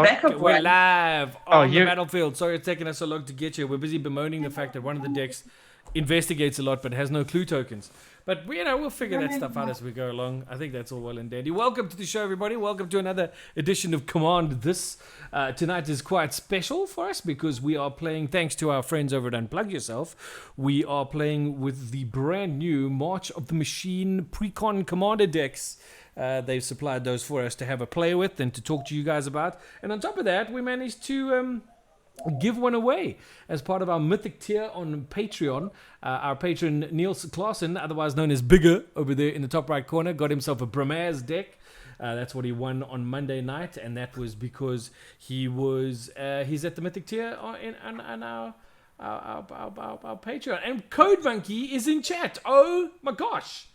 back of We're one. live on the you- battlefield. Sorry it's taken us so long to get here. We're busy bemoaning the fact that one of the decks investigates a lot but has no clue tokens. But we'll figure that stuff out as we go along. I think that's all well and dandy. Welcome to the show, everybody. Welcome to another edition of CommandThis. Tonight is quite special for us because we are playing, thanks to our friends over at Unplug Yourself, we are playing with the brand new March of the Machine Precon Commander decks. They've supplied those for us to have a play with and to talk to you guys about. And on top of that, we managed to give one away as part of our mythic tier on Patreon. Our patron Niels Klaassen, otherwise known as Bigger, over there in the top right corner, got himself a Brimaz deck. That's what he won on Monday night, and that was because he's at the mythic tier on our Patreon. And Code Monkey is in chat. Oh my gosh!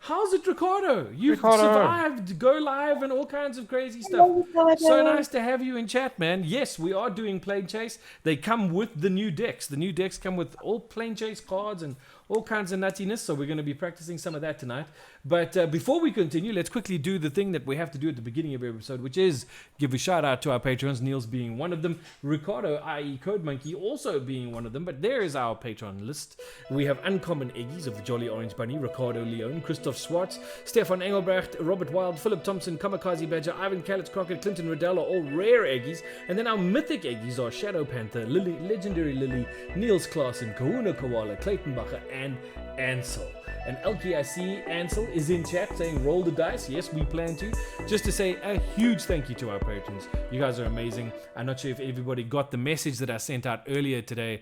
How's it, Ricardo? You've survived Go Live and all kinds of crazy stuff. So nice to have you in chat, man. Yes, we are doing Plane Chase. They come with the new decks. The new decks come with all Plane Chase cards and all kinds of nuttiness. So we're going to be practicing some of that tonight. But before we continue, let's quickly do the thing that we have to do at the beginning of every episode, which is give a shout out to our patrons, Niels being one of them, Ricardo, i.e. Code Monkey, also being one of them. But there is our patron list. We have Uncommon Eggies of the Jolly Orange Bunny, Ricardo Leone, Christoph Swartz, Stefan Engelbrecht, Robert Wild, Philip Thompson, Kamikaze Badger, Ivan Kalitz Crockett, Clinton Riddell are all rare Eggies. And then our mythic Eggies are Shadow Panther, Legendary Lily, Niels Klaassen, Kahuna Koala, Clayton Bacher, and Ansel. And LKIC Ansel is in chat saying roll the dice. Yes, we plan to. Just to say a huge thank you to our patrons. You guys are amazing. I'm not sure if everybody got the message that I sent out earlier today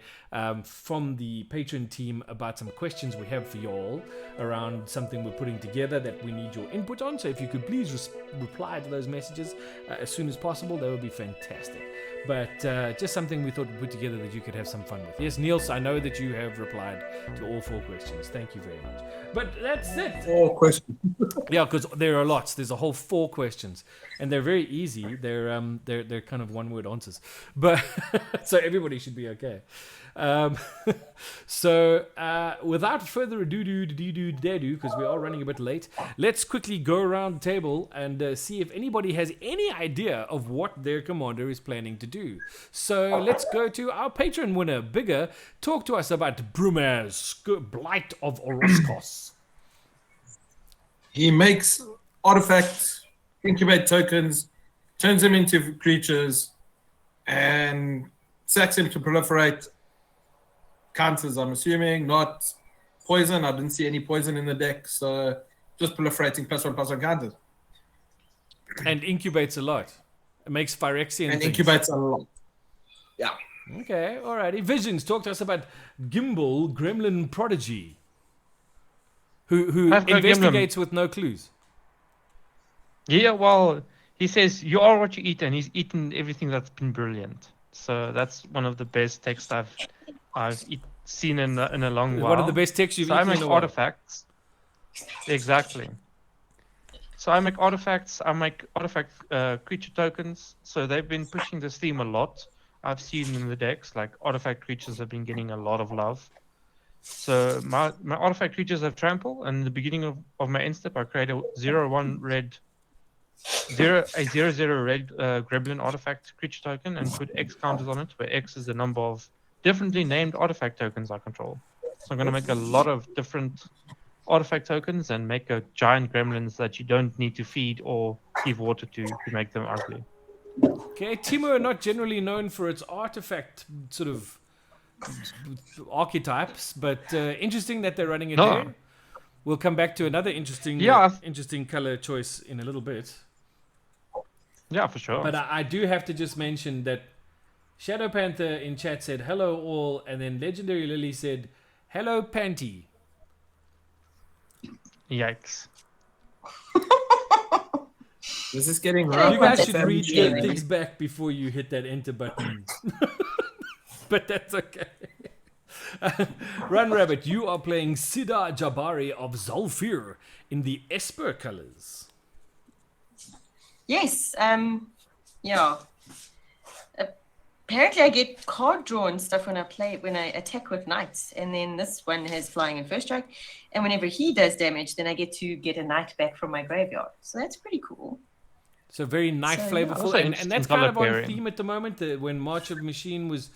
from the patron team about some questions we have for y'all around something we're putting together that we need your input on. So if you could please reply to those messages as soon as possible, that would be fantastic. But just something we thought we'd put together that you could have some fun with. Yes, Niels, I know that you have replied to all 4 questions. Thank you very much. But that's it. 4 questions. Yeah, because there are lots. There's a whole 4 questions, and they're very easy. They're kind of one-word answers, but so everybody should be okay. So without further ado, because we are running a bit late, let's quickly go around the table and see if anybody has any idea of what their commander is planning to do. So let's go to our patron winner, Bigger. Talk to us about Brimaz, Blight of Oroskos. He makes artifacts, incubate tokens, turns them into creatures, and sacks them to proliferate. Counters, I'm assuming, not poison. I didn't see any poison in the deck, so just proliferating +1/+1 counters. And incubates a lot. It makes phyrexian And things. incubates a lot. Yeah. Okay, alrighty. Visions, talk to us about Gimbal, Gremlin Prodigy, who I've got investigates with no clues. Yeah, well, he says you are what you eat, and he's eaten everything that's been brilliant. So that's one of the best texts I've seen in a long while. One of the best texts you've So I eaten make in a while. artifacts. Exactly. So I make artifacts. I make artifact creature tokens. So they've been pushing this theme a lot. I've seen in the decks, like artifact creatures have been getting a lot of love. So my artifact creatures have trample, and in the beginning of my end step, I create a 0/1 red, 0/0 red Gremlin artifact creature token, and put X counters on it, where X is the number of differently named artifact tokens I control. So I'm going to make a lot of different artifact tokens and make a giant gremlins that you don't need to feed or give water to make them ugly. Okay, Timo are not generally known for its artifact sort of archetypes, but interesting that they're running it there. We'll come back to another interesting color choice in a little bit. Yeah, for sure. But I do have to just mention that Shadow Panther in chat said hello all, and then Legendary Lily said hello Panty. Yikes. This is getting rough. You guys should read the things back before you hit that enter button. But that's okay. Run Rabbit, you are playing Sidar Jabari of Zulfir in the Esper colors. Yes. Yeah. Apparently, I get card draw and stuff when I attack with knights, and then this one has flying and first strike. And whenever he does damage, then I get to get a knight back from my graveyard. So that's pretty cool. So very knife So, yeah. flavorful, Also and interesting that's kind colour of on pairing. theme at the moment. When March of Machine was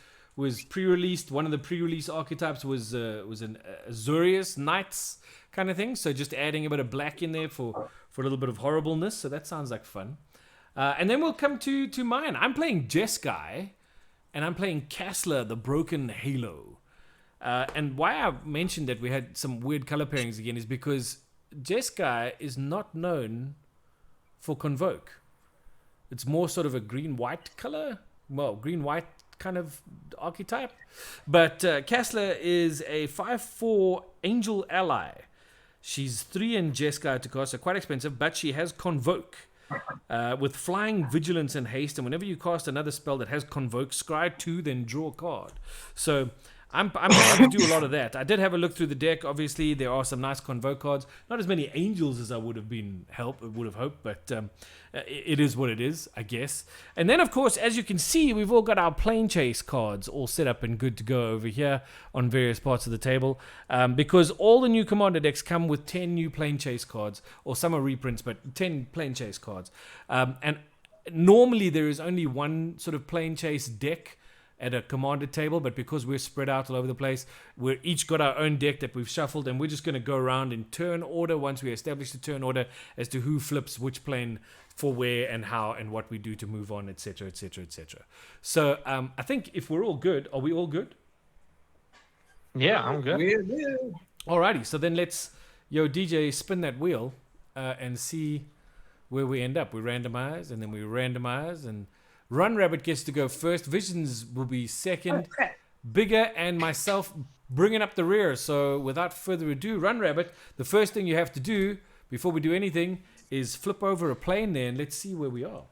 pre-released, one of the pre-release archetypes was an Azorius Knights kind of thing. So just adding a bit of black in there for a little bit of horribleness. So that sounds like fun. And then we'll come to mine. I'm playing Jeskai, and I'm playing Kasla, the Broken Halo. And why I mentioned that we had some weird color pairings again is because Jeskai is not known for Convoke. It's more sort of a green-white color. Well, green-white kind of archetype. But Kasla is a 5/4 angel ally. She's 3 in Jeskai to cast, so quite expensive, but she has Convoke. With flying, vigilance, and haste, and whenever you cast another spell that has Convoke, scry 2, then draw a card. So I'm able to do a lot of that. I did have a look through the deck. Obviously, there are some nice Convoke cards. Not as many angels as I would have hoped, but it is what it is, I guess. And then, of course, as you can see, we've all got our plane chase cards all set up and good to go over here on various parts of the table, because all the new Commander decks come with 10 new plane chase cards, or some are reprints, but 10 plane chase cards. And normally there is only one sort of plane chase deck at a Commander table, but because we're spread out all over the place, we're each got our own deck that we've shuffled, and we're just going to go around in turn order once we establish the turn order as to who flips which plane for where and how and what we do to move on, etc, etc, etc. So I think if we're all good, are we all good? Yeah, I'm good. Alrighty, so then let's, DJ, spin that wheel and see where we end up. We randomize, and then we randomize, and Run Rabbit gets to go first. Visions will be second. Oh, crap. Bigger and myself bringing up the rear. So without further ado, Run Rabbit, the first thing you have to do before we do anything is flip over a plane there, and let's see where we are.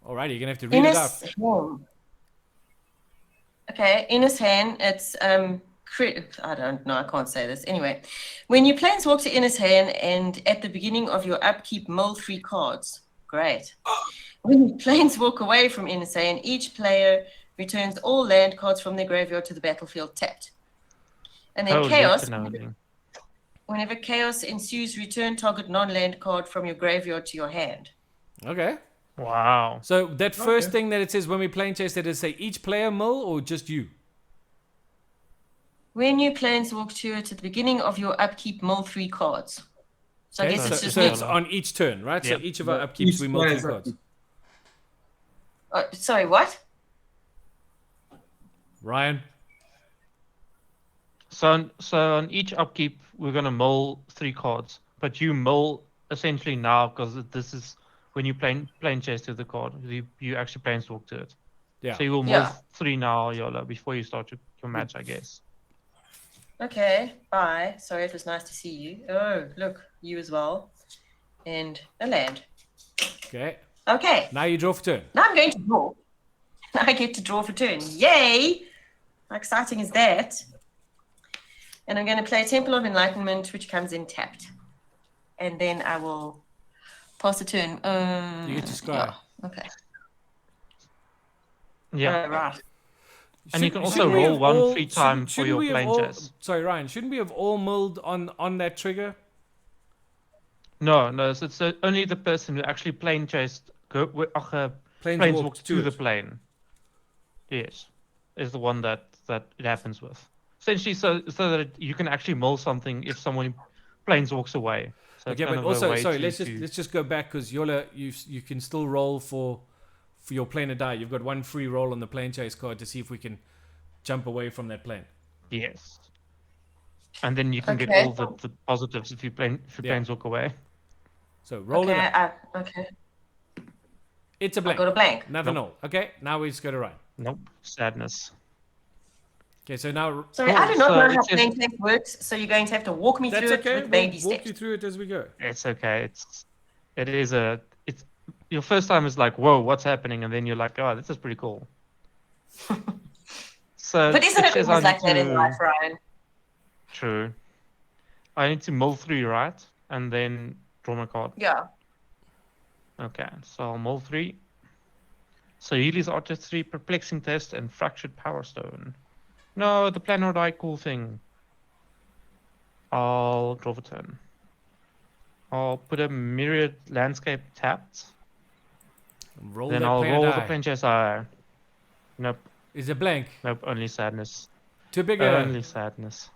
Alrighty, you're going to have to read it out. Okay, in his hand, it's I don't know, I can't say this. Anyway, when you planeswalk to Innis hand and at the beginning of your upkeep, mull 3 cards. Great. When you planeswalk away from Innis hand, each player returns all land cards from their graveyard to the battlefield tapped. And then chaos. Whenever chaos ensues, return target non-land card from your graveyard to your hand. Okay. Wow. So that first thing that it says when we plane chase, that is say each player mull or just you? When you planeswalk to it at the beginning of your upkeep, mull 3 cards. So I guess it's just it's on each turn, right? Yep. So each of our upkeeps, we mull 3 cards. Sorry, what? Ryan? So on each upkeep, we're going to mull 3 cards. But you mull essentially now, because this is when you plane chase to the card. You actually planeswalk to it. Yeah. So you will mull 3 now, Yola, before you start your match, I guess. Okay, bye. Sorry, it was nice to see you. Oh, look, you as well. And a land. Okay. Okay. Now you draw for turn. Now I'm going to draw. Now I get to draw for turn. Yay! How exciting is that? And I'm going to play Temple of Enlightenment, which comes in tapped. And then I will pass the turn. You get to scry. Yeah. Okay. Yeah. Right. And you can also roll 1 free time for your plane chase. Sorry, Ryan. Shouldn't we have all mulled on that trigger? No. So it's only the person who actually plane chased planeswalked to the plane. Yes, is the one that it happens with. Essentially, so that you can actually mull something if someone planeswalks away. So okay, but also sorry. Let's just go back because Yola, you can still roll for your plane to die. You've got 1 free roll on the plane chase card to see if we can jump away from that plane. Yes. And then you can get all the positives if you planeswalk away. So roll it up. Okay. It's a blank. I got a blank. Nothing all. Okay, now we just go to Ryan. Nope. Sadness. Okay, so now... Sorry, I do not know how plane chase works, so you're going to have to walk me through it with baby steps. Walk you through it as we go. It's okay. It's your first time is like, whoa, what's happening? And then you're like, oh, this is pretty cool. So, but isn't it always like that in life, Ryan? True. I need to mull 3, right? And then draw my card. Yeah. Okay, so I'll mull 3. So Healy's Archer 3, Perplexing Test, and Fractured Power Stone. No, the Plan or Die cool thing. I'll draw for turn. I'll put a myriad landscape tapped. Roll Then that I'll player roll the die. plane chase eye. Nope, Is it blank? nope, only sadness. Too bigger. Only sadness.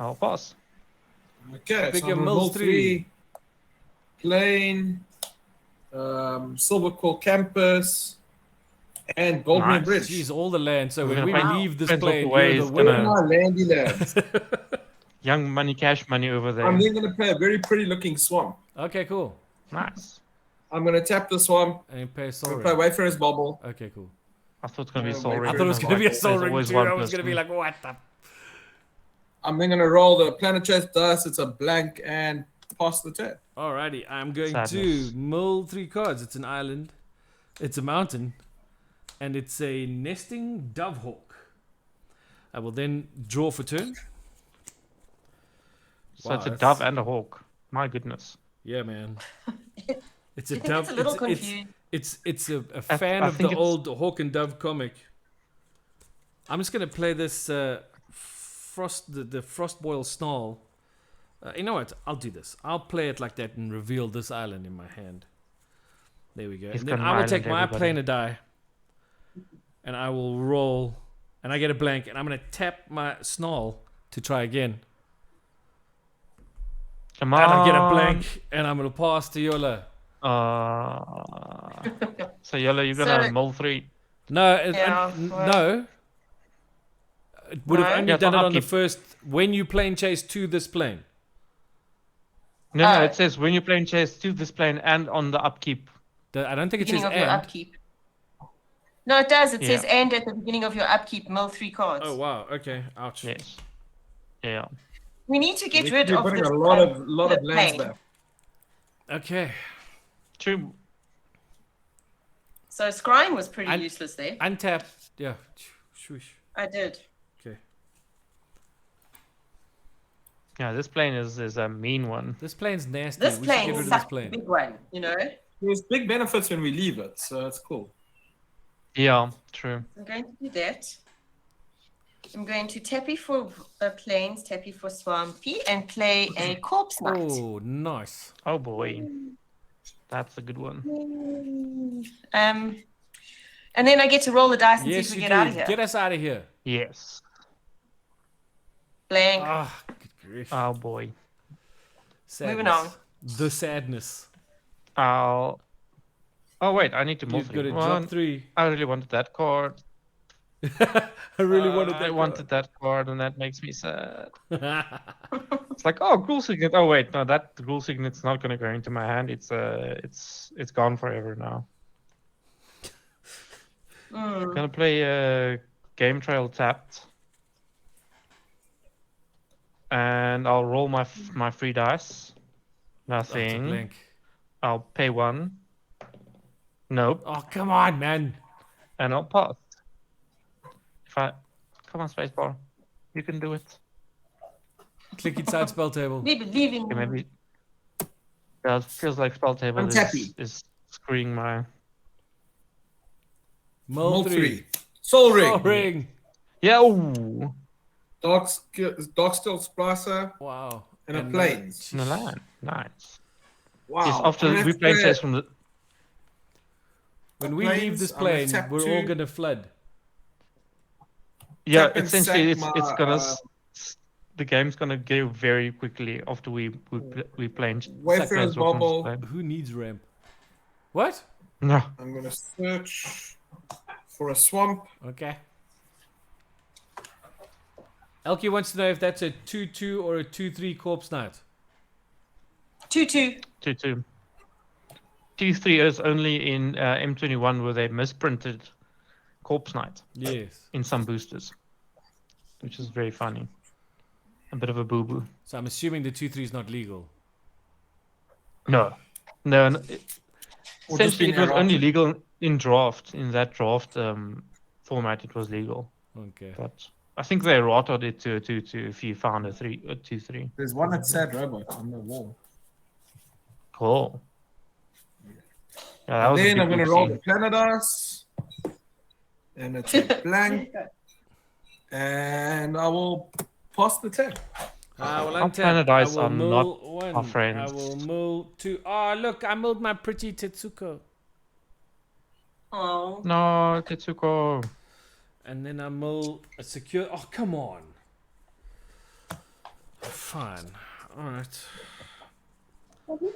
I'll pass. Okay, so Bigger I'm gonna Mills roll 3. Plain, Silver Core Campus, and Goldmere Nice. Bridge. Jeez, all the land. So We're when gonna we play- leave this depends what the plane, way you're is the Where winner. are my landy lands? Young money, cash money over there. I'm then going to play a very pretty looking swamp. Okay, cool. Nice. I'm going to tap the swamp. And you play a I'm soul going to play ring. Wayfarer's Bubble. Okay, cool. I thought it was gonna be Yeah, Soul wait Ring. I thought it was There's going to be a There's soul ring always too. one I was going to be person. like, what the? I'm then going to roll the Planet Chase dice. It's a blank and pass the turn. Alrighty, I'm going Sadness. to mill 3 cards. It's an island. It's a mountain. And it's a nesting dovehawk. I will then draw for turn. So Wow, it's a that's- dove and a hawk. My goodness. Yeah, man. It's I a think dove. it's a little it's confused. it's a fan I of the think it's- old Hawk and Dove comic. I'm just gonna play this the Frostboil Snarl. You know what? I'll do this. I'll play it like that and reveal this island in my hand. There we go. He's And then got an I will island, take my everybody. planar die, and I will roll, and I get a blank, and I'm gonna tap my Snarl to try again, Come and on. I get a blank, and I'm gonna pass to Yola. So Yellow, you're gonna So- mull 3. No, Yeah, well- no. It would have No? only Yeah, it's done it on on the upkeep. first when you plane chase to this plane. No, Oh. it says when you're playing chase to this plane and on the upkeep. I don't think it says Beginning of your and. upkeep. No, it does. It Yeah. says and at the beginning of your upkeep, mill 3 cards. Oh wow. Okay. Ouch. Yes. Yeah. We need to get rid You're of putting this a lot of the lands plane. back. Okay. True. So scrying was pretty And- useless there. Untap. Yeah. Swoosh. I did. Okay. Yeah, this plane is a mean one. This plane's nasty. This we should get plane rid of is this a plane. big one, you know. There's big benefits when we leave it, so it's cool. Yeah, true. I'm going to do that. I'm going to tappy for plains, tappy for swampy, and play a corpse knight. Oh, nice. Oh boy. That's a good one. And then I get to roll the dice and Yes, see if we you get out of do. here. Get us out of here. Yes. Blank. Ah, good grief. Oh boy. Sadness. Moving on. The sadness. I'll. Oh wait, I need to mull You've got 3. to Well, drop 3. I really wanted that card. I really wanted that. I wanted that card, and that makes me sad. It's like, oh, Gruul Signet. Oh wait, no, that Gruul Signet's not gonna go into my hand. It's gone forever now. Mm. Gonna play Game Trail tapped, and I'll roll my free dice. That's a Nothing. blank. I'll pay 1. Nope. Oh, come on, man. And I'll pass. Come on, spacebar. You can do it. Click inside spell table. We believe in Okay, you. maybe. Yeah, it feels like spell table I'm tappy. is screwing my. Mull Mull 3. 3. Soul Ring. Oh, ring. Yeah. Ooh. Dark Steel Splicer. Wow. And a plains. In the land. Nice. Wow. Yes, after I'm gonna we have play to chase from the. When we planes, leave this I'm gonna plane, tap we're all 2. going to flood. Yeah, tap and essentially, sack it's my, gonna. The game's gonna go very quickly after we play. Wayfarer's Bubble. Who needs ramp? What? No. I'm going to search for a swamp. Okay. Elkie wants to know if that's a 2-2 or a 2-3 corpse knight. 2-2. 2-2. 2-3 is only in M21 where they misprinted Corpse Knight Yes. in some boosters, which is very funny. A bit of a boo-boo. So I'm assuming the 2-3 is not legal. No. Or just Essentially, being it was only erratic. legal in draft. In that draft format, it was legal. Okay. But I think they rotted it to a 2-2 if you found a 2-3. There's one at Sad Robot on the wall. Cool. Yeah, that was a Then big I'm going to boost roll scene. the Planet Dice. And it's a blank. And I will pass the turn. I will Our untap. planet I dice will are mill not one. our friends. I will mill two. Oh, look, I milled my pretty Tetsuko. Oh. No, Tetsuko. And then I mill a secure. Oh, come on. Fine. Alright.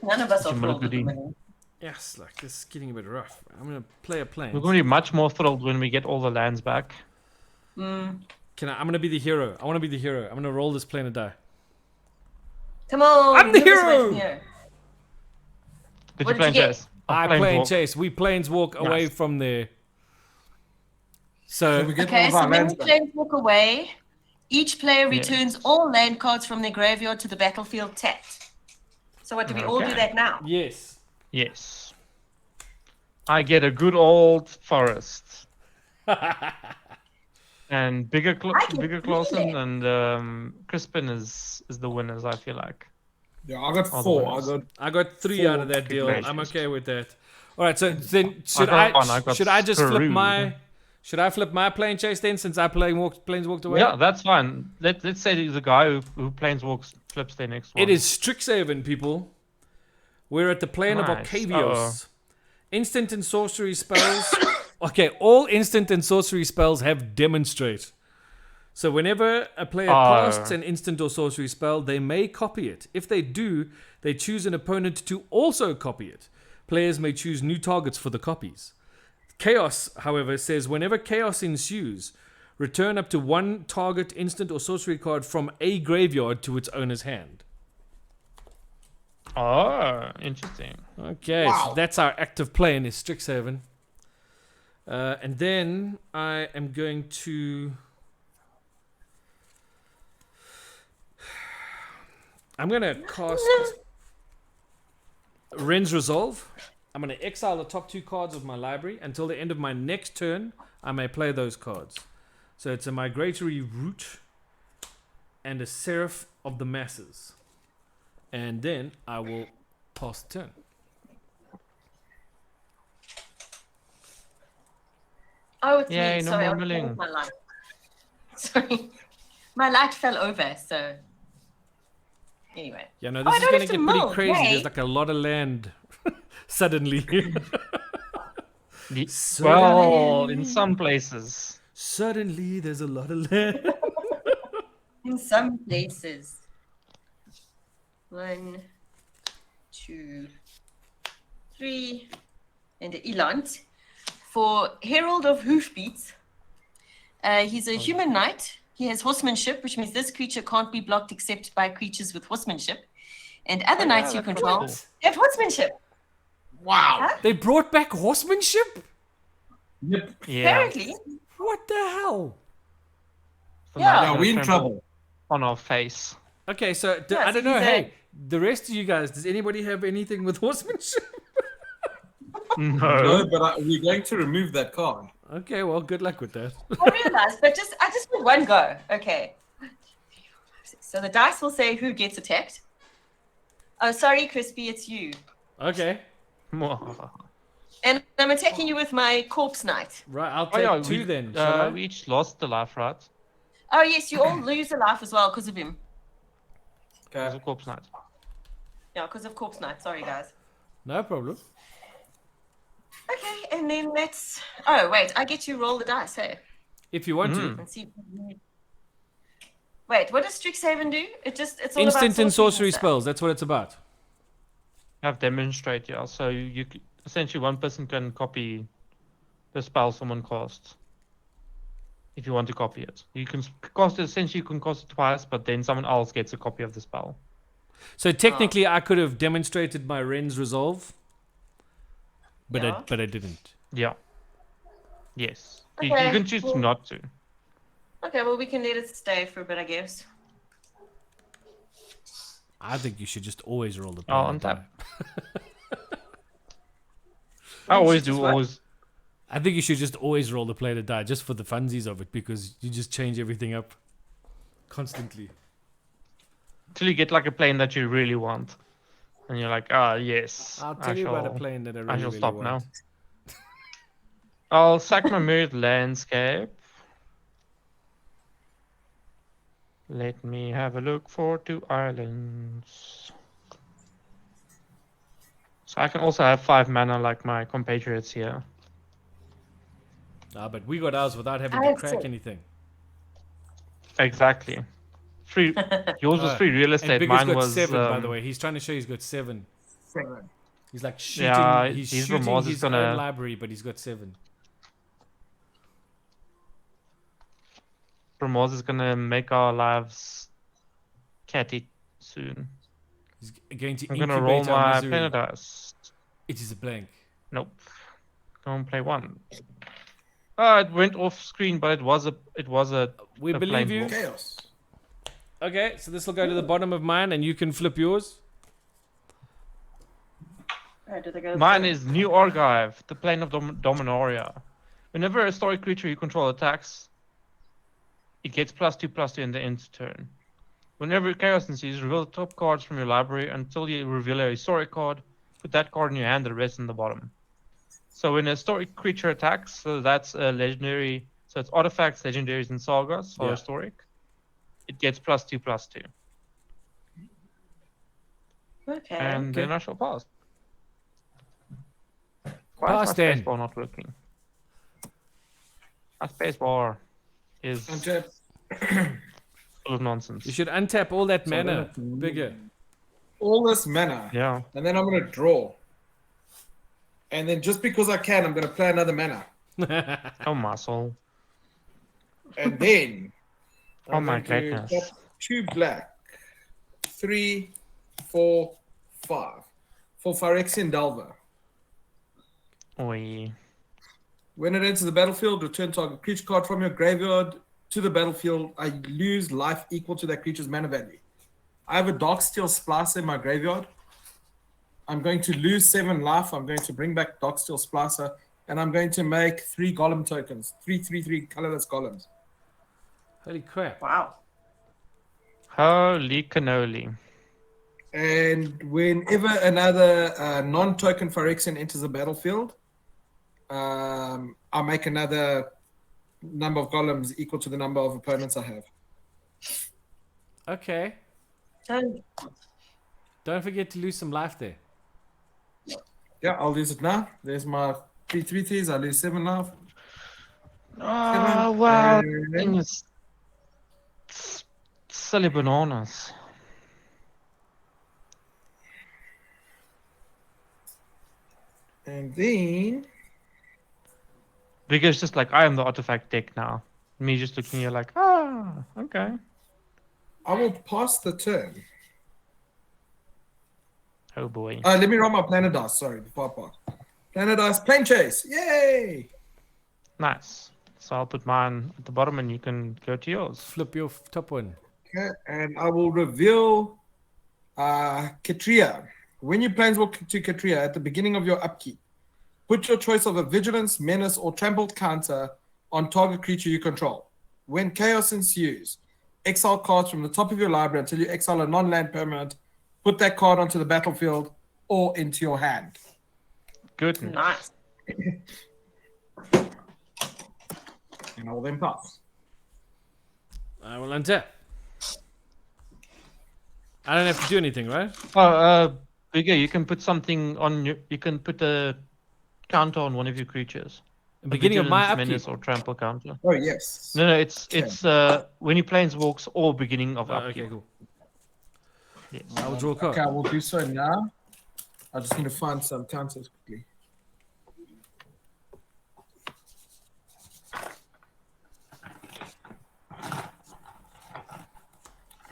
None of us Did are you mill a thrilled with the goodie? winning. Yes, like this is getting a bit rough. I'm gonna play a plane. We're going to be much more thrilled when we get all the lands back. Mm. I'm gonna be the hero. I want to be the hero. I'm gonna roll this plane and die. Come on. I'm the move us away hero! from here. Did What you did you plane get? chase? I Planes plane walk. chase. We planes walk away Nice. from there. So So we get all Okay, of so our when lands we back. planes walk away, each player Yeah. returns all land cards from their graveyard to the battlefield tapped. So what, do we all do Okay. that now? yes. Yes. I get a good old forest. And Bigger I can Bigger feel Clausen it. and Crispin is the winners, I feel like. Yeah, I got All the 4. I winners. got I got 3 Four out of that deal. I'm calculations. okay with that. All right. So then should got I one, I got should I just flip screwed. my should I flip my plane chase then since I planes walked away? Yeah, that's fine. Let's say the guy who planeswalks flips their next one. It is Strixhaven, people. We're at the plane of Nice. Arcavios. Instant and sorcery spells. Okay, all instant and sorcery spells have demonstrate. So whenever a player casts an instant or sorcery spell, they may copy it. If they do, they choose an opponent to also copy it. Players may choose new targets for the copies. Chaos, however, says whenever chaos ensues, return up to 1 target instant or sorcery card from a graveyard to its owner's hand. Oh, interesting. Okay, so that's our active plane is Strixhaven. And then I am going to... I'm going to cast Ren's Resolve. I'm going to exile the top 2 cards of my library. Until the end of my next turn, I may play those cards. So it's a Migratory Root and a Seraph of the Masses. And then I will pass the turn. Oh, it's Yay, me. no Sorry, I more was playing milling. with my light. Sorry. My light fell over, so... Anyway. Yeah, no, I this is don't going have to to get pretty mow, crazy. yay. There's like a lot of land suddenly. Well, in some places. Suddenly, there's a lot of land. In some places. 1, 2, 3, and an Elant. For Herald of Hoofbeats, he's a human knight. He has horsemanship, which means this creature can't be blocked except by creatures with horsemanship. And other knights you that's control cool. have horsemanship. wow. They brought back horsemanship? Yep. Yeah. Apparently. What the hell? So Yeah. now Yeah, we're we in gonna trouble. on our face. Okay, so Yeah, I so don't know. he's Hey, the rest of you guys, does anybody have anything with horsemanship? No. No, but we're going to remove that card. Okay, well, good luck with that. I realized, but I just want one go. Okay. So the dice will say who gets attacked. Oh, sorry, Crispy, it's you. Okay, And I'm attacking you with my corpse knight. right. I'll Oh, take yeah, 2 then. Shall I? we each lost the life, right? Oh, yes, you all lose a life as well because of him. As a Okay. corpse knight. Yeah, because of corpse knight. Sorry, guys. No problem. Okay, and then let's... Oh, wait, I get to roll the dice, hey? If you want Mm. to. And see... Wait, what does Strixhaven do? It's all Instant about and sorcery and stuff. spells. That's what it's about. Have demonstrate, yeah. So essentially one person can copy the spell someone casts. If you want to copy it. You can cast it, essentially you can cast it twice, but then someone else gets a copy of the spell. So technically, I could have demonstrated my Ren's Resolve, but Yeah. I didn't. Yeah. Yes. You Okay, can choose well- not to. Okay, well, we can let it stay for a bit, I guess. I think you should just always roll the Oh, play on and tap. die. I always just do, what? always. I think you should just always roll the play to die, just for the funsies of it, because you just change everything up constantly. Till you get like a plane that you really want. And you're like, ah, yes. I'll tell you about a plane that I really, I shall really stop want. now. I'll sack my mirrored landscape. Let me have a look for 2 islands. So I can also have 5 mana like my compatriots here. Ah, but we got ours without having I to have crack 6. anything. Exactly. Free. Yours was free real And estate. Bigger's Mine got was 7, by the way. He's trying to show he's got 7. 7. He's like shooting. Yeah, he's his shooting Brimaz is his own gonna- library, but he's got 7. Brimaz is gonna make our lives catty soon. He's going to I'm gonna roll incubate our my misery. planet dice. It is a blank. Nope. Don't play 1. Oh, it went off screen, but it was a We a believe plain you. wolf. Chaos. Okay, so this will go to the bottom of mine, and you can flip yours. Alright, did I go Mine through? is New Archive, the plane of Dominaria. Whenever a historic creature you control attacks, it gets +2/+2 in the end turn. Whenever Chaos ensues, reveal the top cards from your library until you reveal a historic card. Put that card in your hand, the rest in the bottom. So when a historic creature attacks, so that's a legendary, so it's artifacts, legendaries, and sagas are Yeah. historic. It gets +2/+2. Okay. And then I shall pass. Why Pass is my then. spacebar not working? My spacebar is Untap. full of nonsense. You should untap all that So I don't mana. have to- Bigger. All this mana. Yeah. And then I'm going to draw. And then just because I can, I'm going to play another mana. Oh, muscle. And then Oh I'm my going to goodness. tap 2 black, 3, 4, 5 for Phyrexian Delver. Oi. When it enters the battlefield, return target creature card from your graveyard to the battlefield. I lose life equal to that creature's mana value. I have a Darksteel Splicer in my graveyard. I'm going to lose 7 life. I'm going to bring back Darksteel Splicer, and I'm going to make 3 golem tokens. 3/3/3 colorless golems. Holy crap. Wow. Holy cannoli. And whenever another non-token Phyrexian enters the battlefield, I'll make another number of golems equal to the number of opponents I have. Okay. Don't forget to lose some life there. Yeah, I'll lose it now. There's my 3/3/3s. I lose 7 life. Oh, wow. And- Thing is silly bananas. And then Because just like I am the artifact deck now. Me just looking here like, okay. I will pass the turn. Oh boy. Let me roll my planet dice. Sorry, before I pass. Planet dice, plane chase. Yay! Nice. So I'll put mine at the bottom and you can go to yours. Flip your top one. Okay, and I will reveal Katria. When you planeswalk to Katria at the beginning of your upkeep, put your choice of a vigilance, menace, or trampled counter on target creature you control. When chaos ensues, exile cards from the top of your library until you exile a non-land permanent. Put that card onto the battlefield or into your hand. Goodness. Nice. And I will then pass. I will untap. I don't have to do anything, right? Oh, Bigger, you can put something on your, you can put a counter on one of your creatures. The beginning of my Vigilance, upkeep. menace, or trample counter. Oh, yes. No, it's when he planeswalks or beginning of Oh, upkeep. okay, cool. Yes. I will draw a card. Okay, I will do so now. I just need to find some counters quickly.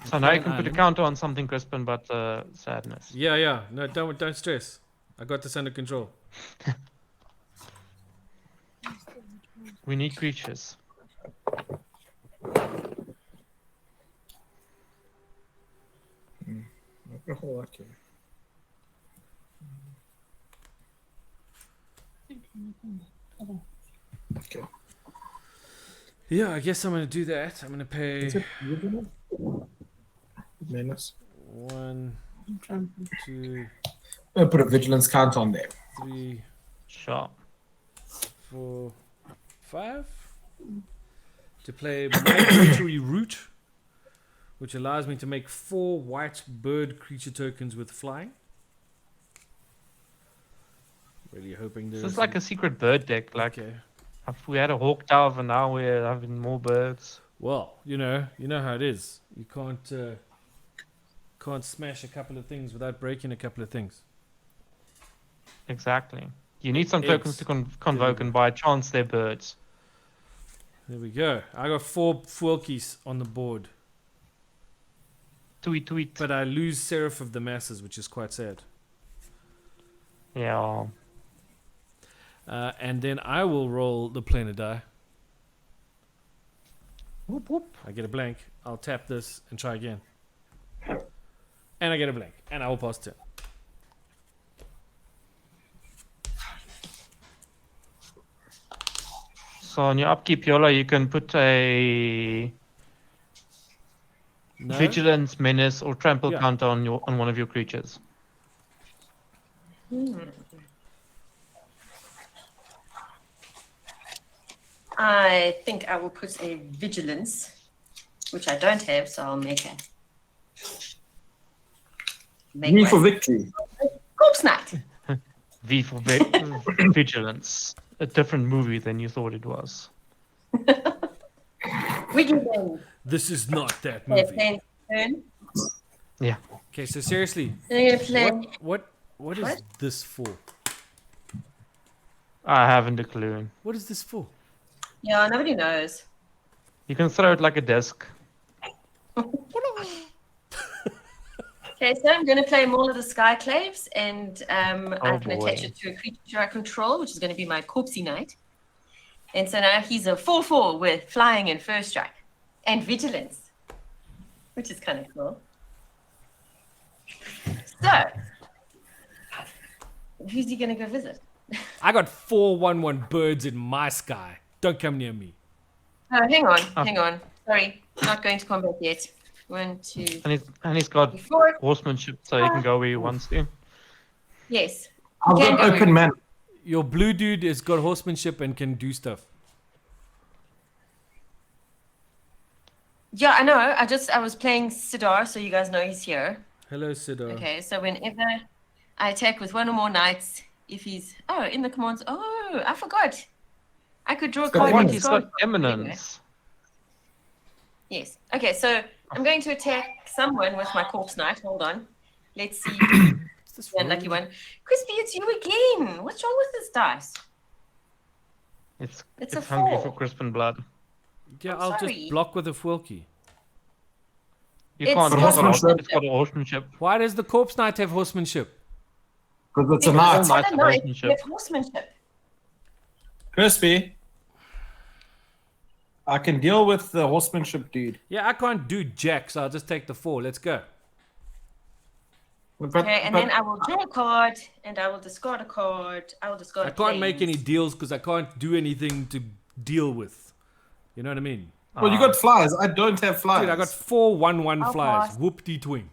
So now you can put a Island. counter on something, Crispin, but sadness. Yeah, yeah. No, don't stress. I got this under control. We need creatures. Okay. Okay. Yeah, I guess I'm gonna do that. I'm gonna pay Is it vigilance? Menace. 1, 2, I'm gonna put a vigilance count on there. 3, Sure. 4, 5. To play Migratory Route, which allows me to make 4 white bird creature tokens with flying. Really hoping This there's is like a secret bird deck. Like okay. if we had a hawk dove and now we're having more birds. Well, you know how it is. You can't smash a couple of things without breaking a couple of things. Exactly. You need some Eggs. tokens to convoke, and by chance they're birds. There we go. I got 4 Fuelkies on the board, Tweet, tweet. but I lose Seraph of the Masses, which is quite sad. Yeah. And then I will roll the planar die. Whoop, whoop. I get a blank. I'll tap this and try again. And I get a blank. And I will pass turn. So on your upkeep, Yola, you can put a No? vigilance, menace, or trample Yeah. counter on one of your creatures. I think I will put a vigilance, which I don't have, so I'll make a. Make Me one. for victory. Corpse Knight. V for vigilance. A different movie than you thought it was. Vigilance. This is not that Okay, movie. playing turn. Yeah. Okay, so seriously, Then I'm gonna play. what is What? this for? I haven't a clue. What is this for? Yeah, nobody knows. You can throw it like a disc. Okay, so I'm going to play Maul of the Skyclaves, and I Oh, can attach boy. it to a creature I control, which is going to be my Corpsey Knight. And so now he's a 4/4 with flying and first strike and vigilance, which is kind of cool. So, who's he going to go visit? I got 4/1/1 birds in my sky. Don't come near me. Oh, hang on. Sorry, not going to combat yet. 1, 2, And he's got 3, 4. horsemanship, so he can go where he wants to. Yes. I've Can got go open man. Your blue dude has got horsemanship and can do stuff. Yeah, I know. I was playing Sidar, so you guys know he's here. Hello, Sidar. Okay, so whenever I attack with one or more knights, if he's in the commands. Oh, I forgot. I could draw a got card. eminence. He's got eminence. Yes. Okay, so I'm going to attack someone with my corpse knight. Hold on. Let's see. What's this The unlucky one. Crispy, it's you again. What's wrong with this dice? It's It's a hungry 4. for crisp and blood. Yeah, I'm I'll sorry. just block with a Fuelki. You It's can't. got It's got horsemanship. horsemanship. Why does the corpse knight have horsemanship? Because it's a Because knight. it's Knights not a have knight, horsemanship. it's horsemanship. Crispy. I can deal with the horsemanship dude. Yeah, I can't do jack, so I'll just take the 4. Let's go. But, Okay, and but then I will draw a card, and I will discard a card. I will discard I a can't make any planes. deals because I can't do anything to deal with. You know what I mean? well, you got flies. I don't have flies. Dude, I got 4/1/1 I'll flyers. pass. Whoop-de-twing.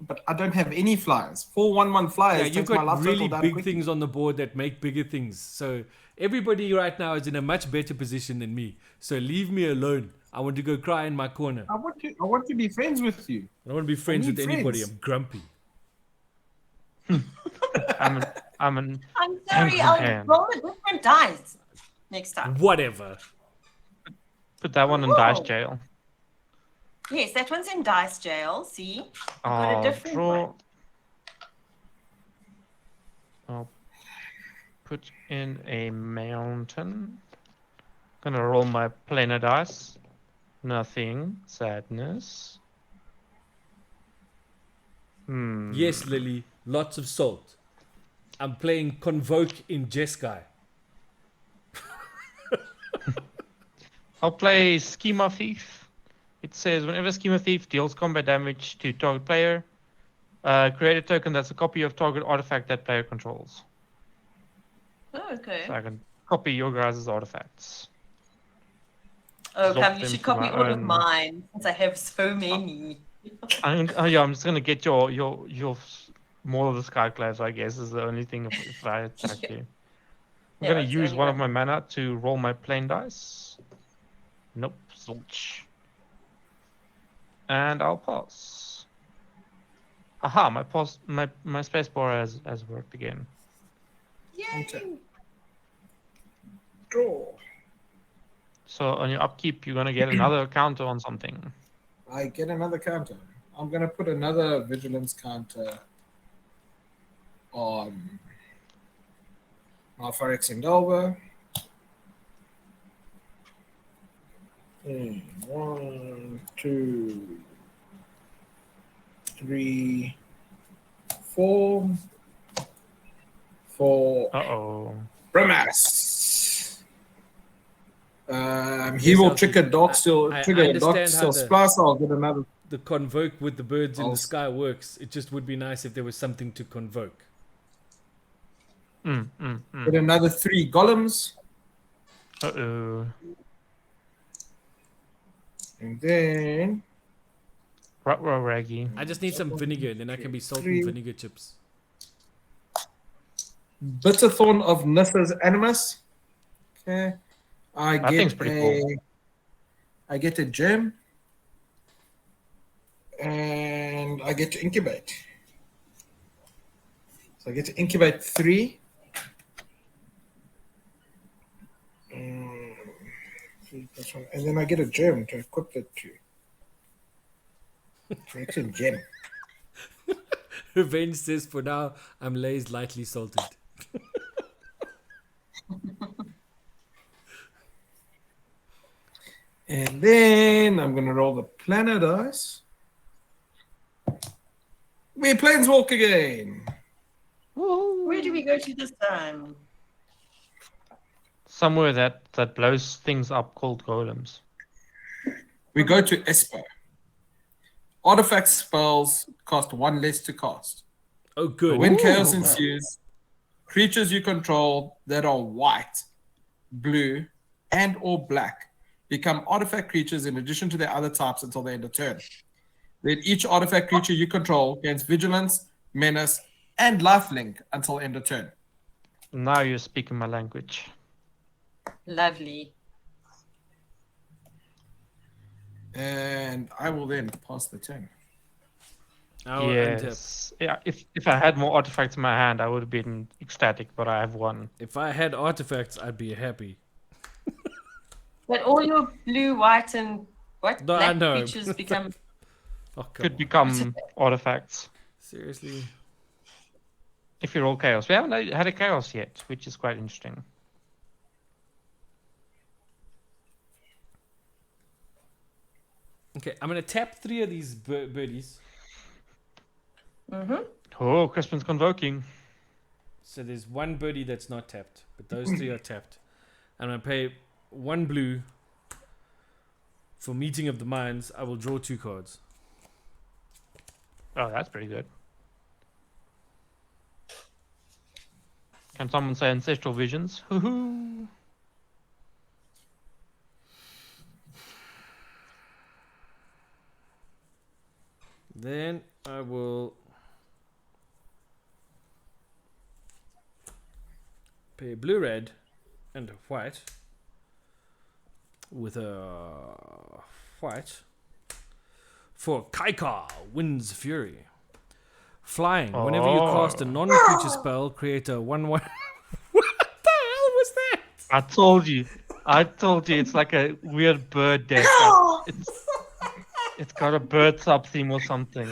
But I don't have any flies. 4/1/1 flies. Yeah, you've takes my got life total really down big quickly. things on the board that make bigger things. So everybody right now is in a much better position than me. So leave me alone. I want to go cry in my corner. I want to be friends with you. I don't want to be friends need with anybody. friends. I'm grumpy. I'm an I'm sorry, Angry I'll man. roll a different dice next time. Whatever. put that one in dice Whoa. jail. Yes, that one's in dice jail. See? I've got a I'll different draw. one. I'll put in a mountain. Gonna roll my planar dice. Nothing. Sadness. Yes, Lily. Lots of salt. I'm playing Convoke in Jeskai. I'll play Schema Thief. It says whenever Schema Thief deals combat damage to target player, create a token that's a copy of target artifact that player controls. Oh, okay. So I can copy your guys' artifacts. Oh, Swap come, you them should to copy my all of own. mine since I have so many. I'm just gonna get your more of the Skyclaves, I guess, is the only thing if I attack you. I'm Yeah, gonna it's use only one of one. my mana to roll my plain dice. Nope, zilch. And I'll pass. Aha, my space bar has worked again. Yay! Okay. Draw. So on your upkeep, you're gonna get another counter on something. I get another counter. I'm gonna put another vigilance counter on our phyrexian Delver. 1, 2, 3, 4 for Uh-oh. Brimaz. He will trigger Dark Steel. I Trigger Dark understand how Steel Splash. I'll get another. The convoke with the birds in I'll the s- sky works. It just would be nice if there was something to convoke. Get another 3 golems. Uh-oh. And then Ruh-roh, Raggy. I just need some vinegar, and then I can be salt and 3. vinegar chips. Bitterthorn of Nissa's Animus. Okay. That thing's pretty cool. I get a gem. And I get to incubate. So I get to incubate 3. And then I get a gem to equip it to. Phyrexian gem. Revenge says, for now, I'm Lay's lightly salted. And then I'm going to roll the planet dice. We planeswalk again. Where do we go to this time? Somewhere that blows things up called golems. We go to Esper. Artifact spells cost 1 less to cast. Oh, good. When chaos ensues, creatures you control that are white, blue, and or black become artifact creatures in addition to their other types until the end of turn. Then each artifact creature you control gains vigilance, menace, and lifelink until end of turn. Now you're speaking my language. Lovely. And I will then pass the turn. Our Yes. Yeah. If I had more artifacts in my hand, I would have been ecstatic. But I have one. If I had artifacts, I'd be happy. But all your blue, white, and what No, I black know. creatures become. Oh, come Could on. become artifacts Seriously. if you roll chaos. We haven't had a chaos yet, which is quite interesting. Okay, I'm going to tap 3 of these birdies. Mm-hmm. Oh, Crispin's convoking. So there's 1 birdie that's not tapped, but those 3 are tapped. I'm going to pay 1 blue for Meeting of the Minds. I will draw 2 cards. Oh, that's pretty good. Can someone say Ancestral Visions? Hoo-hoo. Then I will pay blue, red, and white with a white for Kaikar, Wind's Fury. Flying. Whenever you cast a non-creature spell, create a 1/1. What the hell was that? I told you. It's like a weird bird deck. It's got a bird sub theme or something.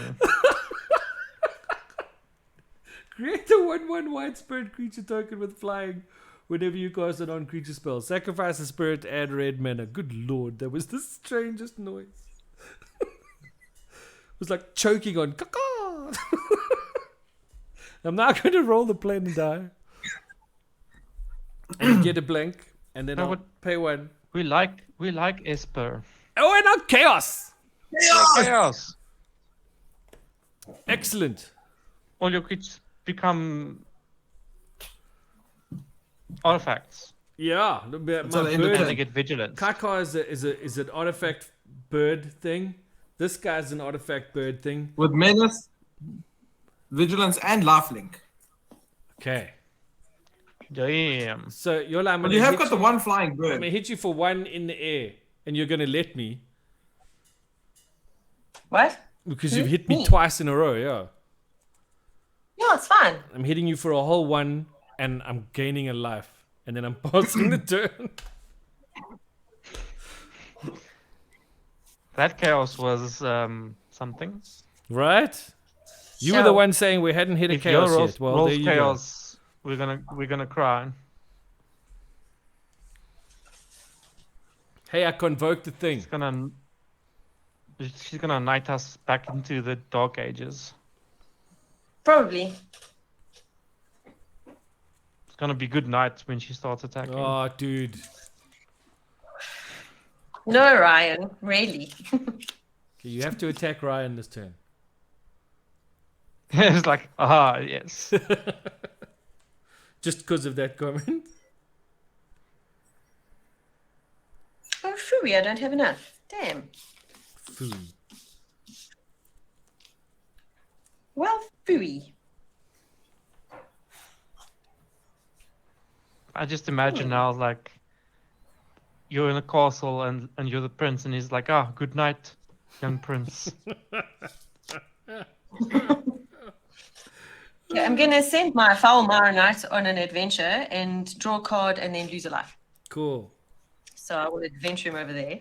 Create a 1/1 white spirit creature token with flying whenever you cast a non-creature spell. Sacrifice a spirit, add red mana. Good lord, that was the strangest noise. It was like choking on caca. I'm now going to roll the plain die. And get a blank. And then I'll pay 1. We like Esper. Oh, and now chaos! Chaos. Excellent. All your creatures become artifacts. Yeah. My So the end of And bird, they get vigilance. Kaka is an artifact bird thing. This guy's an artifact bird thing. With menace, vigilance, and lifelink. Okay. Damn. So Yola, I'm But gonna you have hit got the 1 flying I'm bird. gonna hit you for 1 in the air, and you're gonna let me. What? Because Who? you've hit me Me? twice in a row, yeah. Yeah, it's fine. I'm hitting you for a whole one, and I'm gaining a life. And then I'm passing the turn. That chaos was something. Right? You were the So- one saying we hadn't hit a If chaos your yet. Well, rolls there you chaos, we're gonna cry. go. Hey, I convoked the thing. She's gonna knight us back into the dark ages. Probably. It's gonna be good night when she starts attacking. Oh, dude. No, Ryan. Really. Okay, you have to attack Ryan this turn. It's like, yes. Just because of that comment. Oh, phooey, I don't have enough. Damn. Phooey. Well, phooey. I just imagine now, like, you're in a castle and you're the prince, and he's like, good night, young prince. Okay, I'm going to send my foul Mara Knight on an adventure and draw a card and then lose a life. Cool. So I will adventure him over there.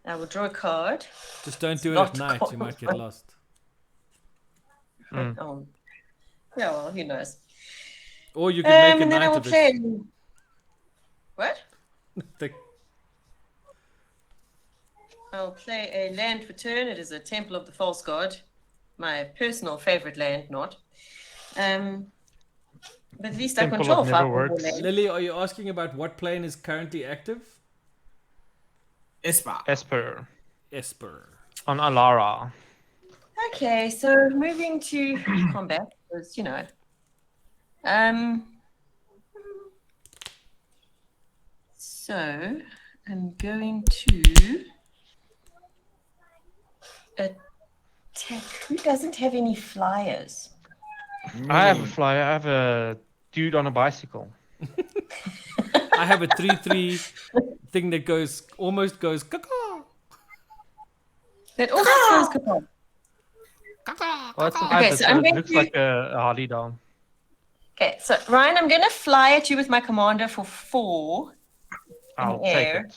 I will draw a card. Just don't do it Not at night. cold. You might get lost. Oh. Yeah, well, who knows? Or you can make a And then I night will of it. play. What? The- I'll play a land for turn. It is a Temple of the False God. My personal favorite land, not. But at least I Temple control of never 5 or more works. lands. Lily, are you asking about what plane is currently active? Espa. Esper Esper. on Alara. Okay, so moving to combat, because, so I'm going to attack. Who doesn't have any flyers? I have a flyer. I have a dude on a bicycle. I have a 3/3 thing that almost goes caw. That almost goes kaput. Well, it's an Okay, hybrid, so so I'm it going looks to- like a Harley down. Okay, so Ryan, I'm going to fly at you with my commander for 4. I'll the take air. it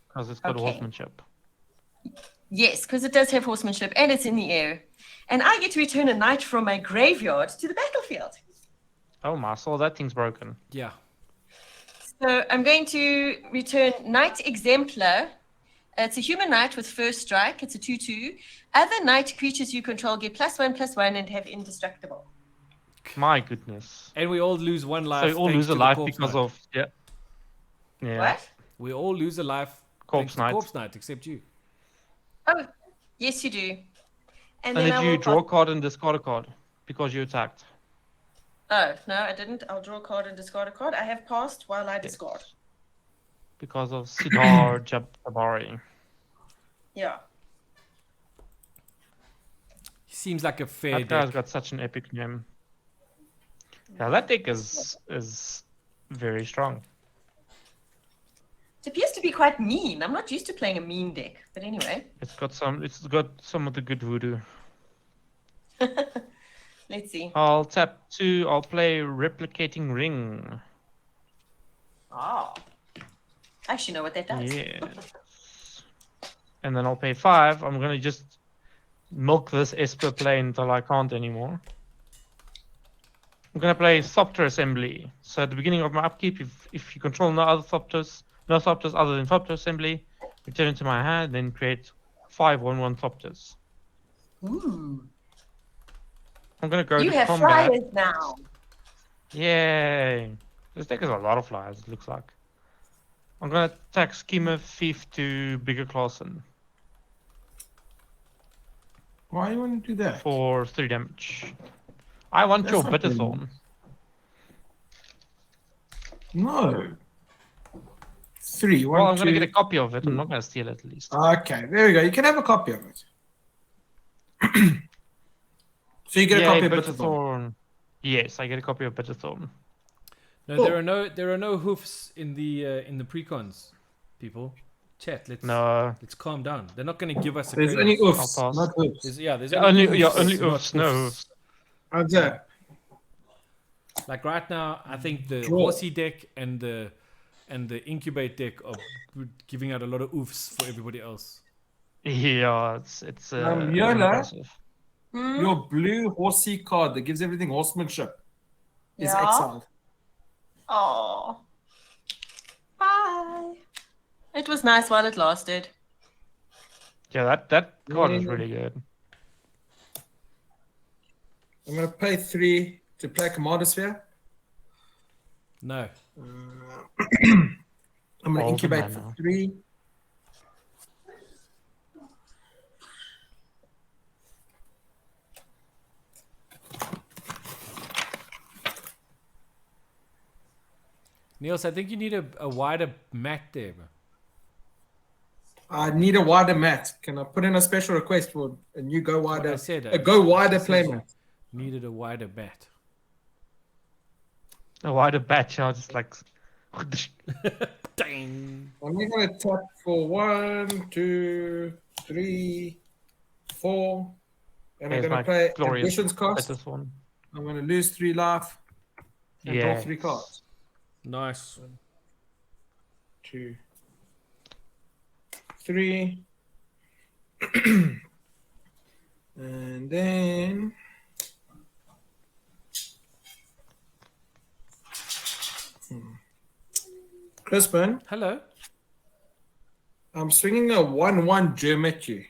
because it's got Okay. horsemanship. Yes, because it does have horsemanship and it's in the air. And I get to return a knight from my graveyard to the battlefield. Oh my soul, that thing's broken. Yeah. So I'm going to return Knight Exemplar. It's a human knight with first strike. It's a 2/2. Other knight creatures you control get +1/+1 and have indestructible. My goodness. And we all lose one life. So you all thanks lose a to the life corpse because knight. of yeah. What? We all lose a life. Corpse thanks to knight. Corpse Knight, except you. Oh, yes, you do. And then did I you will draw a card and discard a card because you attacked? Oh, no, I didn't. I'll draw a card and discard a card. I have passed while I discard. Because of Sidar Jabari. Yeah. He seems like a fair That guy's deck. got such an epic name. Yeah, that deck is very strong. It appears to be quite mean. I'm not used to playing a mean deck. But anyway, It's got some of the good voodoo. let's see. I'll tap 2, I'll play Replicating Ring. Oh. I actually know what that does. Yes. And then I'll pay 5. I'm gonna just milk this Esper plane until I can't anymore. I'm gonna play Thopter Assembly. So at the beginning of my upkeep, if you control no Thopters other than Thopter Assembly, return it to my hand, then create 5 1/1 Thopters. Ooh. I'm gonna go You to have combat. flyers now. Yay! This deck has a lot of flyers, it looks like. I'm gonna attack Schemer Thief to Bigger Clawson Why you want to do that? for 3 damage. I want That's your not very Bitterthorn. No. 3. Well, I'm 1, gonna 2. get a copy of it. I'm not gonna steal it at least. Okay, there we go. You can have a copy of it. So you get a Yay, copy of Bitterthorn. Bitterthorn. Yes, I get a copy of Bitterthorn. No, Cool. there are no hoofs in the precons, people. Chat, No. let's calm down. They're not going to give us a There's credit. only oofs, I'll pass. not oofs. There's Only not oofs, no oofs. oofs. How's that? Like right now, I think the Draw. horsey deck and the incubate deck are giving out a lot of oofs for everybody else. Yeah, it's Yola? impressive. Your blue horsey card that gives everything horsemanship is Yeah. exiled. Oh. Bye. It was nice while it lasted. Yeah, that card is really good. I'm going to pay 3 to play Commander Sphere. No. I'm going to All the incubate mana. for 3. Niels, I think you need a wider mat there, bro. I need a wider mat. Can I put in a special request for a new go What wider? I said, A go wider said play you mat. needed a wider mat. A wider batch, I just like. Dang. I'm going to tap for 1, 2, 3, 4. And There's I'm going my to play glorious Ambitions cost. this one. I'm going to lose 3 life and draw 3 cards. Nice. 2, 3. And then Crispin, Hello. I'm swinging a 1/1 gem at you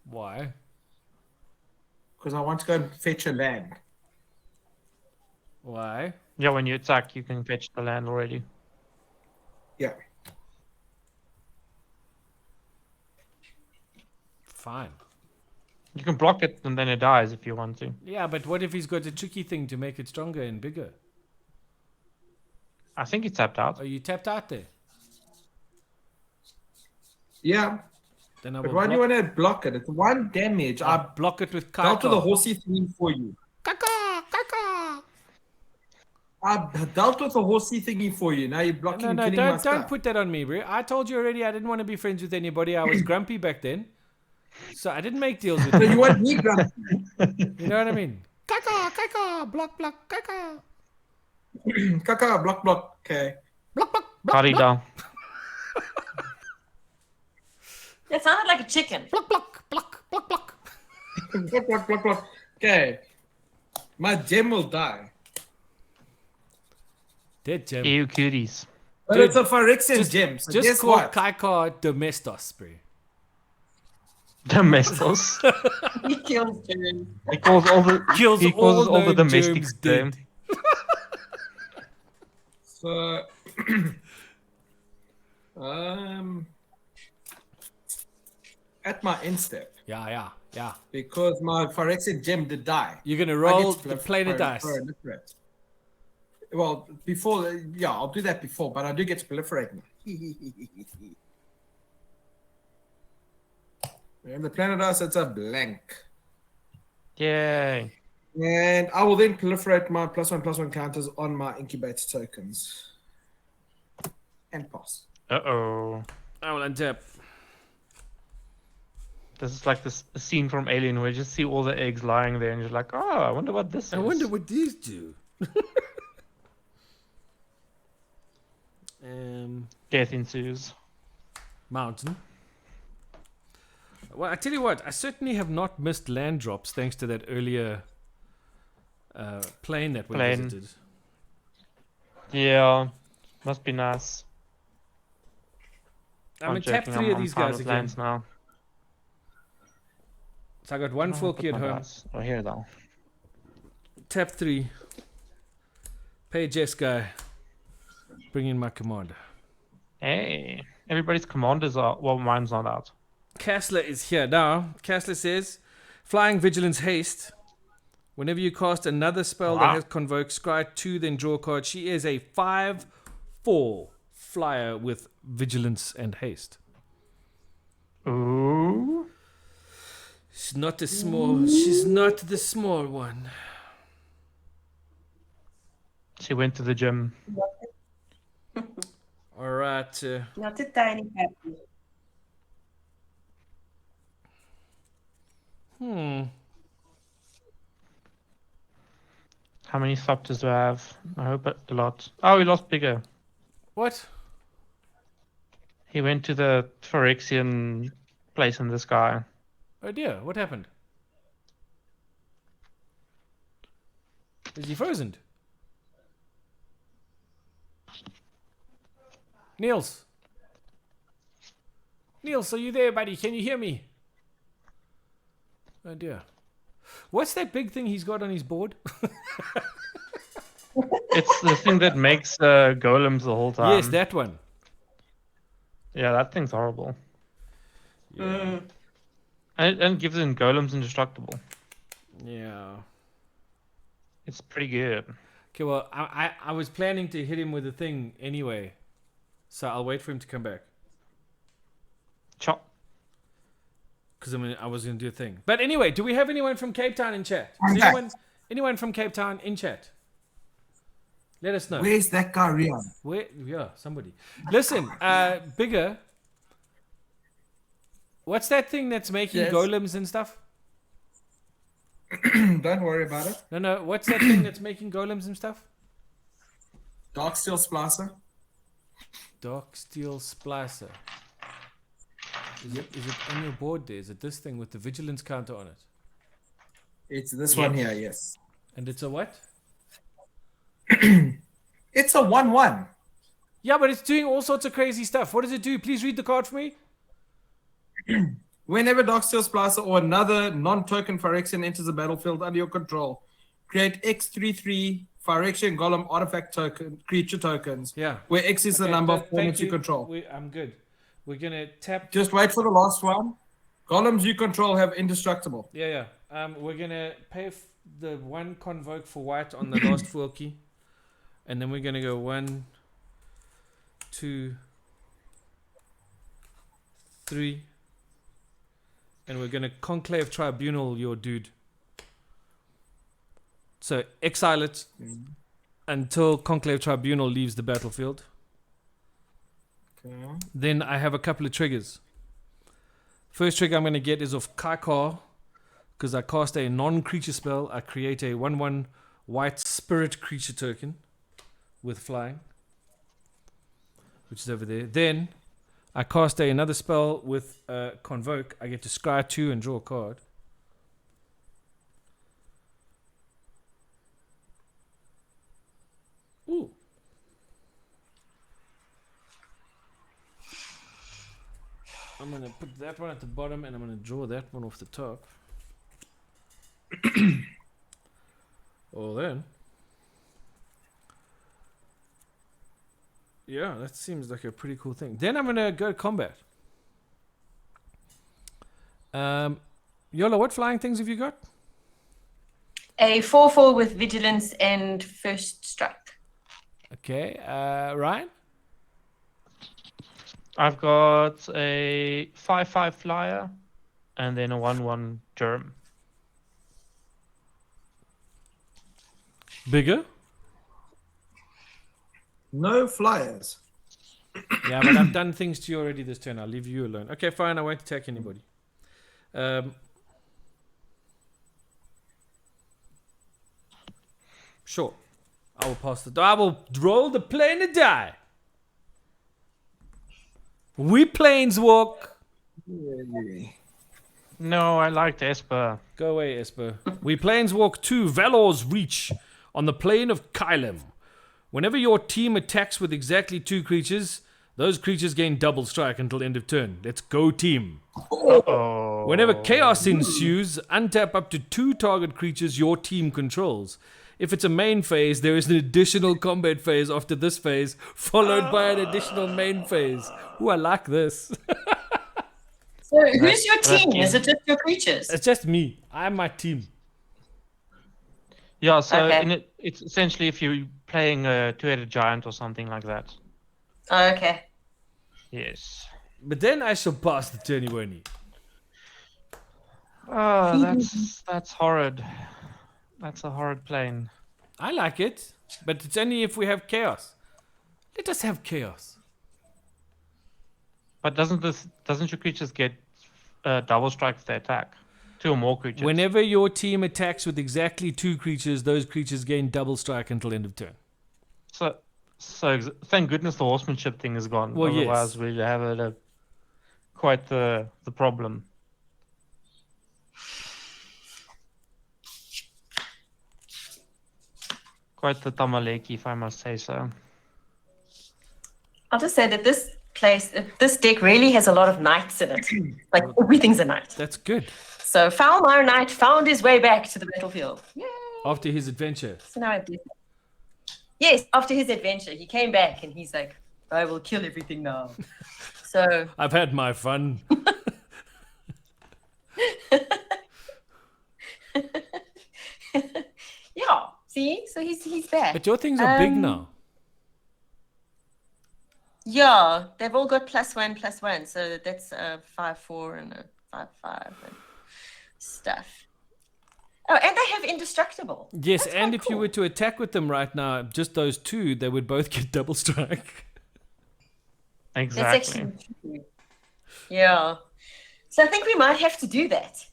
Why? because I want to go and fetch a land. Why? Yeah, when you attack, you can fetch the land already. Yeah. Fine. You can block it and then it dies if you want to. Yeah, but what if he's got a tricky thing to make it stronger and bigger? I think it's tapped out. Are you tapped out there? Yeah. Then I But will why do you block, want to block it? It's 1 damage. I I'll block it with dealt with the Kaika. horsey thingy for you. Kaka! Kaka! I dealt with the horsey thingy for you. Now you're blocking No, and no, killing my don't stuff. put that on me, bro. I told you already I didn't want to be friends with anybody. I was grumpy back then. So I didn't make deals with So you. you want me grumpy? You know what I mean? Kaka! Kaka! Block, block, Kaka! Kaka, block, block. Okay. Block, block, block, Party block, down. It sounded like a chicken. block, block, block, block, block. Block, block, block, block. Okay. My gem will die. Dead gem. Ew, cuties. But Dude, it's a Phyrexian gem. So Just guess call what? Kaika Domestos, bro. Domestos. He kills germs. He calls all the Kills he causes all all the known domestics germs dead. dead. So, at my end step, Yeah. because my Phyrexian gem did die. You're gonna I roll get to the planar dice. proliferate. Well, before, yeah, I'll do that before, but I do get to proliferate now. And the planet dice, it's a blank. Yay. And I will then proliferate my +1/+1 counters on my incubator tokens. And pass. Uh-oh. I will untap. This is like this a scene from Alien where you just see all the eggs lying there and you're like, oh, I wonder what this is. I wonder what these do. Death ensues. Mountain. Well, I tell you what, I certainly have not missed land drops thanks to that earlier plane that we Plane. visited. Yeah. Must be nice. I'm in tap joking, 3 of I'm these fine guys with again. lands now. So I got one full key at home. Oh, here though. Tap 3. Pay Jess guy. Bring in my commander. Hey. Everybody's commanders are well, mine's not out. Kasla is here. Now, Kasla says, Flying Vigilance Haste. Whenever you cast another spell that has Convoke, scry 2, then draw a card. She is a 5/4 flyer with Vigilance and Haste. Ooh. She's not the small. She's not the small one. She went to the gym. All right. Not a tiny happy. How many Thopters do I have? I hope a lot. Oh, we lost Bigger. What? He went to the Phyrexian place in the sky. Oh dear, what happened? Is he frozen? Niels! Niels, are you there, buddy? Can you hear me? Oh dear. What's that big thing he's got on his board? It's the thing that makes golems the whole time. Yes, that one. Yeah, that thing's horrible. Yeah. And gives them golems indestructible. Yeah. It's pretty good. Okay, well, I was planning to hit him with a thing anyway. So I'll wait for him to come back. Chop. Because I was going to do a thing. But anyway, do we have anyone from Cape Town in chat? I'm Is back. anyone from Cape Town in chat? Let us know. Where's that guy, Rian? Where? Yeah, somebody. Listen, Bigger. What's that thing that's making Yes. golems and stuff? Don't worry about it. No. What's that thing that's making golems and stuff? Dark Steel Splicer. Dark Steel Splicer. Is it on your board there? Is it this thing with the vigilance counter on it? It's this one here, yes. And it's a what? It's a 1/1. Yeah, but it's doing all sorts of crazy stuff. What does it do? Please read the card for me. Whenever Dark Steel Splicer or another non-token Phyrexian enters the battlefield under your control, create X33 Phyrexian Golem artifact token creature tokens. Yeah. Where X is the Okay, number of thank opponents you you. control. I'm good. We're gonna tap. Just wait for the last one. Golems you control have indestructible. Yeah. We're gonna pay the one convoke for white on the last four key, and then we're gonna go 1, 2, 3, and we're gonna conclave tribunal your dude. So exile it until conclave tribunal leaves the battlefield. Okay. Then I have a couple of triggers. First trigger I'm going to get is of Kaikar, because I cast a non-creature spell. I create a 1/1 white spirit creature token with flying, which is over there. Then I cast another spell with Convoke. I get to scry 2 and draw a card. Ooh. I'm going to put that one at the bottom and I'm going to draw that one off the top. Well then. Yeah, that seems like a pretty cool thing. Then I'm going to go combat. Yola, what flying things have you got? A 4/4 with vigilance and first strike. Okay, Ryan? I've got a 5/5 flyer and then a 1/1 germ. Bigger? No flyers. Yeah, but I've done things to you already this turn. I'll leave you alone. Okay, fine. I won't attack anybody. Sure. I will pass the die. I will roll the plane to die. We planes walk. No, I liked Esper. Go away, Esper. We planeswalk to Valor's Reach on the plane of Kylem. Whenever your team attacks with exactly 2 creatures, those creatures gain double strike until end of turn. Let's go, team. Oh. Whenever chaos ensues, untap up to 2 target creatures your team controls. If it's a main phase, there is an additional combat phase after this phase, followed by an additional main phase. Ooh, I like this. So who's your team? Is it just your creatures? It's just me. I'm my team. Yeah, so Okay. it's essentially if you're playing a 2-headed giant or something like that. Oh, okay. Yes. But then I shall pass the turn, won't he? Oh, that's horrid. That's a horrid plane. I like it, but it's only if we have chaos. Let us have chaos. But doesn't your creatures get double strike if they attack? 2 or more creatures. Whenever your team attacks with exactly 2 creatures, those creatures gain double strike until end of turn. So thank goodness the horsemanship thing is gone. Well, Otherwise, yes. we'd have quite the problem. Quite the tamaleki, if I must say so. I'll just say that this deck really has a lot of knights in it. Like everything's a knight. That's good. So Foulmire Knight found his way back to the battlefield. Yay! After his adventure. So now I do. Yes, after his adventure, he came back and he's like, I will kill everything now. So I've had my fun. yeah, see? So he's back. But your things are big now. Yeah, they've all got +1/+1. So that's a 5/4 and a 5/5 and stuff. Oh, and they have indestructible. Yes, That's and quite if you cool. were to attack with them right now, just those 2, they would both get double strike. That's Exactly. actually true. Yeah. So I think we might have to do that.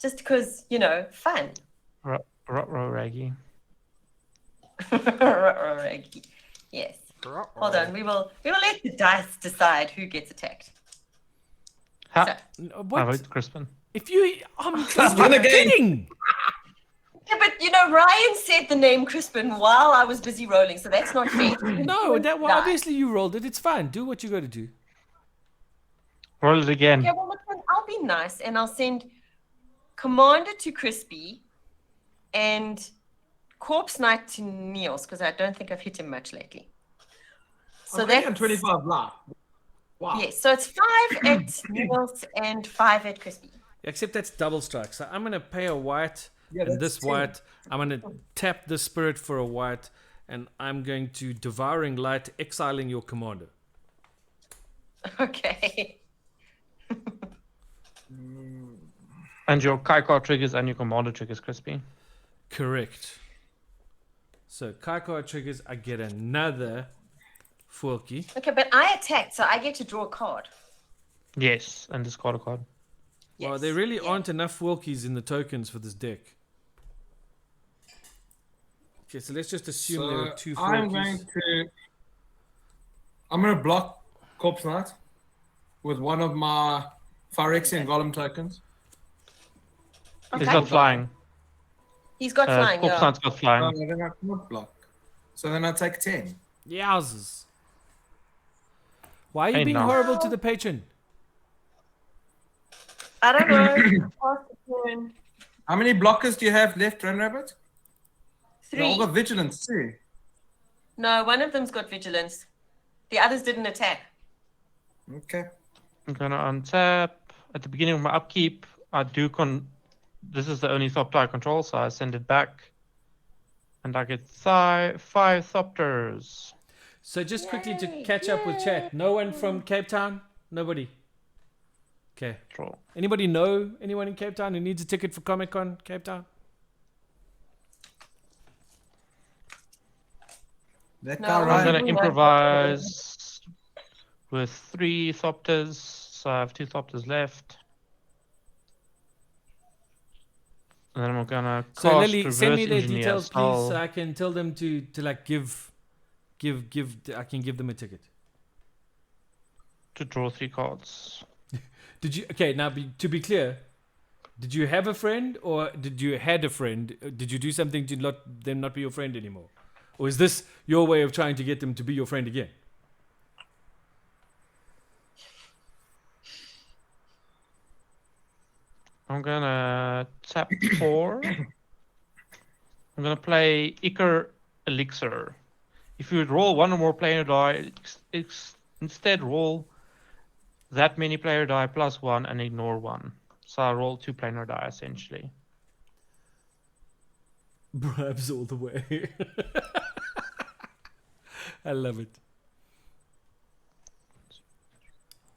Just because, fun. Raggy. Yes. Hold on. We will let the dice decide who gets attacked. Ha! So, I What? vote Crispin. If you... I'm Win again. kidding! yeah, but Ryan said the name Crispin while I was busy rolling, so that's not fair. No, Die. obviously you rolled it. It's fine. Do what you got to do. Roll it again. Okay, well, look, I'll be nice and I'll send Commander to Crispy and Corpse Knight to Niels because I don't think I've hit him much lately. So I'm that's at 25 life. Wow. yes. So it's 5 at Niels and 5 at Crispy. Except that's double strike. So I'm going to pay a white Yeah, and that's this 10. white. I'm going to tap the spirit for a white and I'm going to Devouring Light, exiling your commander. Okay. And your Kaikar triggers and your commander triggers, Crispy. Correct. So Kaikar triggers, I get another Forky. Okay, but I attacked, so I get to draw a card. Yes, and discard a card. Well, Yes. there really Yeah. aren't enough Forkies in the tokens for this deck. Okay, so let's just assume there are 2 Forkies. I'm going to block Corpse Knight with one of my Phyrexian Golem tokens. He's Okay. got flying. He's got flying, Corpse yeah. Knight's got flying. Then I cannot block. So then I take 10. Yowzers. Why are you Hey, being no. horrible to the patron? I don't know. Pass the turn. How many blockers do you have left, Ren Rabbit? They all 3. got vigilance too. No, one of them's got vigilance. The others didn't attack. Okay. I'm gonna untap. At the beginning of my upkeep, I do this is the only Thopter I control, so I send it back. And I get 5 Thopters. So just quickly to Yay, catch up with chat. No one from Cape Town? Nobody? Okay. Draw. Anybody know anyone in Cape Town who needs a ticket for Comic Con Cape Town? That No, guy I'm I'm Ryan. gonna Right. improvise with 3 Thopters, so I have 2 Thopters left. And then I'm gonna cast So Lily, Reverse send me their Engineer details, please, spell. so I can tell them to like give. I can give them a ticket. To draw 3 cards. Did you? Okay, now to be clear, did you have a friend or did you had a friend? Did you do something to let them not be your friend anymore, or is this your way of trying to get them to be your friend again? I'm gonna tap 4. I'm gonna play Icar Elixir. If you would roll 1 or more planar die, instead roll that many planar die plus 1 and ignore 1. So I roll 2 planar die essentially. Bribes all the way. I love it.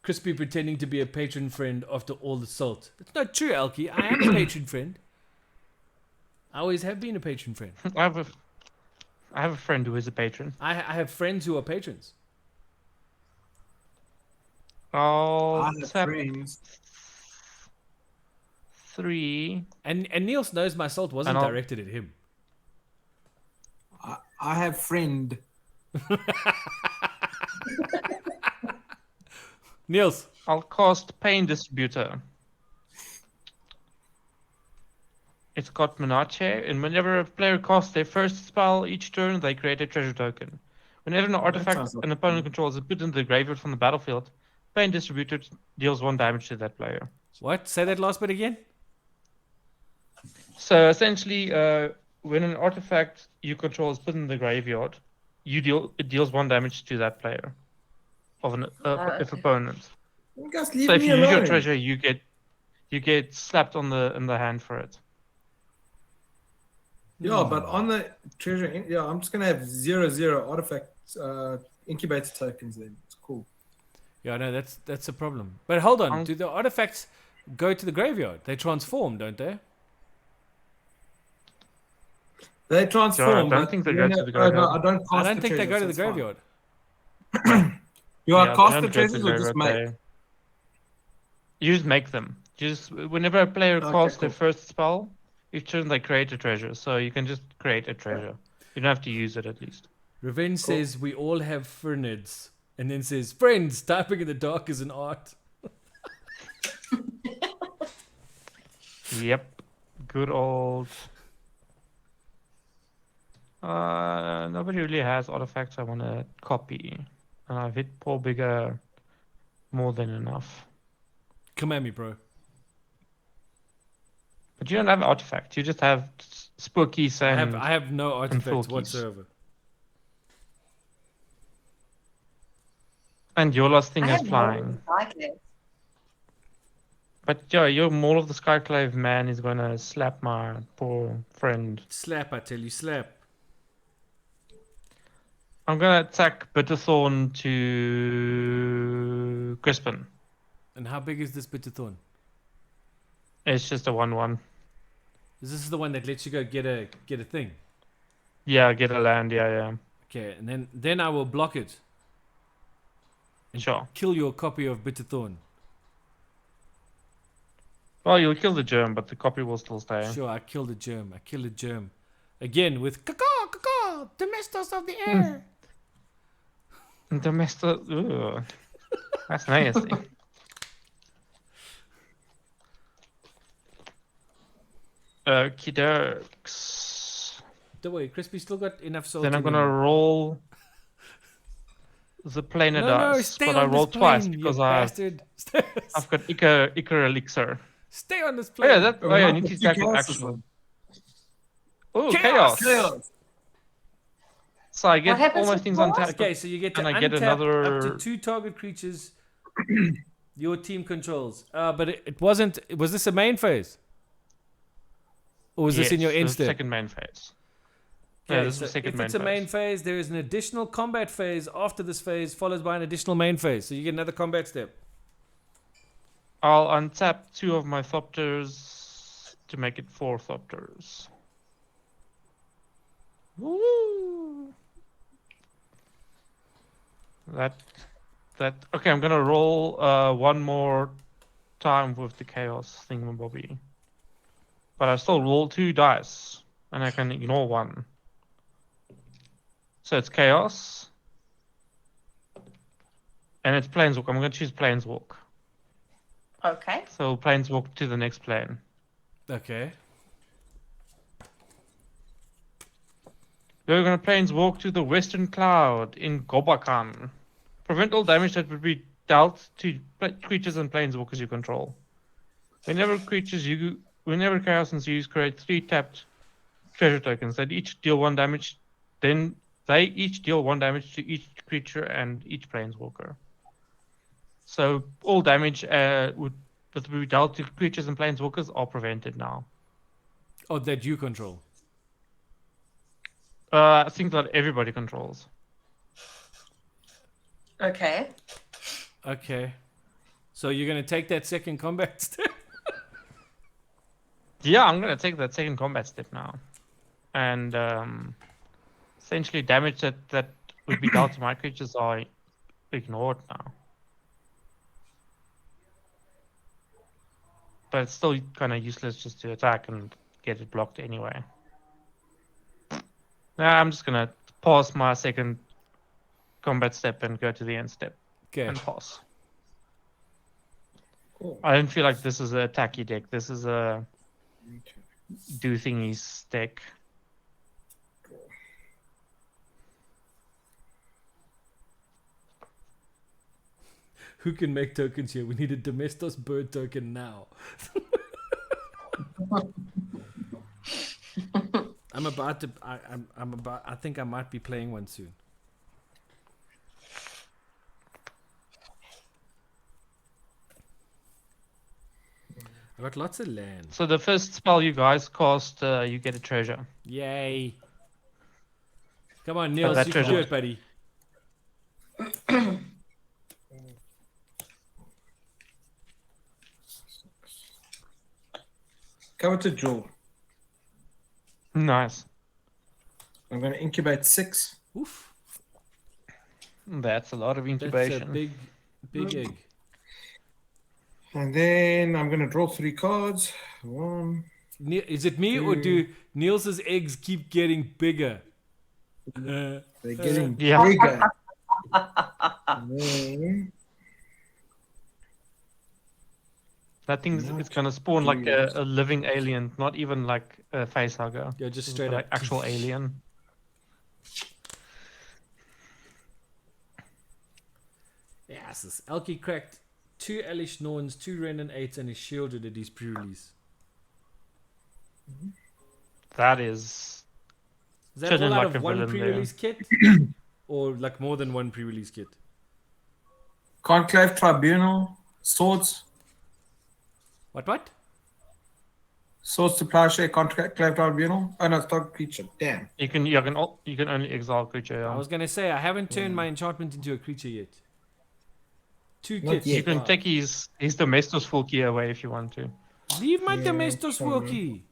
Crispy pretending to be a patron friend after all the salt. It's not true, Elkie. I am a patron friend. I always have been a patron friend. I have a friend who is a patron. I have friends who are patrons. I'll I have tap friends. 3. And Niels knows my salt wasn't And I'll- directed at him. I have friend. Niels. I'll cast Pain Distributor. It's got Menache, and whenever a player casts their first spell each turn, they create a treasure token. Whenever an artifact sounds like an opponent controls is put into the graveyard from the battlefield, Pain Distributor deals 1 damage to that player. What? Say that last bit again? So essentially, when an artifact you control is put in the graveyard, it deals 1 damage to that player of an if opponent. You guys leave So if me you use your alone. treasure, you get slapped in the hand for it. Yeah, but on the treasure, I'm just gonna have 0/0 artifact incubator tokens. Then it's cool. Yeah, no, that's a problem. But hold on, do the artifacts go to the graveyard? They transform, don't they? They transform. I don't but think they you go know- to the graveyard. I don't. I Cast don't the think they go treasures, to the so it's fine. graveyard. You are they cast don't the go to treasures or just graveyard, make? You just make them. Just whenever a player Okay, casts their cool. first spell, each turn they create a treasure. So you can just create a treasure. You don't have to use it at least. Revenge says we all have fernids, and then says friends. Typing in the dark is an art. Yep. Good old. Nobody really has artifacts I want to copy. And I've hit Paul Bigger more than enough. Come at me, bro. But you don't have artifacts. You just have spookies and... I have no artifacts Fulkies. whatsoever. And your last thing I is have flying. But yeah, your Maul of the Skyclave man is gonna slap my poor friend. Slap, I tell you, slap. I'm gonna attack Bitterthorn to Crispin. And how big is this Bitterthorn? It's just a 1/1. Is this the one that lets you go get a thing? Yeah, get a land. Yeah. Okay, and then I will block it. And Sure. kill your copy of Bitterthorn. Well, you'll kill the germ, but the copy will still stay. Sure, I killed a germ. I killed a germ. Again with caw, Domestos of the air. Domestic. That's nasty. Okey-dokes. Don't worry, Crispy still got enough salt. Then I'm in gonna him. roll the planar No, dice, stay but on I this rolled twice plane, you because bastard. I've got Icar Elixir. Stay on this Oh plane. yeah, I need to stack with action. Oh, chaos. So I get all happens my with things on chaos? tap. Okay, so you get to And I get untap up another- to 2 target creatures your team controls. But it wasn't. Was this a main phase? Or was this in your Yes, end the step? second main phase. Okay, Yeah, this is so the second if main it's a main phase. phase, there is an additional combat phase after this phase, followed by an additional main phase. So you get another combat step. I'll untap 2 of my Thopters to make it 4 Thopters. Woo! That. Okay, I'm gonna roll one more time with the chaos thingamabobby. But I still roll 2 dice, and I can ignore 1. So it's chaos, and it's planeswalk. I'm gonna choose planeswalk. Okay. So planeswalk to the next plane. Okay. We're gonna planeswalk to the western cloud in Gobakan. Prevent all damage that would be dealt to creatures and planeswalkers you control. Whenever Chaosians use, create 3 tapped treasure tokens that each deal 1 damage. Then they each deal 1 damage to each creature and each planeswalker. So all damage that would be dealt to creatures and planeswalkers are prevented now. Oh, that you control. I think that everybody controls. Okay. Okay. So you're gonna take that second combat step? Yeah, I'm gonna take that second combat step now, and essentially damage that would be dealt to my creatures are ignored now. but it's still kind of useless just to attack and get it blocked anyway. Now I'm just gonna pause my second combat step and go to the end step Okay. and pass. Cool. I don't feel like this is a attacky deck. This is a do thingies deck. Who can make tokens here? We need a Domestos bird token now. I'm about to. I'm about. I think I might be playing one soon. I got lots of land. So the first spell you guys cast, you get a treasure. Yay! Come on, Niels, that you can do treasure- it, buddy. Cover to Jewel. Nice. I'm going to incubate 6. Oof. That's a lot of That's a incubation. big egg. And then I'm going to draw 3 cards. 1. Is it me or do Niels's eggs keep getting bigger? They're getting Yeah. bigger. And then That thing is gonna spawn like a living alien, not even like a face hugger. Yeah, just It's straight like up. actual alien. Yes, this Elkie cracked 2 Elish Norns, 2 Renan 8s, and is shielded at his pre-release. That is Is that Chilling all out like of a one villain there. pre-release kit? Or like more than one pre-release kit? Conclave Tribunal. Swords. What? Swords to Plowshare. Conclave Tribunal. Oh no, it's Dog Creature. Damn. you can only exile creature. I Yeah. was gonna say I haven't turned my enchantment into a creature yet. 2 Not kits. yet. You can Wow. take his Domestos full key away if you want to. Leave my Yeah, Domestos sorry. Wilkie.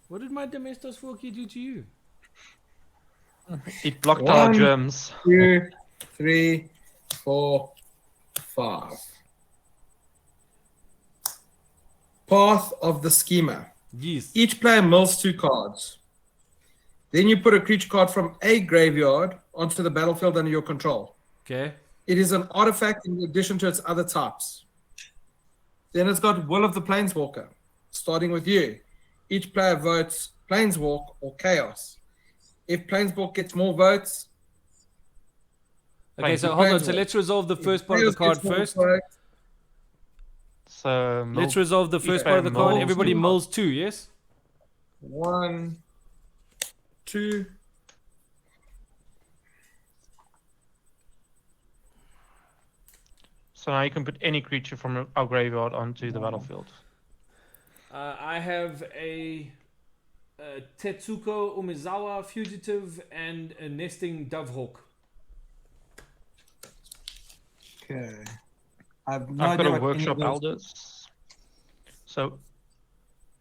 What did my Domestos Wilkie do to you? It blocked our 1, germs. 2, 3, 4, 5. Path of the Schema. Yes. Each player mills 2 cards. Then you put a creature card from a graveyard onto the battlefield under your control. Okay. It is an artifact in addition to its other types. Then it's got Will of the Planeswalker, starting with you. Each player votes Planeswalk or Chaos. If Planeswalk gets more votes, Okay, Fine. so hold on. So Planeswalk. let's resolve the if first part of the Chaos card gets more first. votes, So Let's resolve the first player part of the card. mills Everybody 2 mills 2, yes? 1, 2. So now you can put any creature from our graveyard onto the battlefield. I have a Tetsuko Umezawa Fugitive and a Nesting Dovehawk. Okay. I've no I've got idea a what any workshop of those- elders. So,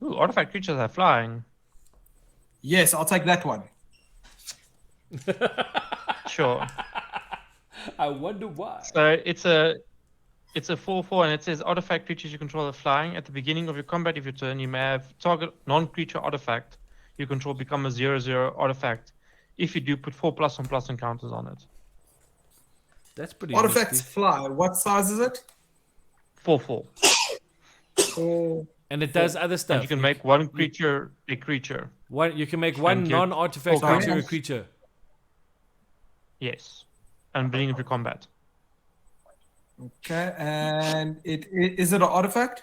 artifact creatures are flying. Yes, I'll take that one. Sure. I wonder why. So it's a 4/4 and it says artifact creatures you control are flying. At the beginning of your combat, if your turn, you may have target non-creature artifact you control become a 0/0 artifact. If you do, put 4+1+ encounters on it. That's pretty Artifacts nifty. fly. What size is it? 4/4. 4. And it does other And stuff. you can make one creature a creature. You can make one and you- non-artifact Okay. creature a creature. Yes. And beginning of your combat. Okay, and is it an artifact?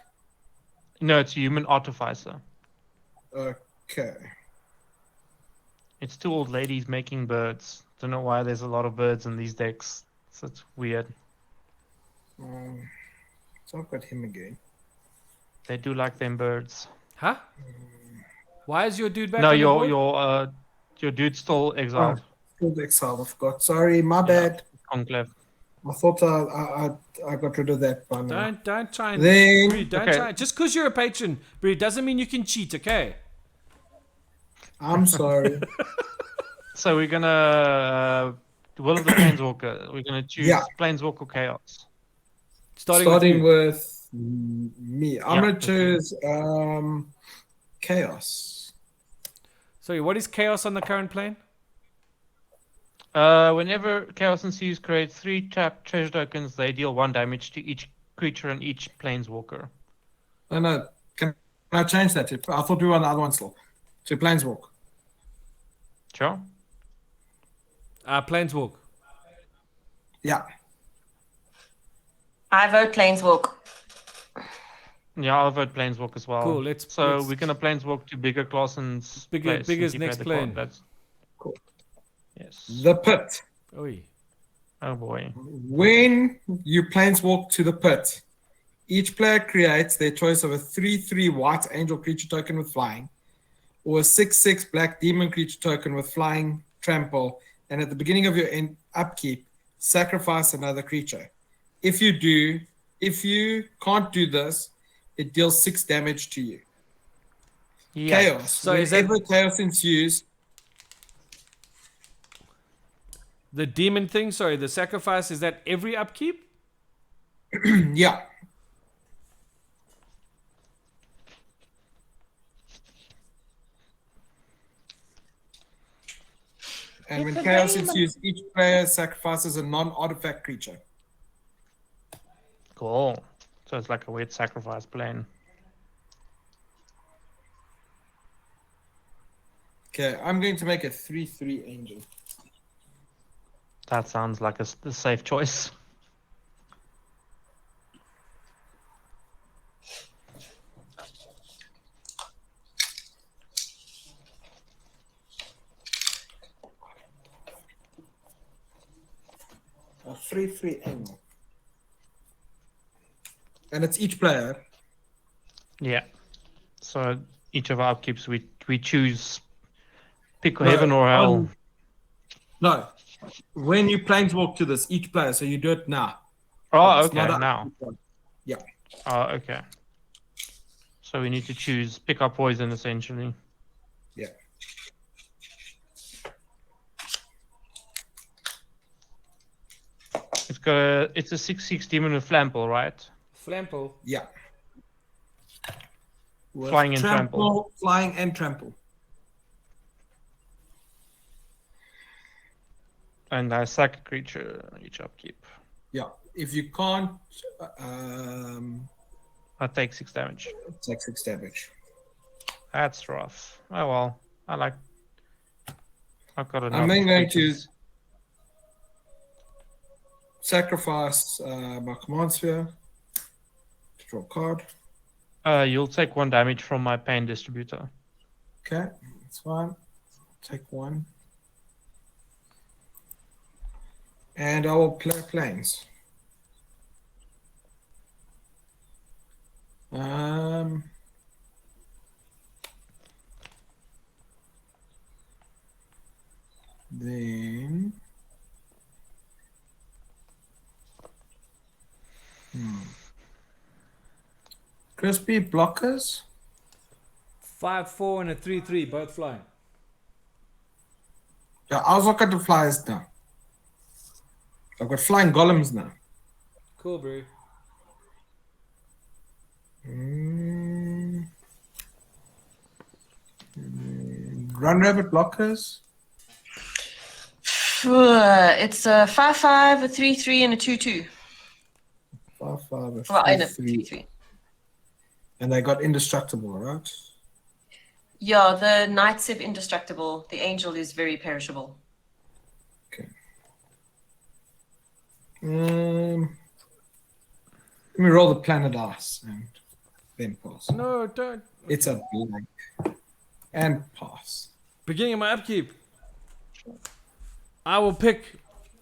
No, it's a human artificer. Okay. It's 2 old ladies making birds. Don't know why there's a lot of birds in these decks. So it's weird. So I've got him again. They do like them birds. Huh? Why is your dude back No, on the board? your dude's still exiled. Field exile, I've got. Sorry, my bad. Conclave. I thought I got rid of that one. Don't try and... Then- Bree, don't Okay. try. Just because you're a patron, Bree, doesn't mean you can cheat, okay? I'm sorry. So we're gonna Will of the Planeswalker. We're gonna choose Yeah. Planeswalker Chaos. Starting you. with me. I'm going to okay. choose Chaos. Sorry, what is chaos on the current plane? Whenever Chaos Ensues create 3 tap treasure tokens, they deal 1 damage to each creature and each planeswalker. Oh, no. Can I change that? I thought we were on the other one still. To Planeswalk. Sure. Planeswalk. Yeah. I vote Planeswalk. Yeah, I'll vote Planeswalk as well. Cool, let's we're gonna Planeswalk to Bigger Clausen's place. Bigger's since he played next the card. plane. That's Cool. Yes. The Pit. Oi. Oh boy. When you Planeswalk to the Pit, each player creates their choice of a 3/3 white angel creature token with flying, or a 6/6 black demon creature token with flying, trample, and at the beginning of your upkeep, sacrifice another creature. If you can't do this, it deals 6 damage to you. Yeah. Chaos. So is that- Whenever chaos ensues, The demon thing, sorry, the sacrifice, is that every upkeep? yeah. And when chaos ensues, each player sacrifices a non-artifact creature. Cool. So it's like a weird sacrifice plane. Okay, I'm going to make a 3/3 angel. That sounds like a safe choice. A 3/3 angel. And it's each player. Yeah. So each of our upkeeps, we choose pick No, heaven or hell. No. When you planeswalk to this, each player, so you do it now. Oh, It's okay. not a- Now. Yeah. Oh, okay. So we need to choose pick up poison essentially. Yeah. It's a 6/6 demon with flample, right? Flample. Yeah. With Flying and trample. Flying and trample. And I sack a creature each upkeep. Yeah. If you can't, I take 6 damage. it's like 6 damage. That's rough. Oh well. I've got enough. I'm then going to creatures. sacrifice my command sphere to draw a card. You'll take 1 damage from my pain distributor. Okay, that's fine. Take 1. And I will play planes. Then crispy blockers. 5/4 and a 3/3, both flying. Yeah, I was looking at the flyers now. I've got flying golems now. Cool, bro. Run rabbit blockers. It's a 5/5, a 3/3, and a 2/2. 5/5, Well, I know 3/3. 3/3. And they got indestructible, right? Yeah, the knight's indestructible. The angel is very perishable. Okay. Let me roll the planet dice and then pass. No, don't. It's a blank. And pass. Beginning of my upkeep. I will pick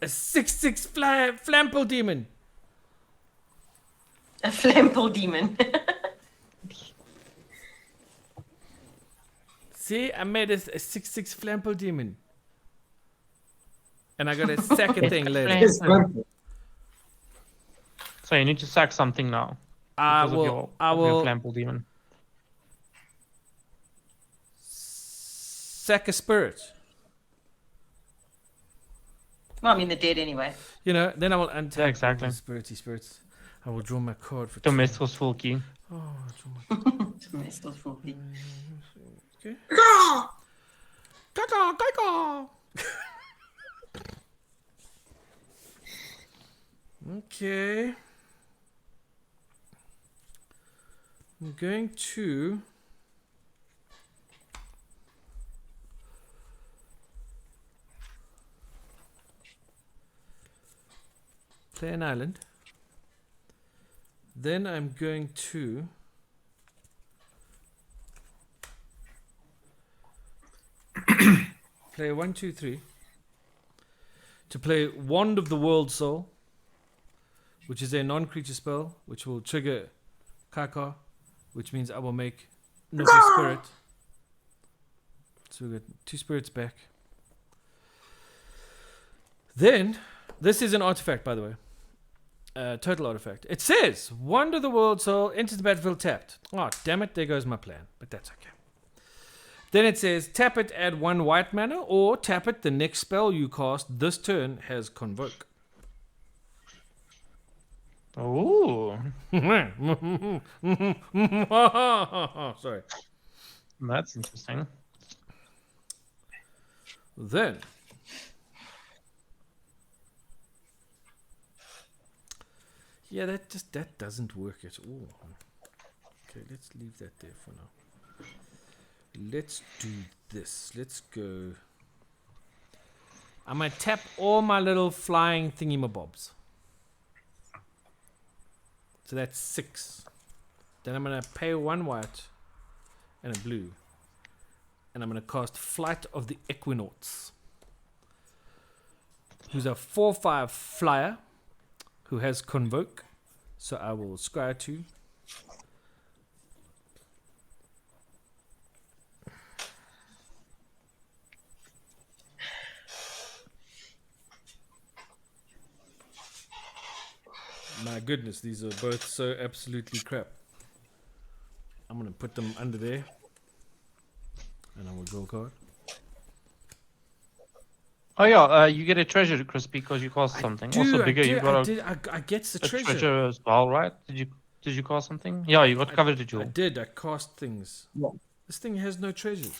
a 6/6 flample demon. A flample demon. See, I made a 6/6 flample demon. And I got a second thing later. It's flample. So you need to sack something now. I Because of your will flample demon. sack a spirit. Well, I mean, they're dead anyway. You know, then I will untap Yeah, exactly. spirits. I will draw my card for Domestos Fulky. Oh, I'll draw my Domestos Fulky. Okay. Kaka, kaka. Okay. I'm going to play an island. Then I'm going to play 1, 2, 3 to play Wand of the World Soul, which is a non-creature spell, which will trigger Kaka, which means I will make Nuki Spirit. So we got 2 spirits back. Then, this is an artifact, by the way. Total artifact. It says, Wand of the World Soul enters the battlefield tapped. Oh, damn it, there goes my plan. But that's okay. Then it says, tap it, add 1 white mana, or tap it, the next spell you cast this turn has Convoke. Oh, Sorry. that's interesting. Then, yeah, that doesn't work at all. Okay, let's leave that there for now. Let's do this. Let's go. I'm gonna tap all my little flying thingy-mabobs. So that's 6. Then I'm gonna pay 1 white and a blue. And I'm gonna cast Flight of the Equinauts, who's a 4/5 flyer who has Convoke. So I will scry 2. My goodness, these are both so absolutely crap. I'm gonna put them under there. And I will draw a card. Oh yeah, you get a treasure, Chris, because you cost something. Also bigger, you got I get the a treasure. treasure as well, right? Did you cast something? Yeah, you got covered a I jewel. did. I cast things. Yeah. This thing has no treasures.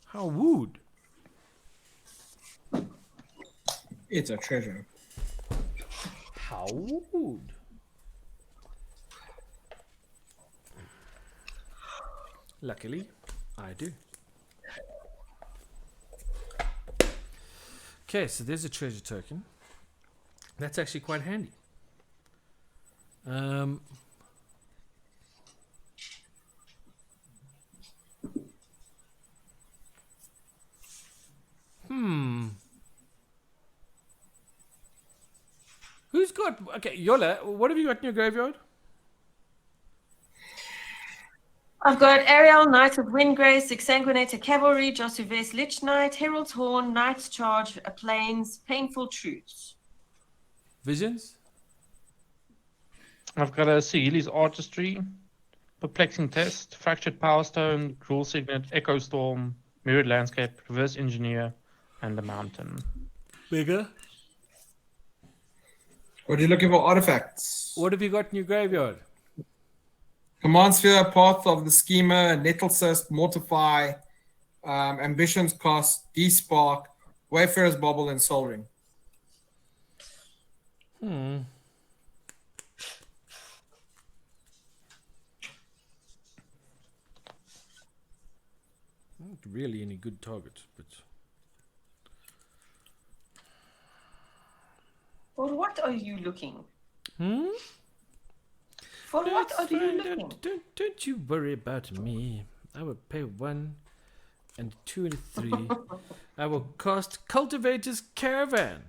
How wooed. It's a treasure. How wooed. Luckily, I do. Okay, so there's a treasure token. That's actually quite handy. Who's got... Okay, Yola, what have you got in your graveyard? I've got Ariel, Knight of Windgrace, Exsanguinator Cavalry, Josuves Lich Knight, Herald's Horn, Knight's Charge, Plains, Painful Truths. Visions? I've got a Sihili's Artistry, Perplexing Test, Fractured Power Stone, Cruel Signet, Echo Storm, Mirrored Landscape, Reverse Engineer, and the Mountain. Bigger? What are you looking for? Artifacts. What have you got in your graveyard? Command Sphere, Path of the Schemer, Nettle Cyst, Mortify, Ambitions Cost, Despark, Wayfarer's Bubble, and Soul Ring. Not really any good target, but... For what are you looking? For No, what it's are you fine. looking? Don't you worry about me. I will pay 1 and 2 and 3. I will cast Cultivator's Caravan,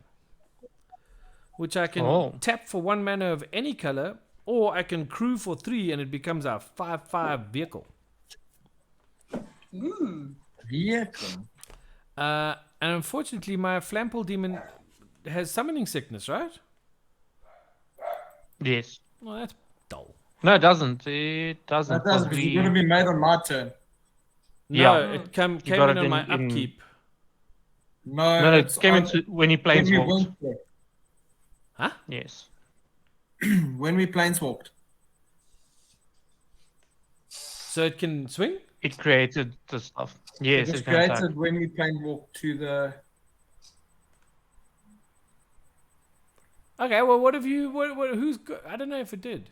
which I can tap for 1 mana of any color, or I can crew for 3 and it becomes a 5/5 vehicle. Ooh. Vehicle. And unfortunately, my Flample Demon has summoning sickness, right? Yes. Well, that's dull. No, it doesn't. It doesn't. That does, because it's going to be made on my turn. No, Yeah. it came got in it on my in- upkeep. No, No, it's it came on- into when he when you planeswalked. went there. Huh? Yes. when we planeswalked. So it can swing? It created the stuff. It Yes, was it can attack. created when we planeswalked to the. Okay, well, what have you... I don't know if it did.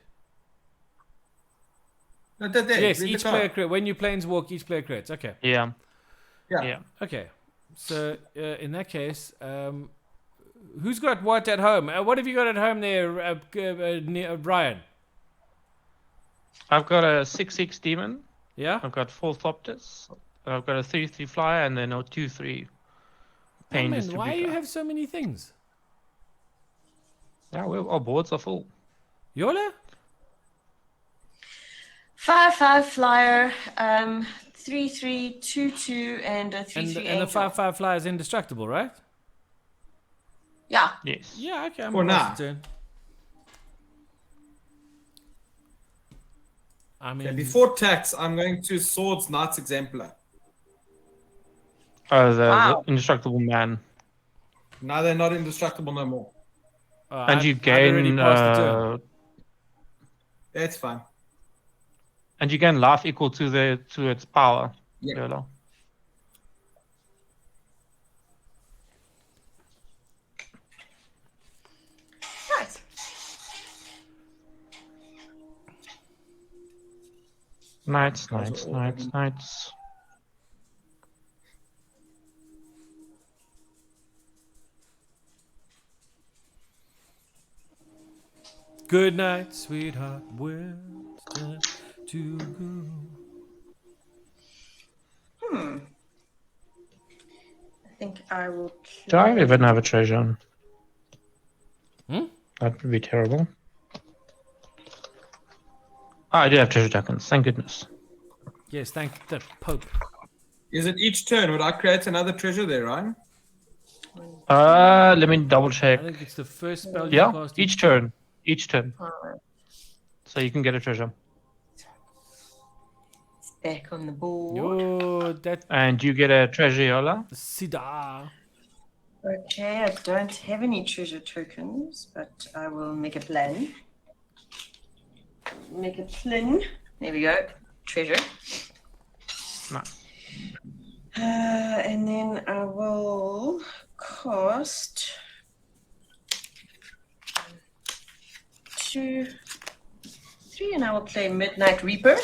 No, that there. Yes, Read the each card. player creates. When you planeswalk, each player creates. Okay. Yeah. Yeah. Yeah. Okay. So, in that case, who's got what at home? What have you got at home there, Brian? I've got a 6/6 demon. Yeah? I've got 4 Thopters. I've got a 3/3 flyer and then a 2/3 pain Man, distributor. why do you have so many things? Yeah, our boards are full. Yola? 5/5 flyer, 3/3, 2/2, and a 3/3 And the angel. 5/5 flyer is indestructible, right? Yeah. Yes. Yeah, okay. I'm For gonna now. pass the turn. I mean, Okay, before tax, I'm going to Swords Knights Exemplar. Oh, the Wow. indestructible man. Now they're not indestructible no more. And you I'd already gain passed the turn. That's fine. and you gain life equal to its power. Yeah. Yola. Nice. Knights. Good night, sweetheart. Well, it's time to go. I think I will. Do I even have a treasure? Hmm? That would be terrible. Oh, I do have treasure tokens. Thank goodness. Yes, thank the Pope. Is it each turn? Would I create another treasure there, Ryan? Let me double I check. think it's the first spell you Yeah, cast. each turn. Each turn. Alright. So you can get a treasure. It's back on the board. Yo, that And you get a treasure, Yola. Sidar. Okay, I don't have any treasure tokens, but I will make a plan. Make a plan. There we go. Treasure. Nice. And then I will cost 2, 3, and I will play Midnight Reaper.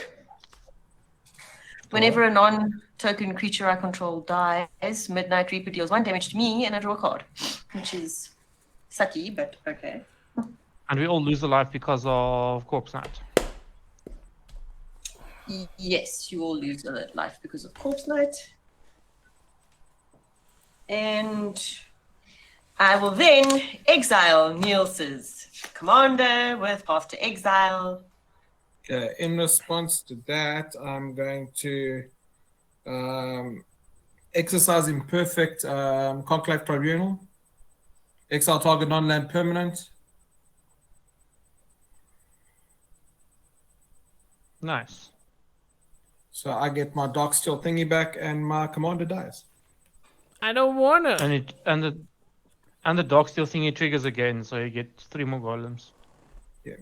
Whenever a non-token creature I control dies, Midnight Reaper deals 1 damage to me and I draw a card, which is sucky, but okay. And we all lose a life because of Corpse Knight. Yes, you all lose a life because of Corpse Knight. And I will then exile Niels's commander with path to exile. Okay, in response to that, I'm going to exercise Imperfect Conclave Tribunal. Exile target non-land permanent. Nice. So I get my Dark Steel thingy back and my commander dies. I don't wanna. And the dog steel thingy triggers again, so you get 3 more golems. Yeah.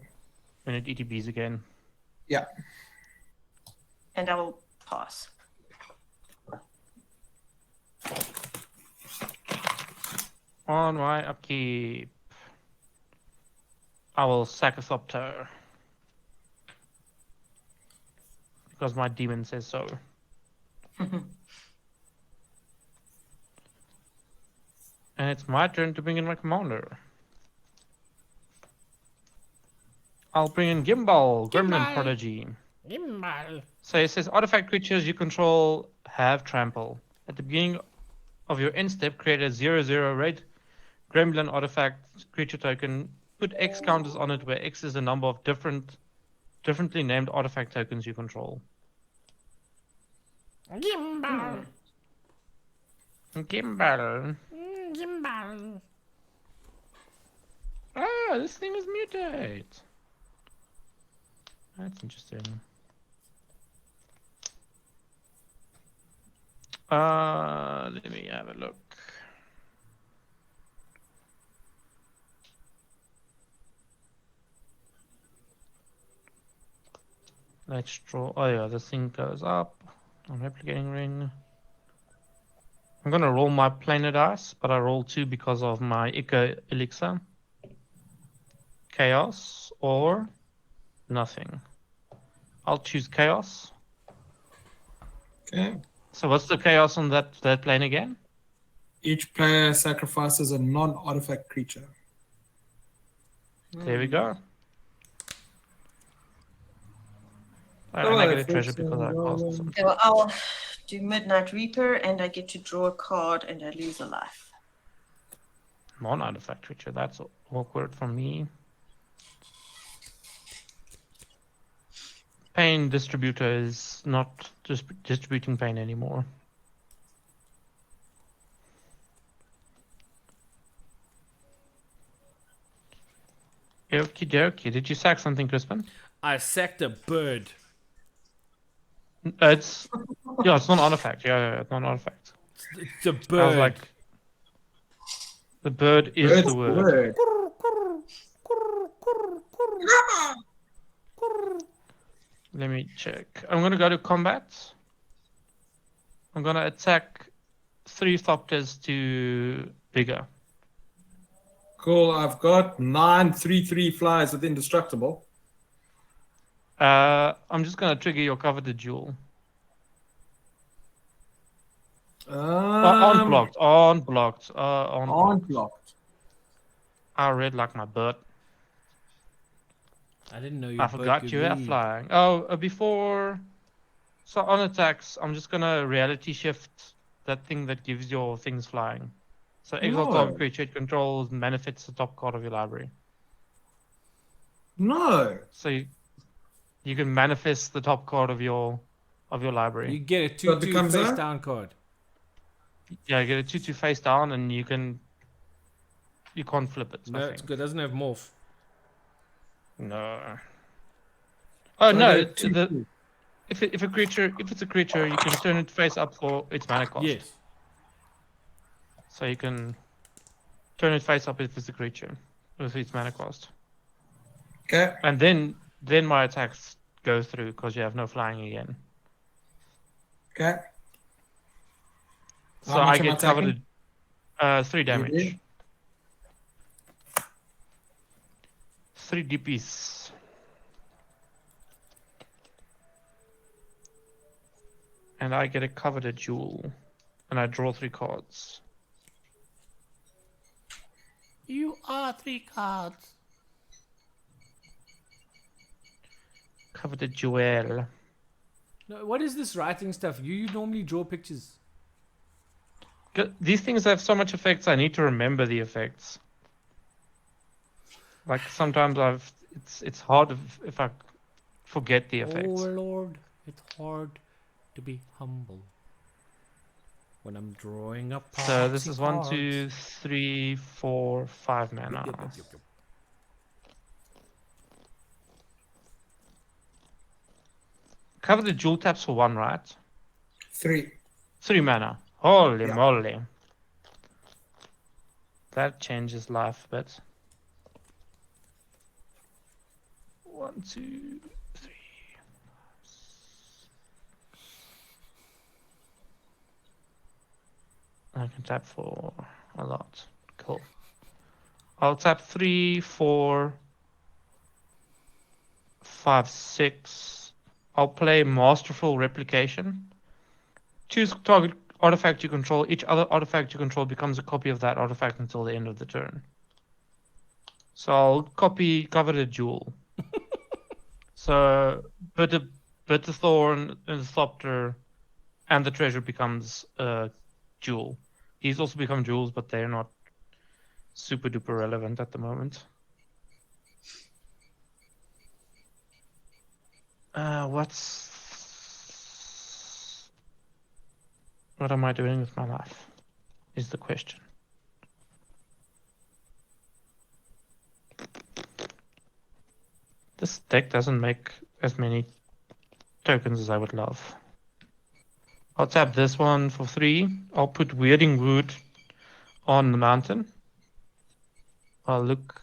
And it ETBs again. Yeah. And I will pass. On my upkeep, I will sack a Thopter. Because my demon says so. And it's my turn to bring in my commander. I'll bring in Gimbal, Gremlin Prodigy. Gimbal. So it says artifact creatures you control have trample. At the beginning of your end step, create a 0/0 red Gremlin artifact creature token. Put X counters on it, where X is the number of differently named artifact tokens you control. Gimbal. Gimbal. Gimbal. Ah, this thing is mutate. That's interesting. Let me have a look. Let's draw. Oh yeah, this thing goes up on replicating ring. I'm gonna roll my planar dice, but I roll 2 because of my Eco Elixir. Chaos or nothing. I'll choose chaos. Okay. So what's the chaos on that plane again? Each player sacrifices a non-artifact creature. There we go. Oh, And I get a that's treasure because I cast awesome. some. Okay, well, I'll do Midnight Reaper, and I get to draw a card, and I lose a life. Non-artifact creature. That's awkward for me. Pain distributor is not just distributing pain anymore. Okie dokie. Did you sack something, Crispin? I sacked a bird. It's it's not an artifact. Yeah, it's not an artifact. It's a I was bird. like, the bird is Bird's the word. Let me check. I'm gonna go to combat. I'm gonna attack 3 Thopters to bigger. Cool. I've got 9 3/3 flies with indestructible. I'm just gonna trigger your coveted jewel. Aren't blocked. Aren't blocked. Aren't blocked. I read like my butt. I didn't know you. I forgot you are flying. Oh, before. So on attacks, I'm just gonna reality shift that thing that gives your things flying. So exile target creature it controls manifests the top card of your library. No. So you can manifest the top card of your library. You get a So it 2/2 becomes face a- down card. Yeah, you get a 2/2 face down, and you can't flip it. No, I it's think. good. Doesn't have morph. No. Oh So no! I get a 2/2. If it's a creature, you can turn it face up for its mana cost. Yes. So you can turn it face up if it's a creature with its mana cost, Okay. and then my attacks go through because you have no flying again. Okay. So How much I am I get covered attacking? at 3 damage. do? 3 DPs. And I get a coveted jewel. And I draw 3 cards. You are 3 cards. Coveted jewel. No, what is this writing stuff? You normally draw pictures. These things have so much effects, I need to remember the effects. Like sometimes it's hard if I forget the effects. Oh Lord, it's hard to be humble when I'm drawing up. So this is 1, 2, 3, 4, 5 mana. Cover the jewel taps for 1, right? 3. 3 mana. Holy Yeah. moly. That changes life a bit. 1, 2, 3. I can tap for a lot. Cool. I'll tap 3, 4, 5, 6. I'll play Masterful Replication. Choose target artifact you control. Each other artifact you control becomes a copy of that artifact until the end of the turn. So I'll cover the jewel. So Bitter Thorn and the Thopter and the treasure becomes a jewel. These also become jewels, but they're not super duper relevant at the moment. What am I doing with my life? Is the question. This deck doesn't make as many tokens as I would love. I'll tap this one for 3. I'll put Weirding Wood on the mountain. I'll look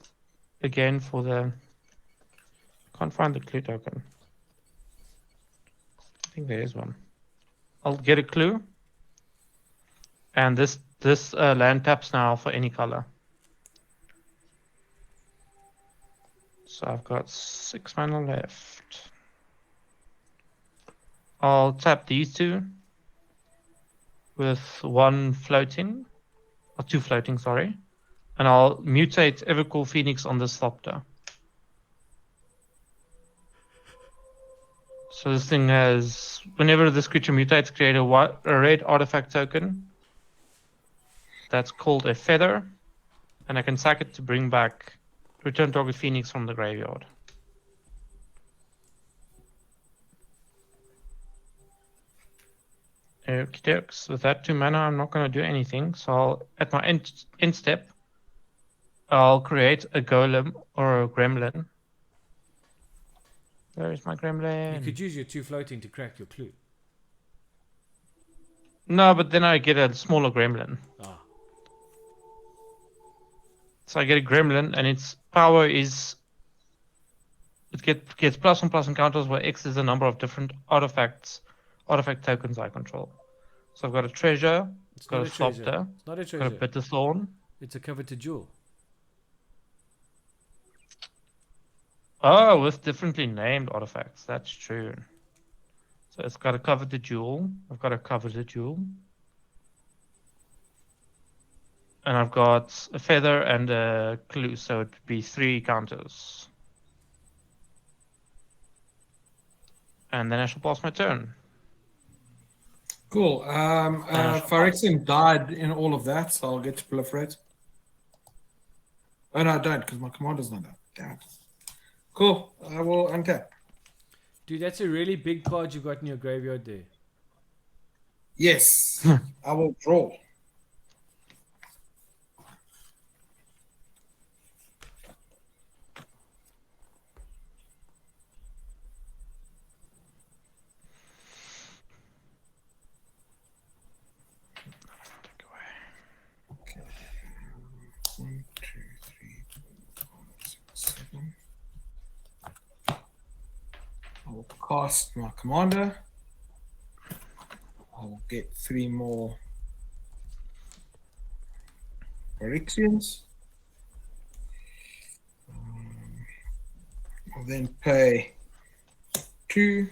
again for the... Can't find the clue token. think there is one. I'll get a clue. And this land taps now for any color. So I've got 6 mana left. I'll tap these two with 1 floating, or 2 floating, sorry. And I'll mutate Evercool Phoenix on this Thopter. So this thing has, whenever this creature mutates, create a red artifact token. That's called a feather. And I can sack it to bring back, return target Phoenix from the graveyard. Okie dokes. With that 2 mana, I'm not going to do anything. So I'll, at my end step, I'll create a golem or a gremlin. Where is my gremlin? You could use your 2 floating to crack your clue. No, but then I get a smaller gremlin. Ah. So I get a gremlin, and its power is it gets +1/+1 counters where X is the number of different artifact tokens I control. So I've got a treasure, It's got not a a treasure. Thopter, It's not a got a treasure. bitter thorn. It's a coveted jewel. Oh, with differently named artifacts. That's true. So it's got a coveted jewel. I've got a coveted jewel. And I've got a feather and a clue, so it'd be 3 counters. And then I shall pass my turn. Cool. Phyrexian died in all of that, so I'll get to proliferate. Oh, no, I don't, because my commander's not there. Damn it. Cool. I will untap. Dude, that's a really big card you got in your graveyard there. Yes. I will draw. Okay. 1, 2, 3, 4, 5, 6, 7. I will cast my commander. I will get 3 more Phyrexians. I'll then pay 2.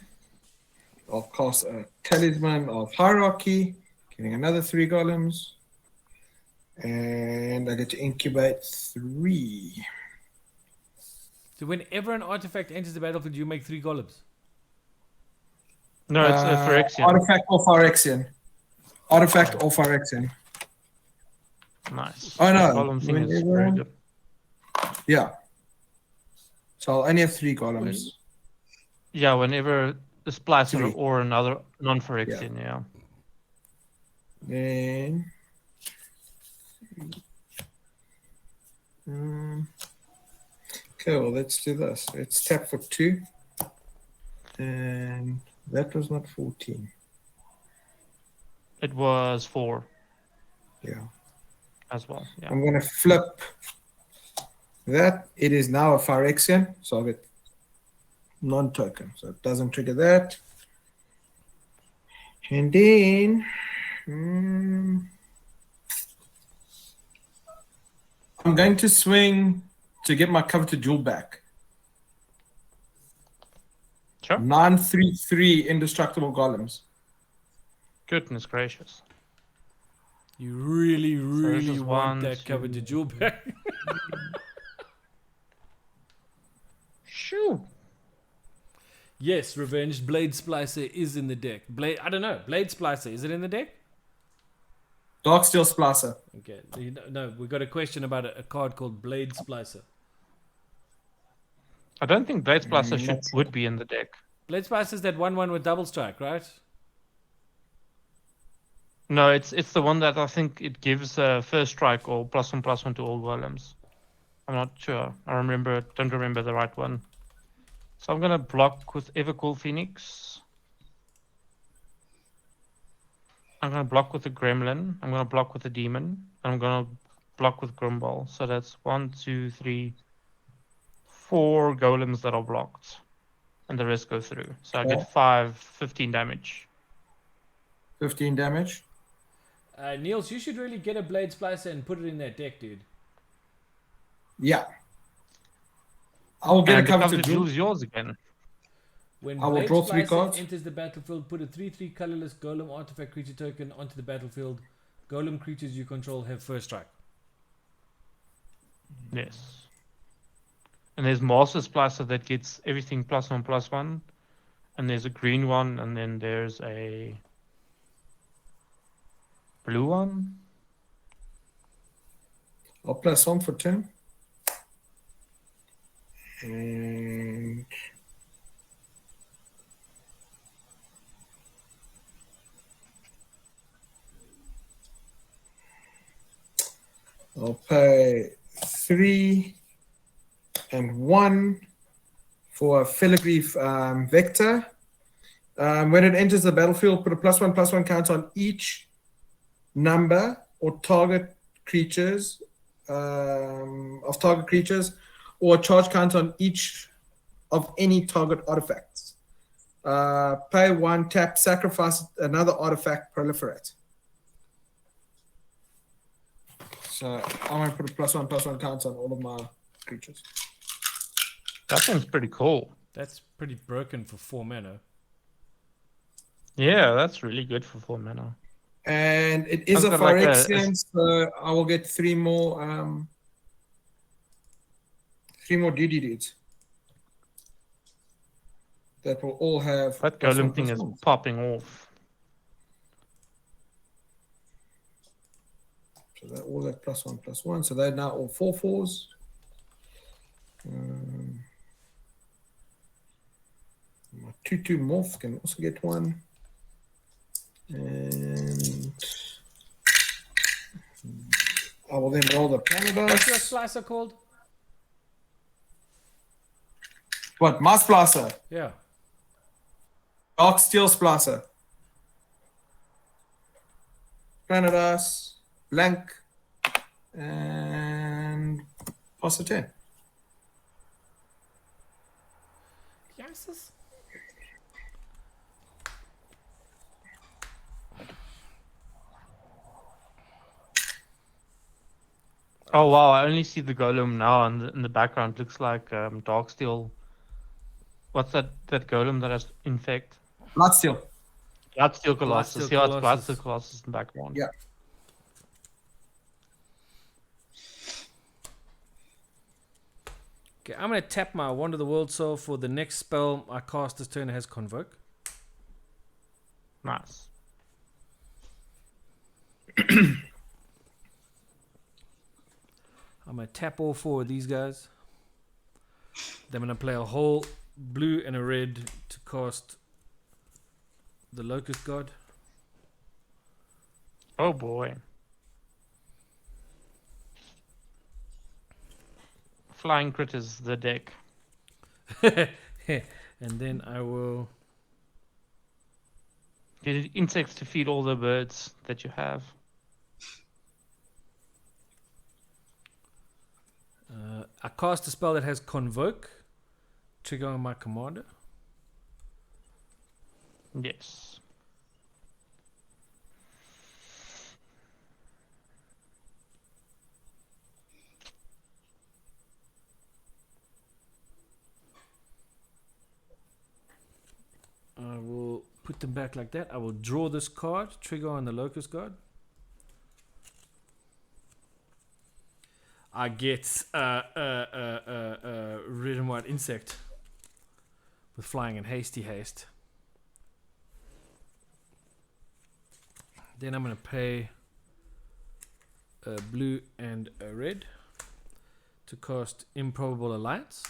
I'll cast a Talisman of Hierarchy, getting another 3 golems. And I get to incubate 3. So whenever an artifact enters the battlefield, you make 3 golems. No, it's a Phyrexian. Artifact or Phyrexian. Artifact or Phyrexian. Nice. Oh, no. The golem thing is very good. Yeah. So I'll only have 3 golems. Yeah, whenever the Splicer 3. or another non-Phyrexian, yeah. Then okay, well, let's do this. Let's tap for 2. And that was not 14. It was 4 Yeah. as well. Yeah. I'm going to flip that. It is now a Phyrexian, so I'll get non-token. So it doesn't trigger that. And then I'm going to swing to get my coveted jewel back. Sure. 9/3/3 indestructible golems. Goodness gracious. You really, really is want 1, that 2, coveted jewel back. Shoo. Yes, Revenged Blade Splicer is in the deck. I don't know. Blade Splicer, is it in the deck? Darksteel Splicer. Okay. No, we got a question about a card called Blade Splicer. I don't think Blade Splicer would be in the deck. Blade Splicer is that 1/1 with double strike, right? No, it's the one that I think it gives first strike or +1/+1 to all golems. I'm not sure. Don't remember the right one. So I'm gonna block with Evercool Phoenix. I'm gonna block with the Gremlin. I'm gonna block with the Demon. I'm gonna block with Gimbal. So that's 1, 2, 3, 4 golems that are blocked. and the rest go through. So I Okay. get 15 damage. 15 damage. Niels, you should really get a blade splicer and put it in that deck, dude. Yeah. I will get And a cover to to do. lose yours again. When I will Blade draw 3 Splicer cards. enters the battlefield, put a 3/3 colorless golem artifact creature token onto the battlefield. Golem creatures you control have first strike. Yes. And there's Master Splicer that gets everything +1/+1. And there's a green one, and then there's a blue one. I'll plus 1 for 10. And I'll pay 3 and 1 for a filigree vector. When it enters the battlefield, put a +1/+1 counter on each number or target creatures of target creatures, or a charge counter on each of any target artifacts. Pay 1, tap, sacrifice another artifact, proliferate. So I'm going to put a +1/+1 counter on all of my creatures. That seems pretty cool. That's pretty broken for 4 mana. Yeah, that's really good for 4 mana. And it is I've a got like a- phyrexian, so I will get 3 more DD dudes. That will all have That +1/+1. golem thing is popping off. So they're all at +1/+1. So they're now all 4/4s. My 2/2 morph can also get 1. And I will then roll the What's your Canada. slicer called? What? My Splicer. Yeah. Dark Steel Splicer. Granadas, blank, and pass a 10. Yes. Oh wow, I only see the golem now in the background. Looks like Darksteel. What's that golem that has infect? Bloodsteel. Bloodsteel Colossus. Bloodsteel Yeah, it's Colossus. Bloodsteel Colossus in the background. Yeah. Okay, I'm going to tap my Wand of the World Soul for the next spell I cast this turn has Convoke. Nice. I'm going to tap all 4 of these guys. Then I'm going to play a whole blue and a red to cast the Locust God. Oh boy. Flying critters, the deck. And then I will... Get insects to feed all the birds that you have. I cast a spell that has Convoke. Trigger on my commander. Yes. I will put them back like that. I will draw this card. Trigger on the Locust God. I get red and white insect with flying and hasty haste. Then I'm going to pay a blue and a red to cast Improbable Alliance.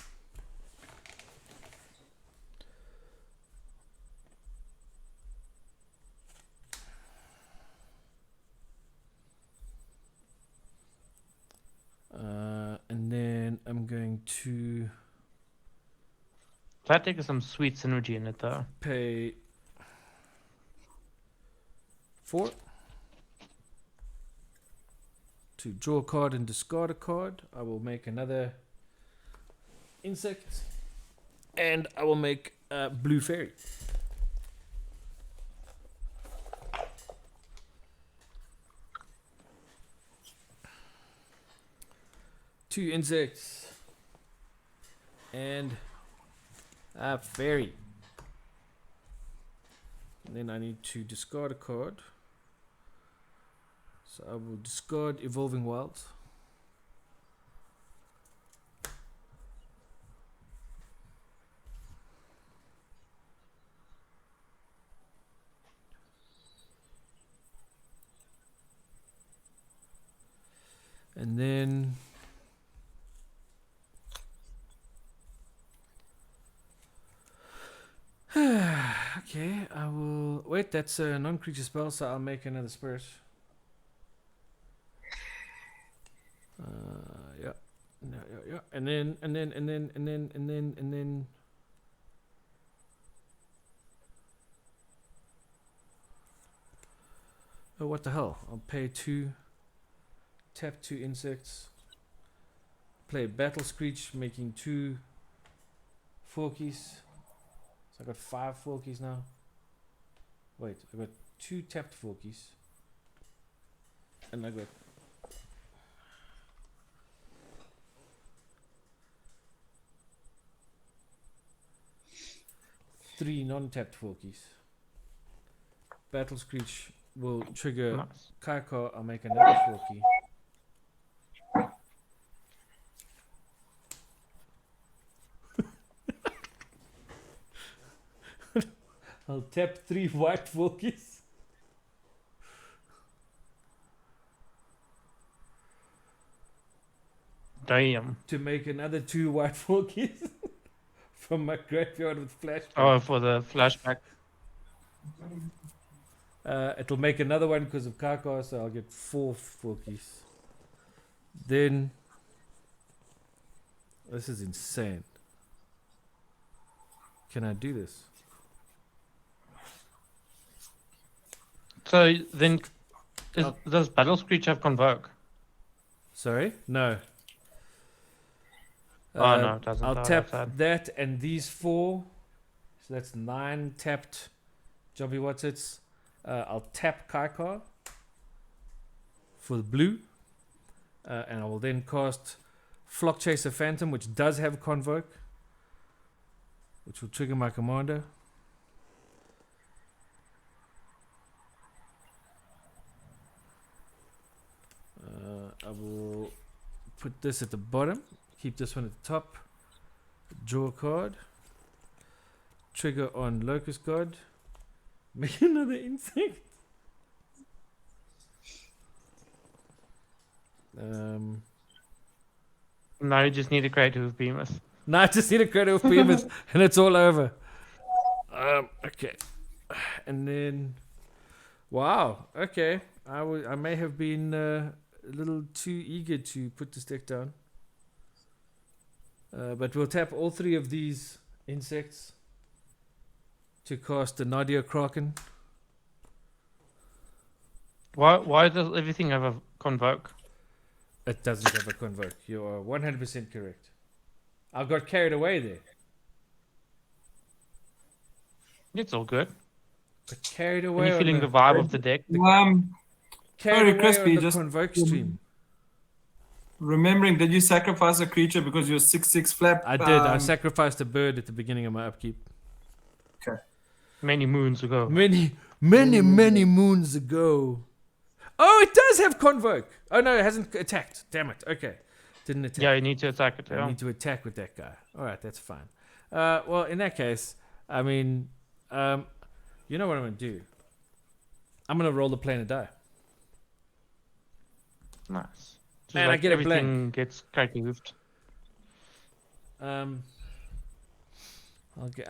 And then I'm going to That deck has some sweet synergy in it though. pay 4 to draw a card and discard a card. I will make another insect, and I will make blue fairy. Two insects and a fairy. And then I need to discard a card. So I will discard Evolving Wilds. And then okay, I will wait. That's a non-creature spell, so I'll make another spirit. Yeah, yeah, and then. Oh, what the hell? I'll pay 2. Tap 2 insects. Play Battle Screech, making 2 forkies. So I got 5 forkies now. Wait, I got 2 tapped forkies. And I got 3 non-tapped forkies. Battle Screech will trigger Nice. Kaiko. I'll make another forky. I'll tap 3 white forkies. Damn. To make another 2 white forkies from my graveyard with flashback. Oh, for the flashback. It'll make another one because of Kaka, so I'll get 4 forkies. Then this is insane. Can I do this? So then, does Battle Screech have Convoke? Sorry? No. Oh, no, it doesn't. I'll Oh, tap that's sad. that and these 4. So that's 9 tapped Jobby Whatsits. I'll tap Kaikar for the blue. And I will then cast Flock Chaser Phantom, which does have Convoke, which will trigger my commander. I will put this at the bottom, keep this one at the top, draw a card, trigger on Locust God, make another insect. Now you just need a creative Behemoth. Now I just need a credit of Behemoth and it's all over. Okay. And then, wow, okay. I may have been a little too eager to put this deck down. But we'll tap all 3 of these insects to cast the Nadia Kraken. Why does everything have a Convoke? It doesn't have a Convoke. You are 100% correct. I got carried away there. It's all good. Got carried When away you're on feeling the, the vibe of the deck. carried Sorry, away Crispy, on the just- Convoke stream. Remembering, did you sacrifice a creature because you're 6/6 flap? I did. I sacrificed a bird at the beginning of my upkeep. Many moons ago. Many moons ago. Oh, it does have Convoke. Oh no, it hasn't attacked. Damn it. Okay, didn't attack. Yeah, you need to attack it. I Yeah. need to attack with that guy. All right, that's fine. Well, in that case, I mean, you know what I'm gonna do? I'm gonna roll the planar die. Nice. Just And I get a blank. everything gets creatived. I'll get,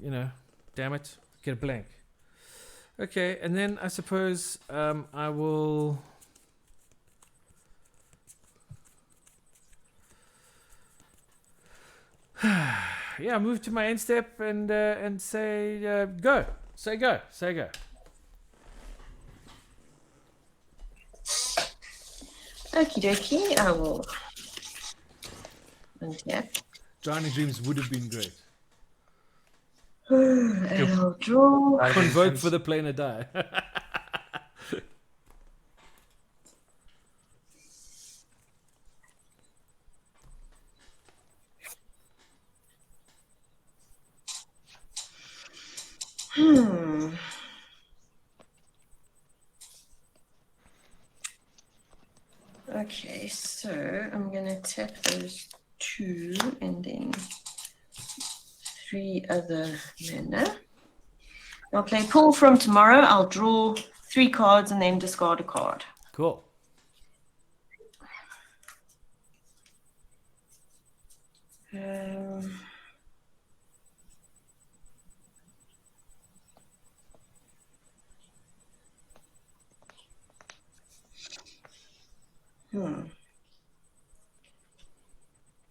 you know, damn it, get a blank. Okay, and then I suppose I will. Yeah, move to my end step and say go. Say go. Say go. Okie dokie, I will untap. Drowning Dreams would have been great. And I'll draw. Convoke for the planar die. Okay, so I'm gonna tap those 2 and then 3 other mana. I'll play pull from tomorrow. I'll draw 3 cards and then discard a card. Cool.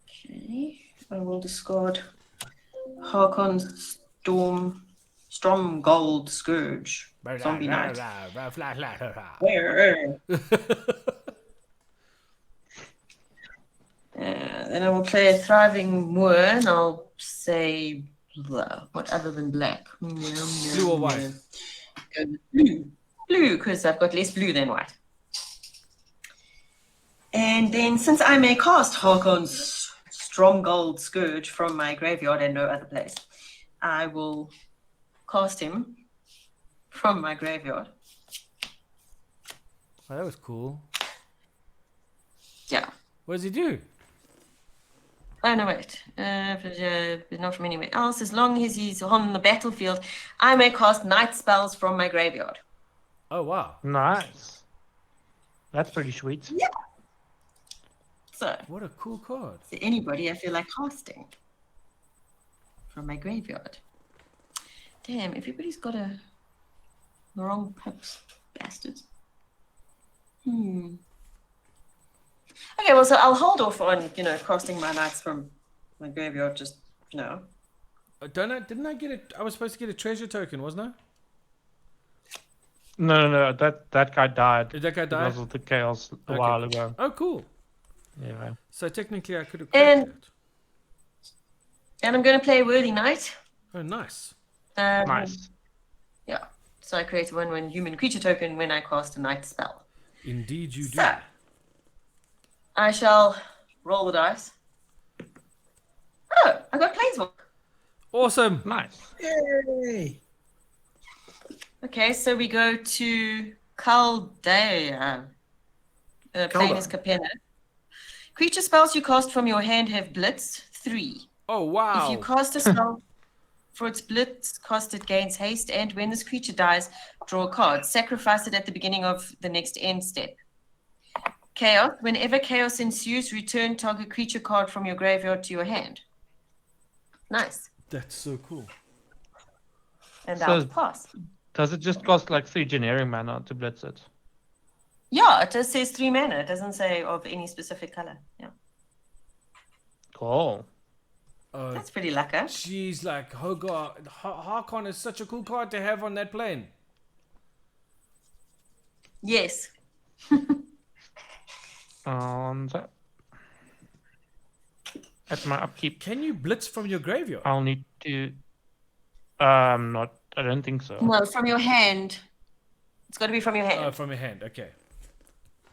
Okay, I will discard Harkon's Storm Gold Scourge. Zombie Knight. Then I will play a Thriving Moor and I'll say what other than black? Blue or white? Blue. Blue, because I've got less blue than white. And then since I may cast Harkon's Stronggold Scourge from my graveyard and no other place, I will cast him from my graveyard. Oh, that was cool. Yeah. What does he do? Oh, no, wait. Not from anywhere else. As long as he's on the battlefield, I may cast night spells from my graveyard. Oh, wow. Nice. That's pretty sweet. Yeah. So, What a cool card. is there anybody I feel like casting from my graveyard? Damn, everybody's got the wrong pips. Bastards. Okay, well, so I'll hold off on, casting my knights from my graveyard, just, Didn't I get it? I was supposed to get a treasure token, wasn't I? No. That guy died. Did that guy die? Because of the chaos a Okay. while ago. Oh, cool. Yeah. So technically I could have And- cracked And I'm going to play Worthy Knight. that. Oh, nice. Nice. Yeah. So I create a 1/1 human creature token when I cast a night spell. Indeed you do. So, I shall roll the dice. Oh, I got Planeswalk. Awesome. Nice. Yay! Okay, so we go to Chaldea. Plane is Capenna. Creature spells you cast from your hand have Blitz 3. Oh, wow. If you cast a spell for its Blitz cost, it gains haste, and when this creature dies, draw a card. Sacrifice it at the beginning of the next end step. Chaos. Whenever chaos ensues, return target creature card from your graveyard to your hand. Nice. That's so cool. And So- that'll pass. Does it just cost like 3 generic mana to blitz it? Yeah, it just says 3 mana. It doesn't say of any specific color. Yeah, Cool. Oh, that's pretty lucky. jeez, like Hogarth. Harkon is such a cool card to have on that plane. Yes. So at my upkeep, Can you blitz from your graveyard? I'll need to. Not. I don't think so. No, from your hand. It's got to be from your hand. Oh, from your hand. Okay.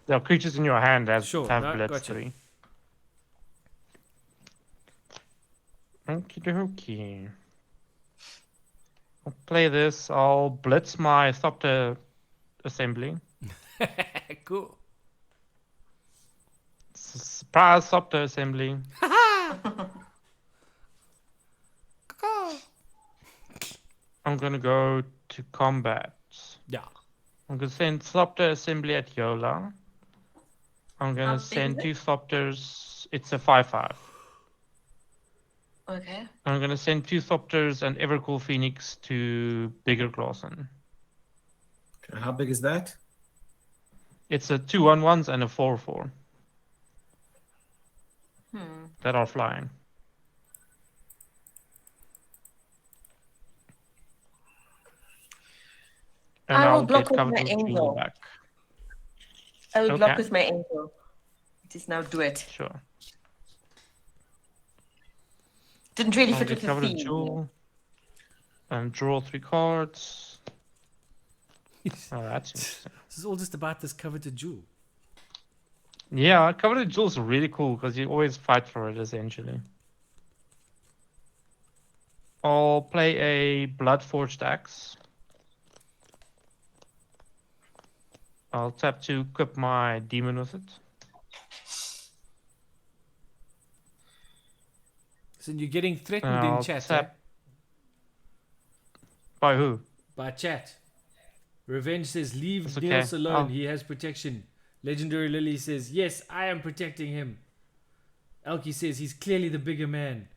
There are creatures in your hand that Sure, have no, blitz gotcha. 3. Okie dokie. I'll play this. I'll blitz my Thopter assembly. Cool. Surprise Thopter assembly. I'm gonna go to combat. Yeah. I'm gonna send Thopter assembly at Yola. I'm How gonna big send is 2 Thopters. It's a 5/5. Okay. I'm gonna send 2 Thopters and Evercool Phoenix to Bigger Clawson. How big is that? It's a 2/1/1s and a 4/4 that are flying. And I will I'll block get with covered my with Jewel angel. back. I will block Okay. with my angel. Just now do it. Sure. Didn't really I'll fit get with the covered with theme. Jewel. And draw 3 cards. Oh, that's interesting. This is all just about this coveted jewel. Yeah, coveted jewel's really cool because you always fight for it essentially. I'll play a Bloodforged Axe. I'll tap to equip my demon with it. So you're getting threatened I'll in chat, tap. By who? by chat. Revenge says, leave It's okay. Niels alone. Oh. He has protection. Legendary Lily says, yes, I am protecting him. Elkie says, he's clearly the bigger man.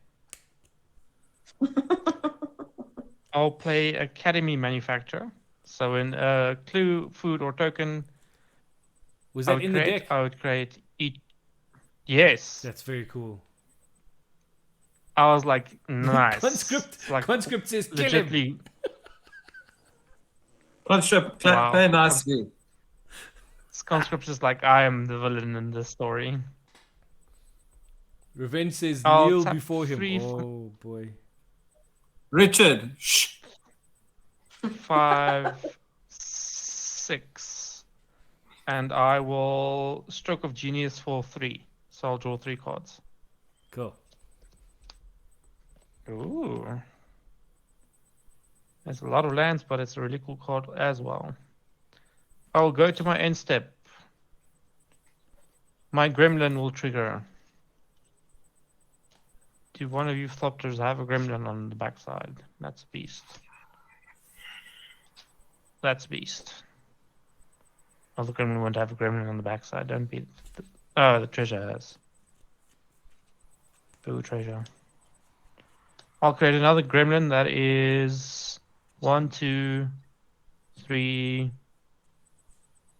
I'll play Academy Manufacturer. So in clue, food, or token, Was I that would in the create, deck? I would create each. Yes. That's very cool. I was like, nice. Conscript, It's like Conscript says, kill him. legitly. Conscript, Wow. play nicely. Conscript is like, I am the villain in this story. Revenge says, I'll kneel tap before him. 3 Oh, boy. Richard, shh. 5, 6. And I will Stroke of Genius for 3. So I'll draw 3 cards. Cool. Ooh. There's a lot of lands, but it's a really cool card as well. I'll go to my end step. My gremlin will trigger. Do one of you flopters have a gremlin on the backside? That's beast. That's beast. Oh, the gremlin won't have a gremlin on the backside. Don't be. Oh, the treasure has. Boo, treasure. I'll create another gremlin that is 1, 2, 3,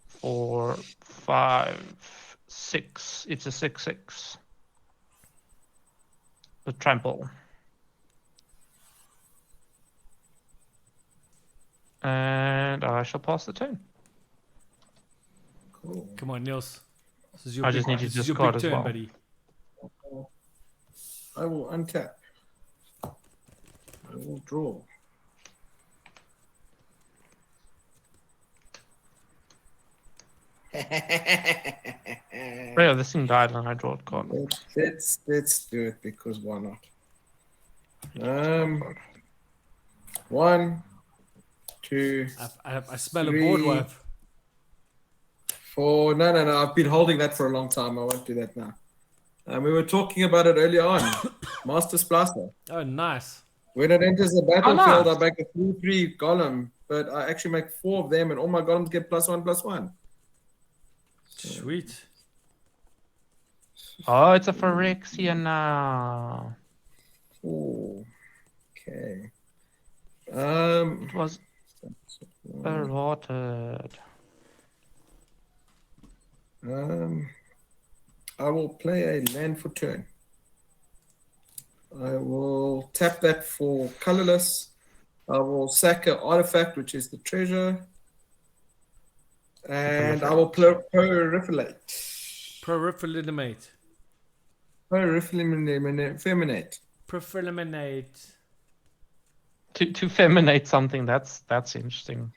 4, 5, 6. It's a 6/6. With trample. And I shall pass the turn. Cool. Come on, Niels. This is your I big, just need to this is your discard big as turn, well. buddy. I will untap. I will draw. Yeah, this thing died and I draw a card. Let's do it because why not? 1, 2, I smell a 3, board wipe. 4. No. I've been holding that for a long time. I won't do that now. We were talking about it earlier on. Master Splicer. Oh, nice. When it enters the battlefield, nice. I make a 3/3 golem, but I actually make 4 of them, and all my golems get +1/+1. Sweet. Oh, it's a phyrexian now. Oh, okay. It was rotted. I will play a land for turn. I will tap that for colorless. I will sack an artifact, which is the treasure. And I will proliferate. Proliferate. Proliferate. Proliferate. To feminate something, that's interesting.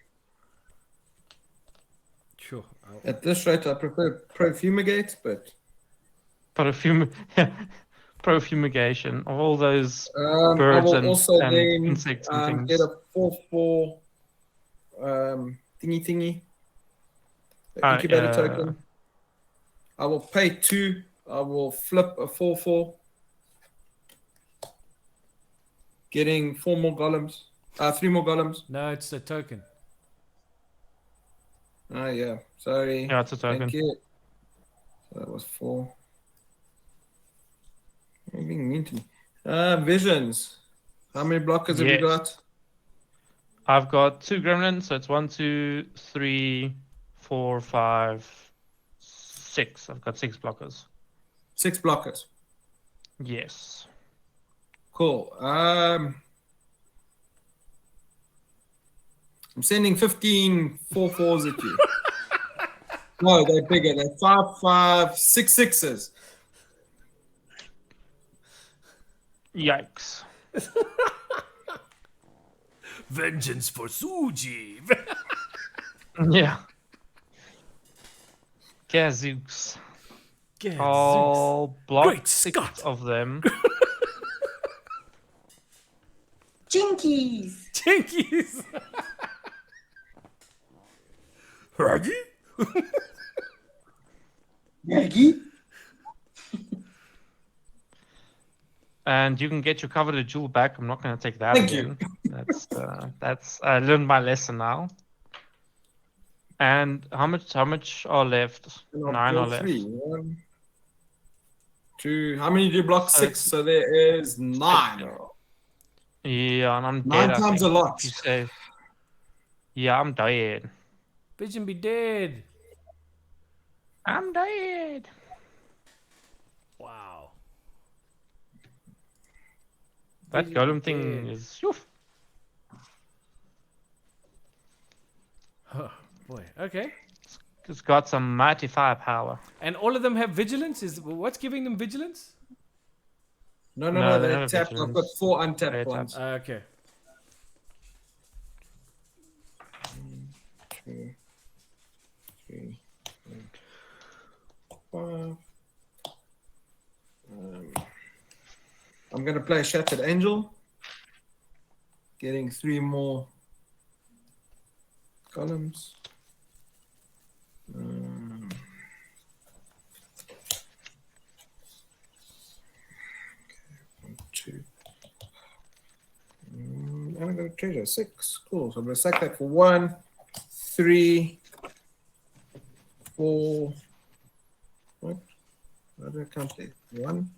Sure. At this rate, I prefer profumigate, but Profumigation of all those I birds will and also then insects and things. get a 4/4 thingy. Incubator token. I will pay 2. I will flip a 4/4. Getting 4 more golems. 3 more golems. No, it's a token. Oh yeah, sorry. Yeah, it's a token. Thank you. So that was 4. You're being mean to me. Visions. How many blockers have you Yes. got? I've got 2 gremlins, so it's 1, 2, 3, 4, 5, 6. I've got 6 blockers. 6 blockers. Yes. Cool. I'm sending 15 4/4s at you. No, they're bigger. They're 5, 5, 6 6s. Yikes. Vengeance for Suji. Yeah. Gazooks. Gadzooks. I'll block Great 6 Scott. of them. Jinkies. Jinkies. Raggy? Maggie. And you can get your cover to jewel back. I'm not going to take that Thank again. That's I learned my lesson now. And how much are left? And I'll 9 draw are left. 3. 1, 2. How many do you block? So 6. So there is 9. Yeah, and I'm 9 dead. I times think, a lot. if you say, yeah, I'm dead. Pigeon be dead. I'm dead. Wow. That Pigeon be golem thing dead. is. Oof. Oh, boy. Okay. It's got some mighty firepower. And all of them have vigilance? What's giving them vigilance? No, No, they they have tapped. I've got vigilance. 4 untapped They ones. Okay. 2, 3, 4, 5. I'm going to play a Shattered Angel. Getting 3 more columns. 1, 2. And I'm going to treasure 6. Cool. So I'm going to sack that for 1, 3, 4. What? How do I count there? 1,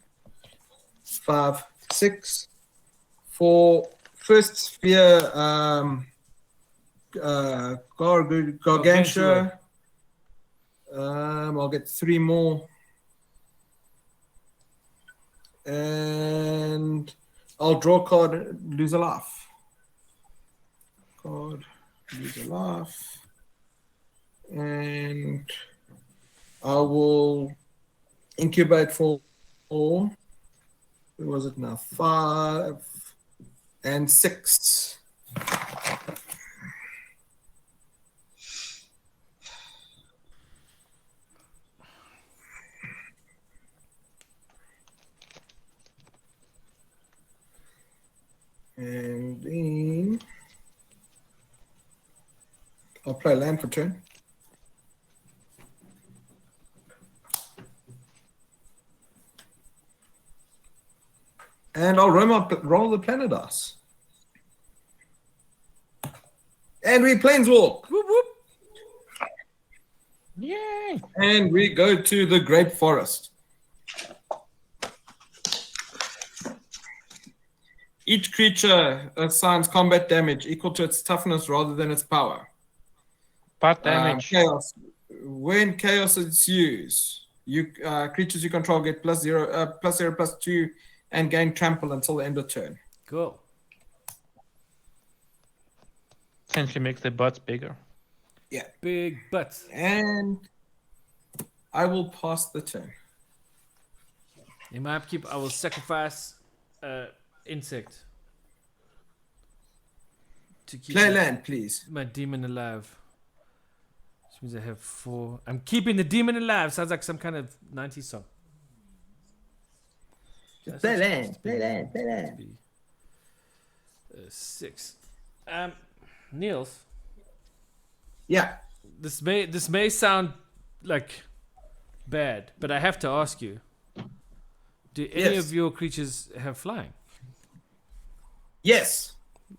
5, 6. For first sphere, Gargantua. I'll get 3 more. And I'll draw a card, lose a life. Card, lose a life. And I will incubate for, where was it now? 5 and 6. And then I'll play land for turn. And I'll roll the planet dice. And we planeswalk. Whoop, whoop. Yay! And we go to the Great Forest. Each creature assigns combat damage equal to its toughness rather than its power. But damage. Chaos. When chaos ensues, creatures you control get +0/+2, and gain trample until the end of turn. Cool. Essentially makes their butts bigger. Yeah. Big butts. And I will pass the turn. In my upkeep, I will sacrifice insect to keep Play land, please. my demon alive. Which means I have 4. I'm keeping the demon alive. Sounds like some kind of 90s song. Play land, play land, play land. Be, 6. Niels, Yeah. this may sound like bad, but I have to ask you: do any Yes. of your creatures have flying? Yes.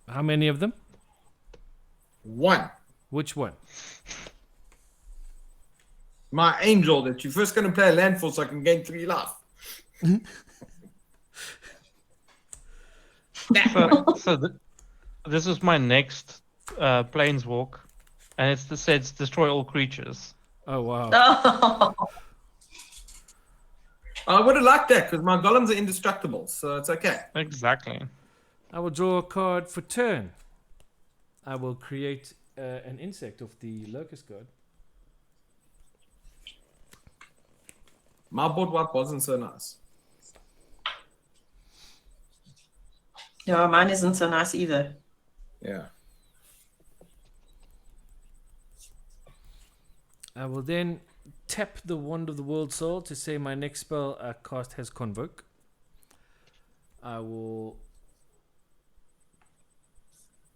How many of them? 1. Which one? My angel that you're first going to play a land for so I can gain 3 life. This is my next planeswalk, and it says destroy all creatures. Oh wow! Oh. I would have liked that because my golems are indestructible, so it's okay. Exactly. I will draw a card for turn. I will create an insect of the locust god. My board wipe wasn't so nice. No, mine isn't so nice either. Yeah. I will then tap the Wand of the World Soul to say my next spell I cast has Convoke. I will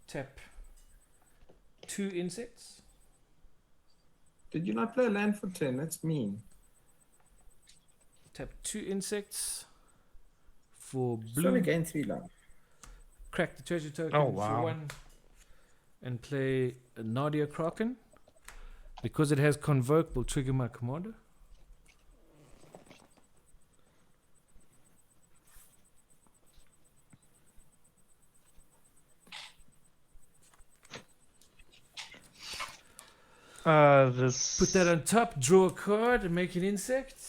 tap 2 insects. Did you not play land for 10? That's mean. Tap 2 insects for Still blue. gain 3 life. Crack the treasure token Oh, for wow. 1. And play a Nadia Kraken. Because it has Convoke, will trigger my commander. This. Put that on top, draw a card, and make an insect.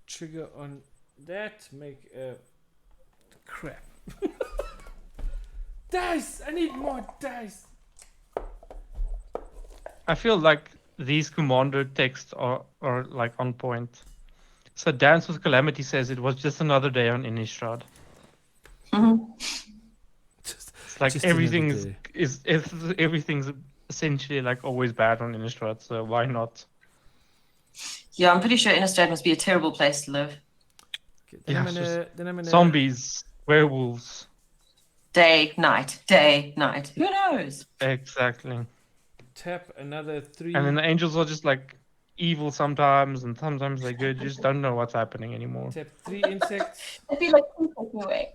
Trigger on that, make a crap. Dice! I need more dice! I feel like these commander texts are like on point. So Dance with Calamity says it was just another day on Innistrad. Just, It's like Just another everything's day. everything's essentially like always bad on Innistrad, so why not? Yeah, I'm pretty sure Innistrad must be a terrible place to live. okay, Yeah, then I'm gonna Zombies, werewolves, Day, night, day, night. Who knows? exactly. tap another 3. And then the angels are just like evil sometimes, and sometimes they're good. You just don't know what's happening anymore. Tap 3 insects. I feel like please take me away.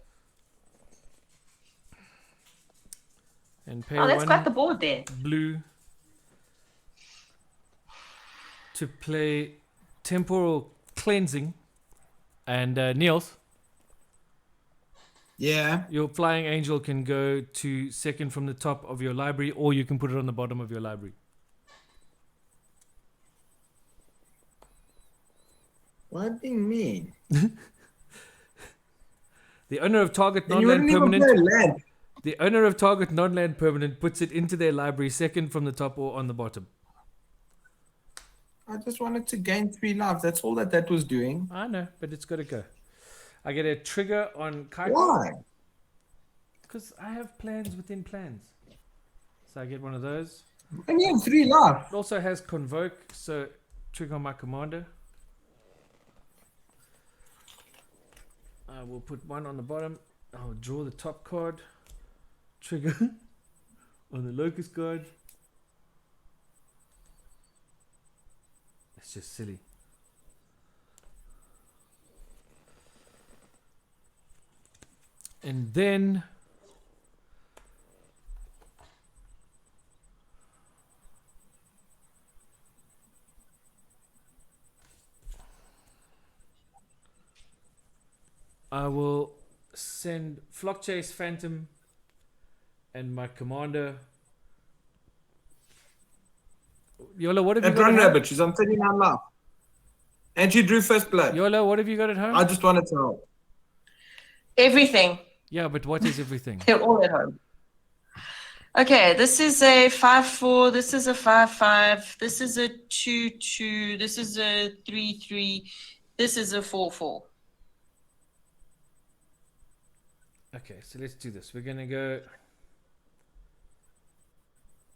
And pay Oh, that's 1 quite the board there. blue to play Temporal Cleansing. And Niels, Yeah. your flying angel can go to second from the top of your library, or you can put it on the bottom of your library. Why being mean? The owner of target Then you non-land wouldn't even permanent. play land. The owner of target non-land permanent puts it into their library second from the top or on the bottom. I just wanted to gain 3 life. That's all that was doing. I know, but it's got to go. I get a trigger on Kaiko. Why? Because I have plans within plans. So I get one of those. And you have 3 life. It also has Convoke, so trigger on my commander. I will put 1 on the bottom. I'll draw the top card. Trigger on the locust card. It's just silly. And then I will send Flock Chase Phantom and my commander. Yola, what have you That got run at home? rabbit, she's on 39 life. And she drew first blood. Yola, what have you got at home? I just wanted to help. Everything. Yeah, but what is everything? They're all at home. Okay, this is a 5/4. This is a 5/5. This is a 2/2. This is a 3/3. This is a 4/4. Okay, so let's do this. We're gonna go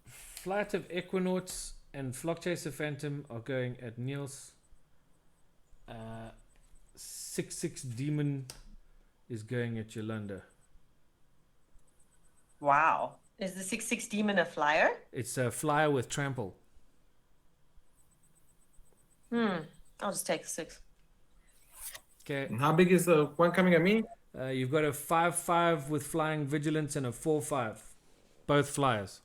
Flight of Equinauts and Flock Chaser Phantom are going at Niels. 6/6 Demon is going at Yolanda. Wow. Is the 6/6 demon a flyer? It's a flyer with trample. I'll just take the 6. Okay, And how big is the one coming at me? you've got a 5/5 with flying vigilance and a 4/5, both flyers.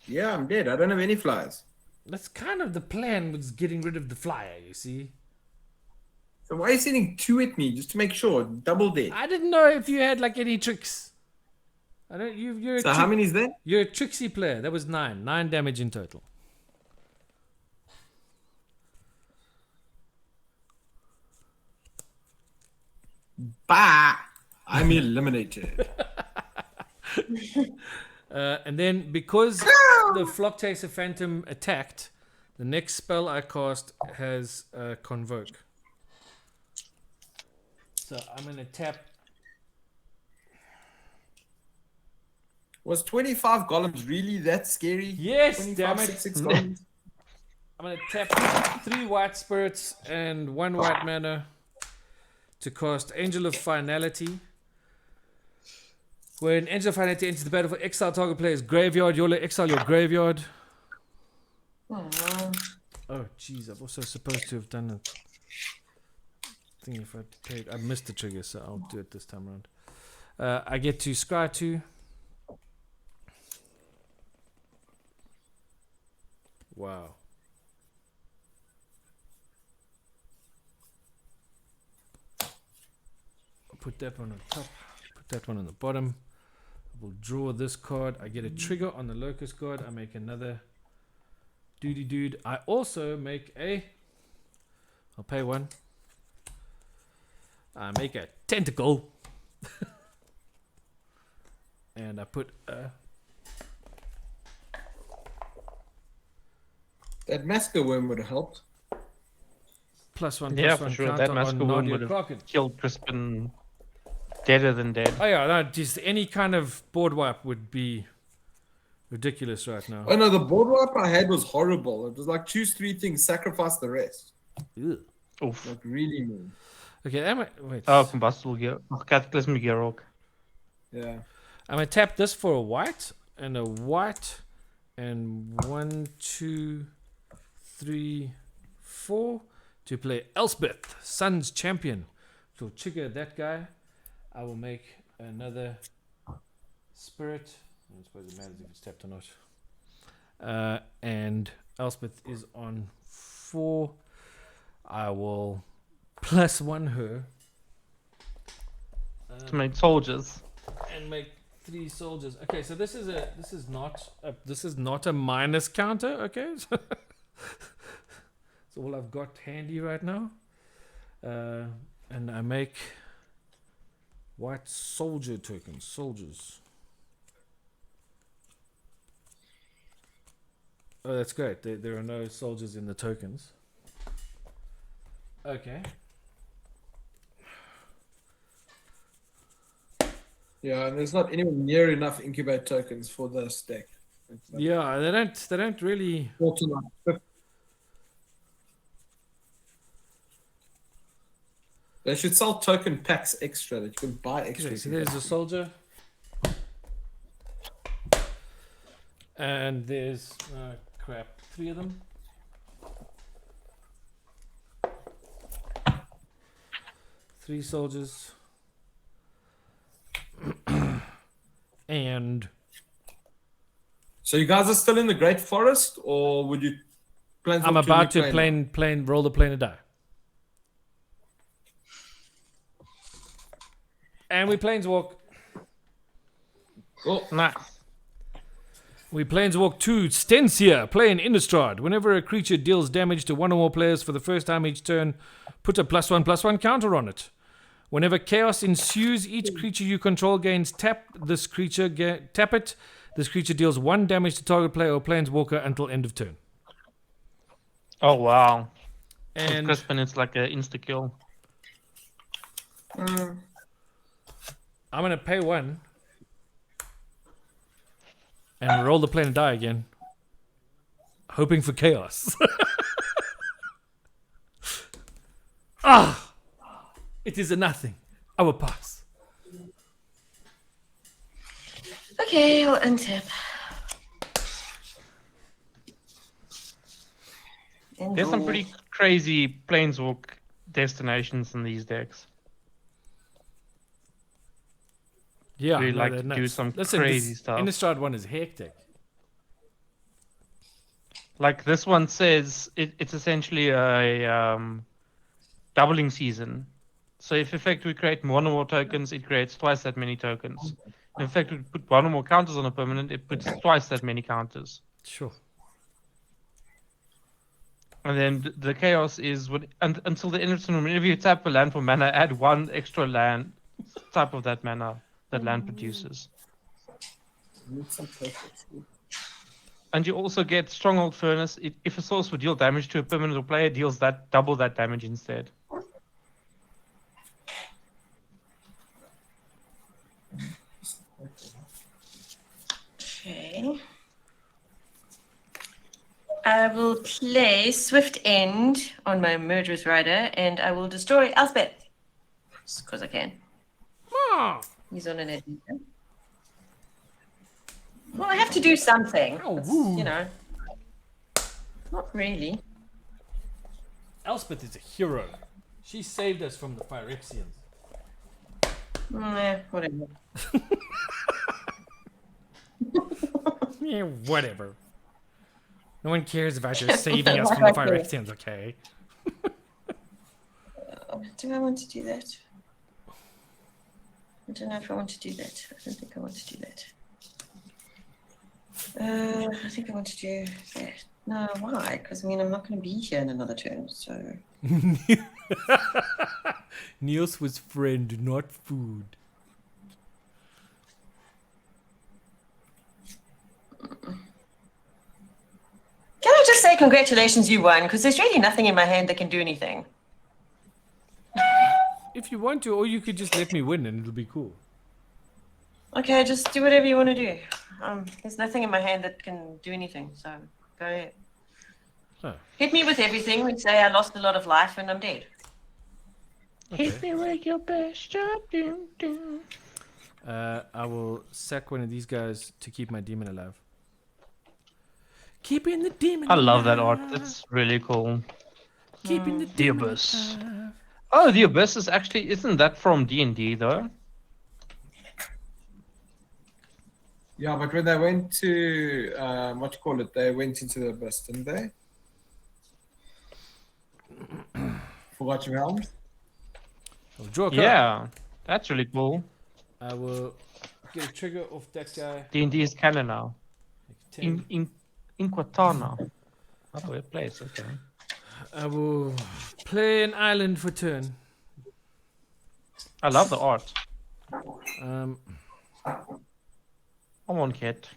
Yeah, I'm dead. I don't have any flyers. That's kind of the plan, was getting rid of the flyer. You see, So why are you sending 2 at me just to make sure? Double dead. I didn't know if you had like any tricks. I don't. You're a So how many is there? You're a tricksy player. That was 9 damage in total. Bah! I'm eliminated. And then because the Flock Chaser Phantom attacked, the next spell I cast has Convoke. So I'm gonna tap Was 25 golems really that scary? Yes, 25, damn it. 6 golems. I'm going to tap 3 white spirits and 1 white mana to cast Angel of Finality. When Angel of Finality enters the battlefield, exile target player's graveyard. You'll exile your graveyard. Oh, jeez, I'm also supposed to have done it. I think if I paid, I missed the trigger, so I'll do it this time around. I get to scry 2. Wow. I'll put that one on top, put that one on the bottom. I will draw this card. I get a trigger on the locust card. I make another dude. I also make I'll pay 1. I make a tentacle. And I put a... That massacre worm would have helped. +1, Yeah, +1 for sure. counter That massacre on worm Nadia would have Kraken. killed Crispin deader than dead. Oh yeah, no, just any kind of board wipe would be ridiculous right now. Oh no, the board wipe I had was horrible. It was like choose 3 things, sacrifice the rest. Ugh. Oof. Like really mean. Okay, wait. Oh, combustible gear. Cataclysmic Gearhawk. Yeah. I'm gonna tap this for a white and a white and 1, 2, 3, 4 to play Elspeth, Sun's Champion. So trigger that guy. I will make another spirit. I don't suppose it matters if it's tapped or not. And Elspeth is on 4. I will +1 her. To make soldiers. And make 3 soldiers. Okay, so this is not a minus counter. Okay, so all I've got handy right now. And I make white soldier tokens. Soldiers. Oh, that's great. There are no soldiers in the tokens. Okay. Yeah, and there's not anywhere near enough incubate tokens for this deck. It's like Yeah, they don't really. 4 to 9. They should sell token packs extra that you can buy extra. Okay, so there's a soldier. And there's 3 of them. Three soldiers. And So you guys are still in the Great Forest, or would you plan? I'm about to roll the plane to die. And we planeswalk. Oh, Nice. We planeswalk to Stensia, play an Innistrad. Whenever a creature deals damage to one or more players for the first time each turn, put a +1/+1 counter on it. Whenever chaos ensues, each creature you control gains tap this creature. Tap it. This creature deals 1 damage to target player or planeswalker until end of turn. Oh, wow. With And Crispin, it's like an insta-kill. I'm going to pay 1. And roll the plane and die again. Hoping for chaos. It is a nothing. I will pass. Okay, I'll untap. There's some pretty crazy planeswalk destinations in these decks. Yeah, Really like they're to do nuts. some Listen, crazy this stuff. Innistrad one is hectic. Like this one says, it's essentially a doubling season. So if in fact we create 1 or more tokens, it creates twice that many tokens. In fact, we put 1 or more counters on a permanent, it puts twice that many counters. Sure. And then the chaos is until the end of turn, whenever you tap a land for mana, add 1 extra land type of that mana that land produces. And you also get Stronghold Furnace. If a source would deal damage to a permanent or player, deals double that damage instead. I will play Swift End on my Murderous Rider, and I will destroy Elspeth. Just because I can. Ah, He's on an adventure. Well, I have to do something. Oh, It's, woo. you know. Not really. Elspeth is a hero. She saved us from the phyrexians. Whatever. Yeah, whatever. No one cares about you saving us from the phyrexians, okay? Do I want to do that? I don't know if I want to do that. I don't think I want to do that. I think I want to do that. No, why? Because I mean, I'm not going to be here in another turn, so. Niels was friend, not food. Can I just say congratulations, you won? Because there's really nothing in my hand that can do anything. If you want to, or you could just let me win and it'll be cool. Okay, just do whatever you want to do. There's nothing in my hand that can do anything, so go ahead. Huh. Hit me with everything and say I lost a lot of life and I'm dead. Hit me with your best shot. Doo, doo. I will sack one of these guys to keep my demon alive. Keeping the demon I alive. love that art. That's really cool. Keeping the The demon Abyss. alive. Oh, the Abyss is actually, isn't that from D&D though? Yeah, but when they went to what you call it, they went into the abyss, didn't they? Forgotten Realms. I'll draw a card. Yeah, that's really cool. I will get a trigger off that guy. D&D is canon now. Like 10. Inquatana. Oh, it plays, okay. I will play an island for turn. I love the art. I want kit.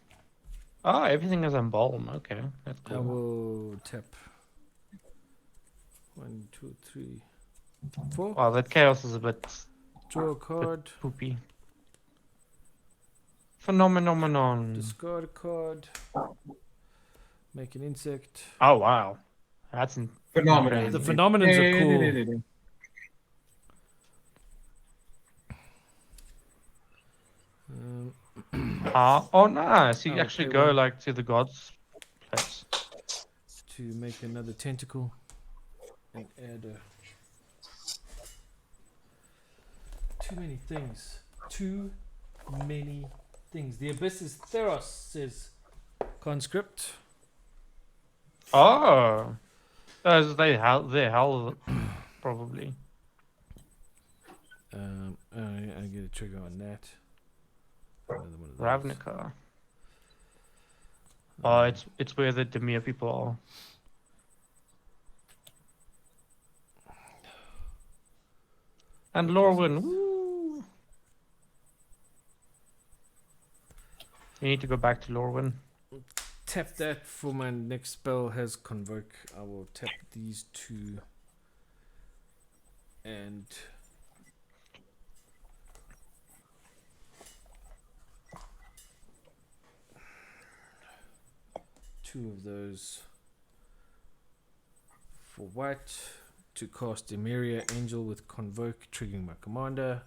Oh, everything is embalmed. Okay, that's I cool. will tap. 1, 2, 3, 4. Wow, that chaos is a bit Draw a card. poopy. Phenomenon. Discard a card. Make an insect. Oh wow, that's Phenomenal. The phenomenons are cool. Oh nice. You Oh, actually okay, go well. like to the gods' place. To make another tentacle. And add a... Too many things. Too many things. The Abyss is Theros, says Conscript. Oh, they hell probably. I get a trigger on that. Another one of those. Ravnica. Oh, it's where the Demir people are. And Lorwyn. Woo! You need to go back to Lorwyn. Tap that for my next spell has Convoke. I will tap these two. And... two of those for white to cast Emeria Angel with Convoke, triggering my commander.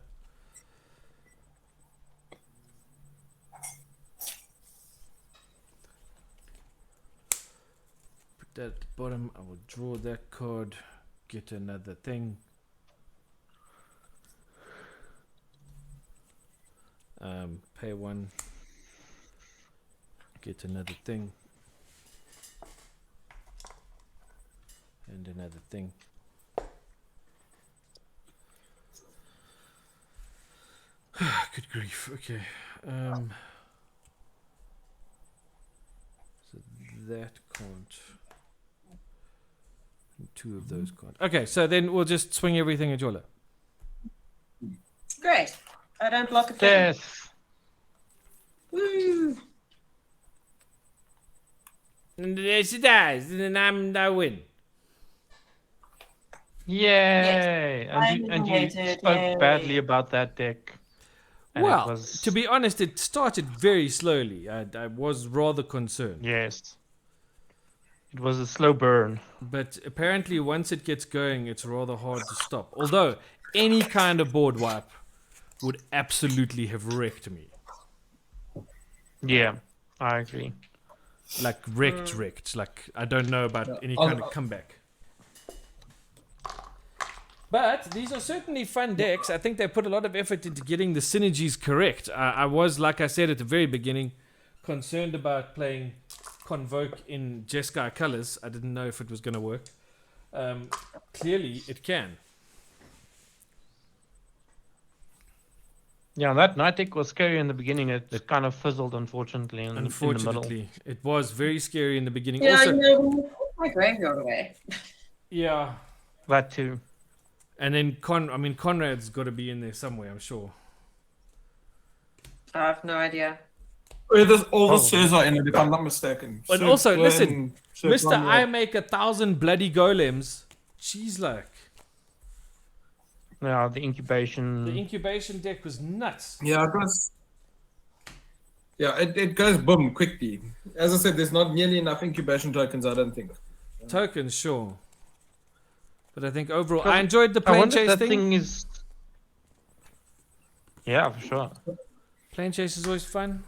Put that at the bottom. I will draw that card, get another thing. Pay one, get another thing. And another thing. Good grief. Okay. So that can't. Two of those can't. Okay, so then we'll just swing everything at Yola. Great. I don't block a thing. Death. Woo! And she dies, and I win. Yay! I And you eliminated, spoke yay. badly about that deck. And Well, it was... to be honest, it started very slowly. I was rather concerned. Yes. It was a slow burn. But apparently, once it gets going, it's rather hard to stop. Although, any kind of board wipe would absolutely have wrecked me. Yeah, I agree. Like, wrecked. Like, I don't know about any kind of comeback. But these are certainly fun decks. I think they put a lot of effort into getting the synergies correct. I was, like I said at the very beginning, concerned about playing Convoke in Jeskai colors. I didn't know if it was going to work. Clearly, it can. Yeah, that night deck was scary in the beginning. It kind of fizzled, unfortunately, in the middle. Unfortunately, it was very scary in the beginning. Yeah, Also, you know, when you put my graveyard away. yeah. That too. And then Conrad's got to be in there somewhere, I'm sure. I have no idea. All the Sirs are in it, if I'm not mistaken. But Sir also, Glenn, listen, Sir Mr. Conrad. I make 1,000 bloody golems. Jeez, like. Yeah, the incubation. The incubation deck was nuts. Yeah, it was. Yeah, it goes boom quickly. As I said, there's not nearly enough incubation tokens, I don't think. Tokens, sure. But I think overall, I enjoyed the plane wonder if chase that thing. thing is. Yeah, for sure. Plane chase is always fun.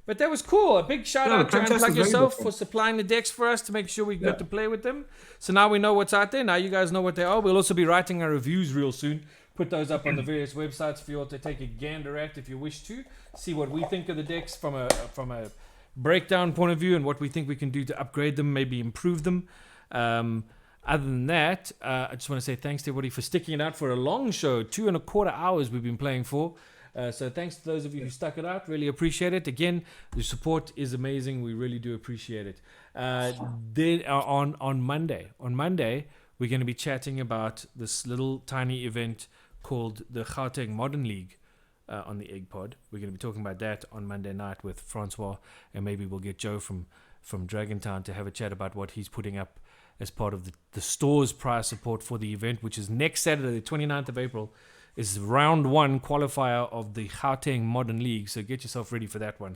But that was cool. A big shout Yeah, out to the plane chase Unplug was very Yourself good for fun. supplying the decks for us to make sure we Yeah. got to play with them. So now we know what's out there. Now you guys know what they are. We'll also be writing our reviews real soon. Put those up on the various websites for you all to take a gander at if you wish to. See what we think of the decks from a breakdown point of view and what we think we can do to upgrade them, maybe improve them. Other than that, I just want to say thanks to everybody for sticking it out for a long show. 2.25 hours we've been playing for. So thanks to those of you who stuck it out. Really appreciate it. Again, the support is amazing. We really do appreciate it. Then on Monday, we're going to be chatting about this little tiny event called the Gauteng Modern League on the Egg Pod. We're going to be talking about that on Monday night with Francois, and maybe we'll get Joe from Dragontown to have a chat about what he's putting up as part of the store's prize support for the event, which is next Saturday, the 29th of April. Is round 1 qualifier of the Gauteng Modern League, so get yourself ready for that one.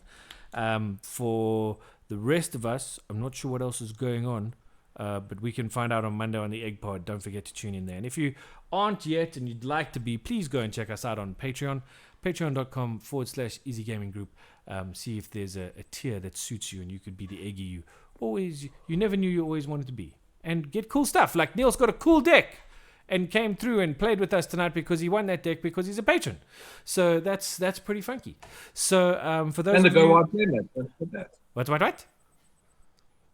For the rest of us, I'm not sure what else is going on, but we can find out on Monday on the Egg Pod. Don't forget to tune in there. And if you aren't yet and you'd like to be, please go and check us out on Patreon, patreon.com/Easy Gaming Group. See if there's a tier that suits you and you could be the Eggy you never knew you always wanted to be. And get cool stuff, like Neil's got a cool deck and came through and played with us tonight because he won that deck because he's a patron. So that's pretty funky. So for those And the of Go you... Wide Playmat, don't forget that. What?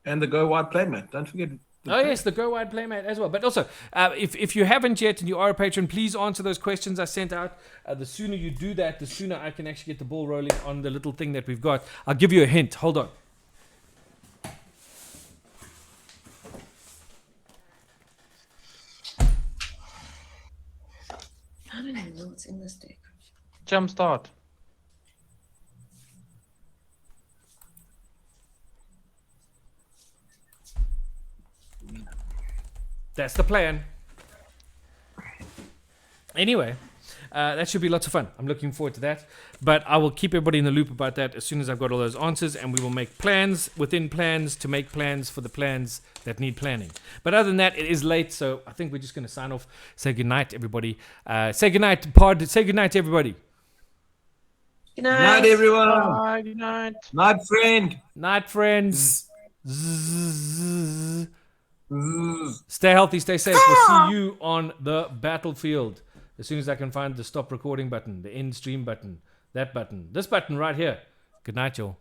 And the Go Wide Playmat, don't forget. Yes, the Go Wide Playmat as well. But also, if you haven't yet and you are a patron, please answer those questions I sent out. The sooner you do that, the sooner I can actually get the ball rolling on the little thing that we've got. I'll give you a hint. Hold on. I don't even know what's in this deck. Jumpstart. That's the plan. Anyway, that should be lots of fun. I'm looking forward to that. But I will keep everybody in the loop about that as soon as I've got all those answers, and we will make plans within plans to make plans for the plans that need planning. But other than that, it is late, so I think we're just going to sign off. Say goodnight, everybody. Say goodnight, Pod. Say goodnight to everybody. Good Night, night. everyone. Bye, good night. Night, friend. Night, friends. Zzz. Stay healthy, stay safe. We'll see you on the battlefield. As soon as I can find the stop recording button, the end stream button, that button, this button right here. Good night, y'all.